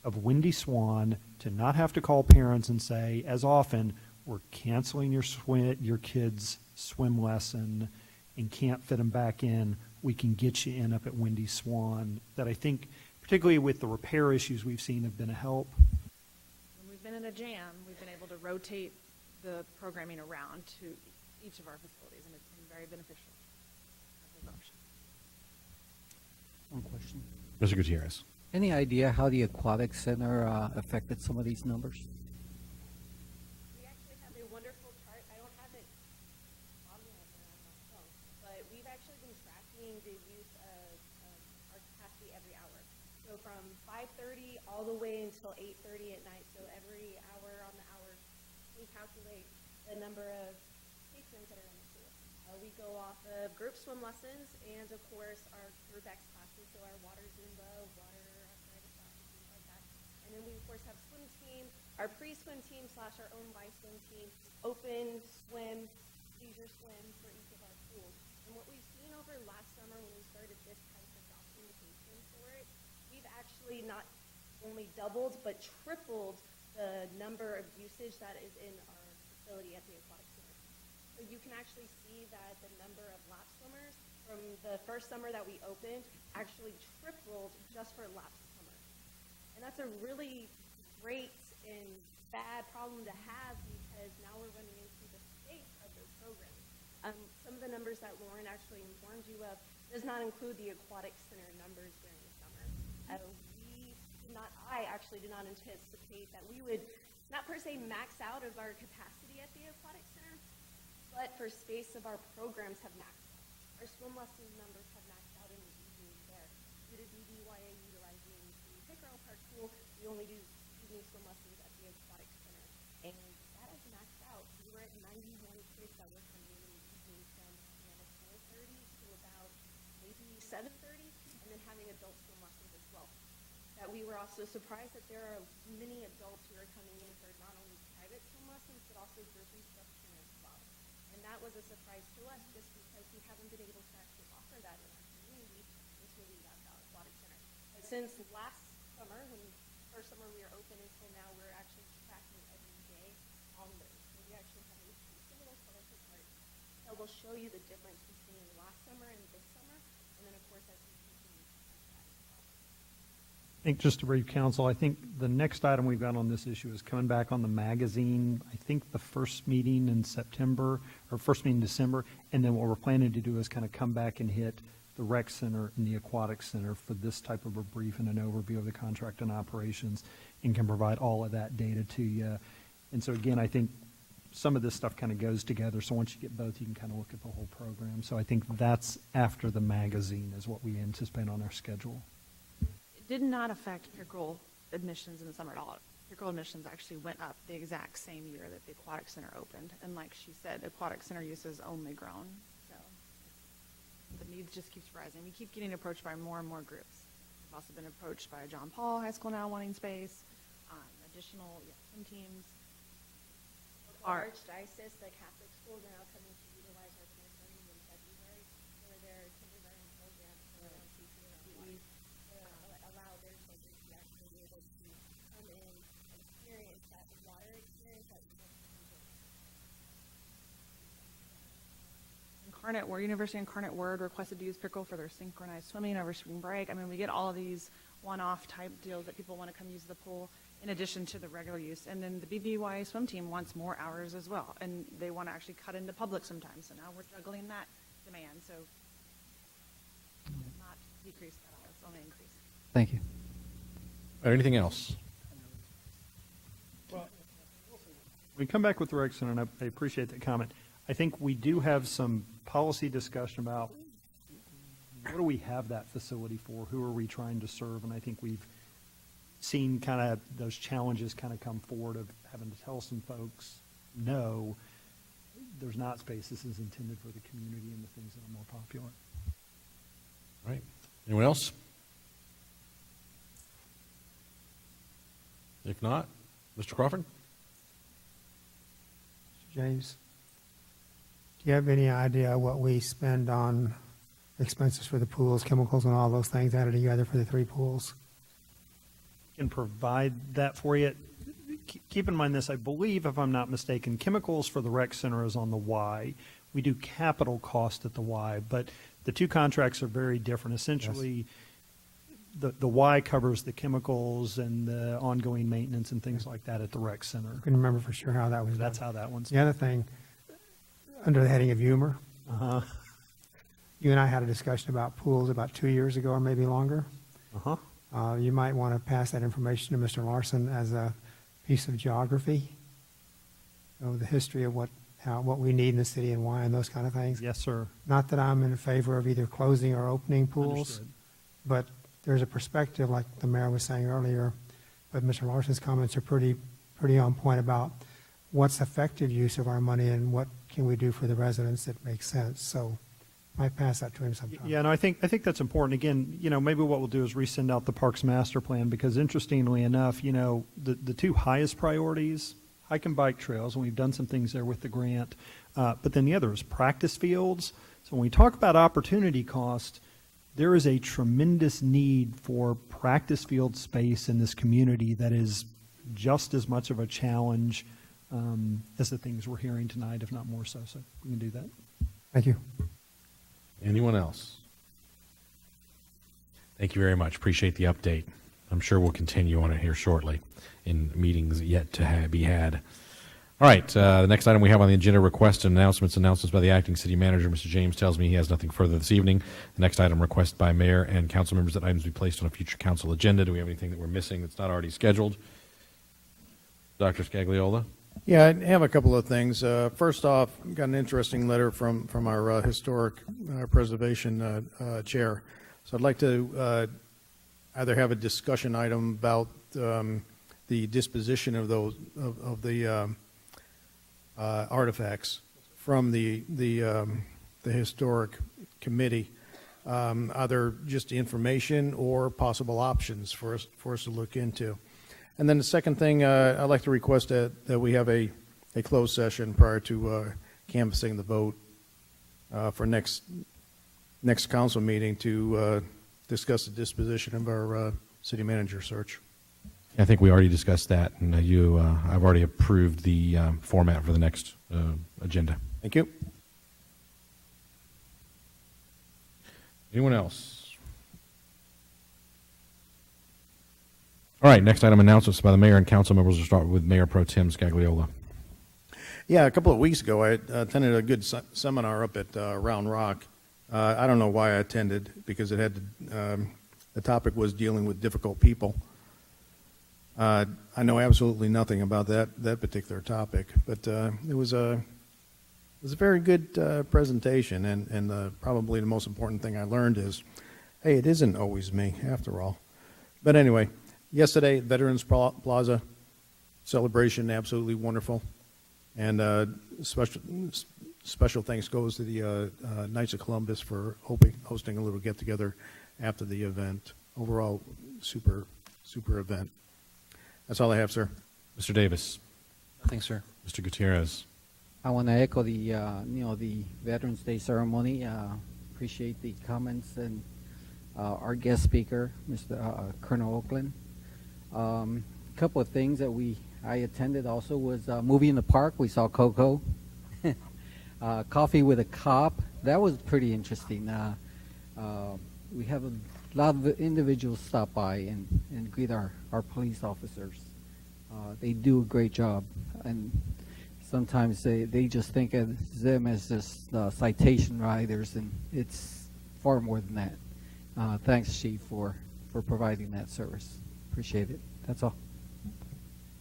of Windy Swan to not have to call parents and say, as often, we're canceling your kid's swim lesson and can't fit them back in. We can get you in up at Windy Swan. That I think, particularly with the repair issues we've seen, have been a help. When we've been in a jam, we've been able to rotate the programming around to each of our facilities, and it's been very beneficial. One question. Mr. Gutierrez. Any idea how the aquatic center affected some of these numbers? We actually have a wonderful chart. I don't have it on my phone, but we've actually been tracking the use of our capacity every hour. So from 5:30 all the way until 8:30 at night. So every hour on the hour, we calculate the number of patrons that are in the pool. We go off of group swim lessons and, of course, our group X classes, so our water Zumba, water arthritis classes, things like that. And then we, of course, have swim team, our pre-swim team / our own Y swim team, open swim, leisure swim for each of our pools. And what we've seen over last summer when we started this type of documentation for it, we've actually not only doubled but tripled the number of usage that is in our facility at the aquatic center. So you can actually see that the number of lap swimmers from the first summer that we opened actually tripled just for lap swimmers. And that's a really great and bad problem to have because now we're running into the state of those programs. Some of the numbers that Lauren actually informed you of does not include the aquatic center numbers during the summer. I actually did not anticipate that we would not per se max out of our capacity at the aquatic center, but for space of our programs have maxed out. Our swim lesson numbers have maxed out in the evenings there. Due to BBYA utilizing the Pickerel Park pool, we only do evening swim lessons at the aquatic center. And that has maxed out. We were at 91 kids that were coming in the evening from 4:30 to about maybe 7:30, and then having adult swim lessons as well. That we were also surprised that there are many adults who are coming in for not only private swim lessons, but also group instruction as well. And that was a surprise to us just because we haven't been able to actually offer that in our community until we got the aquatic center. But since last summer, when first summer we were open until now, we're actually tracking every day on those. So we actually have a little colorful chart that will show you the difference between last summer and this summer. And then, of course, as we continue to track that as well. I think just to brief council, I think the next item we've got on this issue is coming back on the magazine. I think the first meeting in September or first meeting in December, and then what we're planning to do is kind of come back and hit the rec center and the aquatic center for this type of a brief and an overview of the contract and operations, and can provide all of that data to you. And so again, I think some of this stuff kind of goes together. So once you get both, you can kind of look at the whole program. So I think that's after the magazine is what we anticipate on our schedule. It did not affect Pickerel admissions in the summer at all. Pickerel admissions actually went up the exact same year that the aquatic center opened. And like she said, the aquatic center use has only grown. So the need just keeps rising. We keep getting approached by more and more groups. We've also been approached by John Paul High School now wanting space, additional swim teams. Our Archdiocese, the Catholic schools are now coming to utilize our kindergarten in February for their kindergarten program around CCNP to allow their children to actually be able to come in and experience that water experience that we have enjoyed. University Incarnate Word requested to use Pickerel for their synchronized swimming over spring break. I mean, we get all of these one-off type deals that people want to come use the pool in addition to the regular use. And then the BBY swim team wants more hours as well, and they want to actually cut into public sometimes. So now we're juggling that demand. So not decrease at all, it's only increase. Thank you. Anything else? We come back with the rec center, and I appreciate that comment. I think we do have some policy discussion about what do we have that facility for? Who are we trying to serve? And I think we've seen kind of those challenges kind of come forward of having to tell some folks, no, there's not space. This is intended for the community and the things that are more popular. All right. Anyone else? If not, Mr. Crawford? James, do you have any idea what we spend on expenses for the pools, chemicals, and all those things added together for the 3 pools? Can provide that for you. Keep in mind this, I believe, if I'm not mistaken, chemicals for the rec center is on the Y. We do capital cost at the Y, but the 2 contracts are very different. Essentially, the Y covers the chemicals and the ongoing maintenance and things like that at the rec center. I couldn't remember for sure how that was That's done. how that one's The other thing, under the heading of humor, you and I had a discussion about pools about 2 years ago or maybe longer. You might want to pass that information to Mr. Larson as a piece of geography, the history of what we need in the city and why and those kind of things. Yes, sir. Not that I'm in favor of either closing or opening pools, Understood. but there's a perspective, like the mayor was saying earlier, but Mr. Larson's comments are pretty on point about what's effective use of our money and what can we do for the residents that makes sense. So might pass that to him sometime. Yeah, no, I think that's important. Again, maybe what we'll do is resend out the Parks Master Plan, because interestingly enough, the 2 highest priorities, hike and bike trails, and we've done some things there with the grant, but then the other is practice fields. So when we talk about opportunity cost, there is a tremendous need for practice field space in this community that is just as much of a challenge as the things we're hearing tonight, if not more so. So we can do that. Thank you. Anyone else? Thank you very much. Appreciate the update. I'm sure we'll continue on it here shortly in meetings yet to be had. All right, the next item we have on the agenda, request and announcements by the acting city manager. Mr. James tells me he has nothing further this evening. The next item, request by mayor and council members that items be placed on a future council agenda. Do we have anything that we're missing that's not already scheduled? Dr. Scagliola? Yeah, I have a couple of things. First off, got an interesting letter from our historic preservation chair. So I'd like to either have a discussion item about the disposition of those of the artifacts from the historic committee, either just information or possible options for us to look into. And then the second thing, I'd like to request that we have a closed session prior to canvassing the vote for next council meeting to discuss the disposition of our city manager search. I think we already discussed that, and I've already approved the format for the next agenda. Thank you. Anyone else? All right, next item, announcements by the mayor and council members. We'll start with Mayor Pro Tem Scagliola. Yeah, a couple of weeks ago, I attended a good seminar up at Round Rock. I don't know why I attended, because it had the topic was dealing with difficult people. I know absolutely nothing about that particular topic, but it was a very good presentation, and probably the most important thing I learned is, hey, it isn't always me after all. But anyway, yesterday, Veterans Plaza celebration, absolutely wonderful, and special thanks goes to the Knights of Columbus for hosting a little get-together after the event. Overall, super event. That's all I have, sir. Mr. Davis. Nothing, sir. Mr. Gutierrez. I want to echo the the Veterans Day ceremony. Appreciate the comments and our guest speaker, Mr. Colonel Oakland. A couple of things that I attended also was movie in the park. We saw Coco. Coffee with a Cop. That was pretty interesting. We have a lot of individuals stop by and greet our police officers. They do a great job, and sometimes they just think of them as just citation riders, and it's far more than that. Thanks, Chief, for providing that service. Appreciate it. That's all.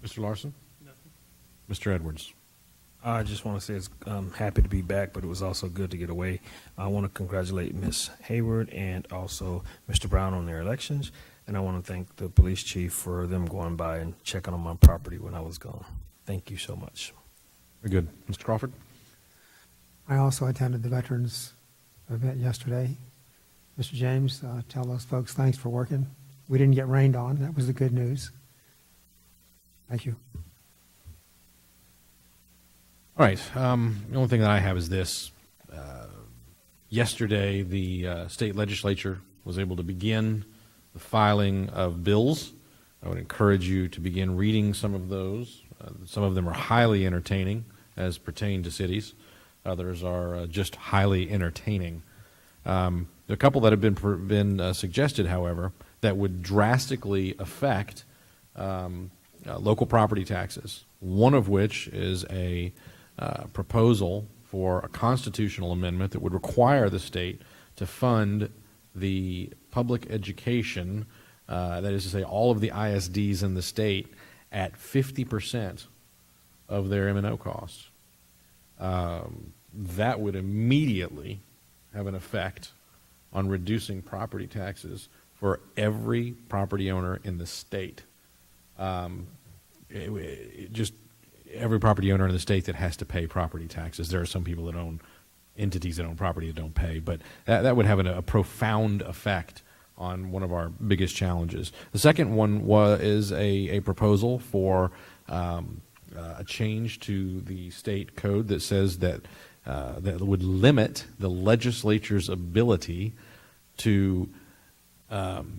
Mr. Larson? Nothing. Mr. Edwards? I just want to say I'm happy to be back, but it was also good to get away. I want to congratulate Ms. Hayward and also Mr. Brown on their elections, and I want to thank the police chief for them going by and checking on my property when I was gone. Thank you so much. Very good. Mr. Crawford? I also attended the Veterans event yesterday. Mr. James, tell those folks thanks for working. We didn't get rained on. That was the good news. Thank you. All right. The only thing that I have is this. Yesterday, the state legislature was able to begin the filing of bills. I would encourage you to begin reading some of those. Some of them are highly entertaining as pertain to cities. Others are just highly entertaining. There are a couple that have been suggested, however, that would drastically affect local property taxes, one of which is a proposal for a constitutional amendment that would require the state to fund the public education, that is to say all of the ISDs in the state, at 50% of their M&O costs. That would immediately have an effect on reducing property taxes for every property owner in the state. Just every property owner in the state that has to pay property taxes. There are some people that own entities that own property that don't pay, but that would have a profound effect on one of our biggest challenges. The second one is a proposal for a change to the state code that says that would limit the legislature's ability to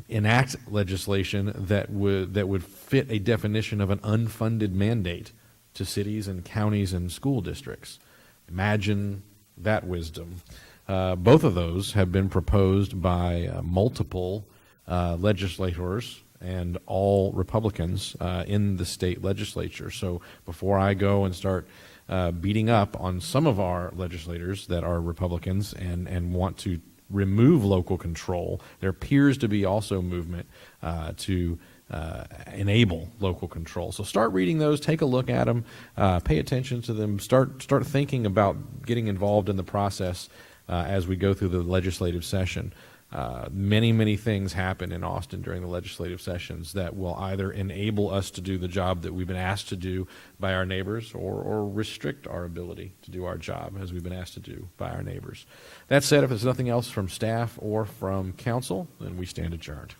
enact legislation that would fit a definition of an unfunded mandate to cities and counties and school districts. Imagine that wisdom. Both of those have been proposed by multiple legislators and all Republicans in the state legislature. So before I go and start beating up on some of our legislators that are Republicans and want to remove local control, there appears to be also movement to enable local control. So start reading those, take a look at them, pay attention to them, start thinking about getting involved in the process as we go through the legislative session. Many things happen in Austin during the legislative sessions that will either enable us to do the job that we've been asked to do by our neighbors or restrict our ability to do our job as we've been asked to do by our neighbors. That said, if there's nothing else from staff or from council, then we stand adjourned.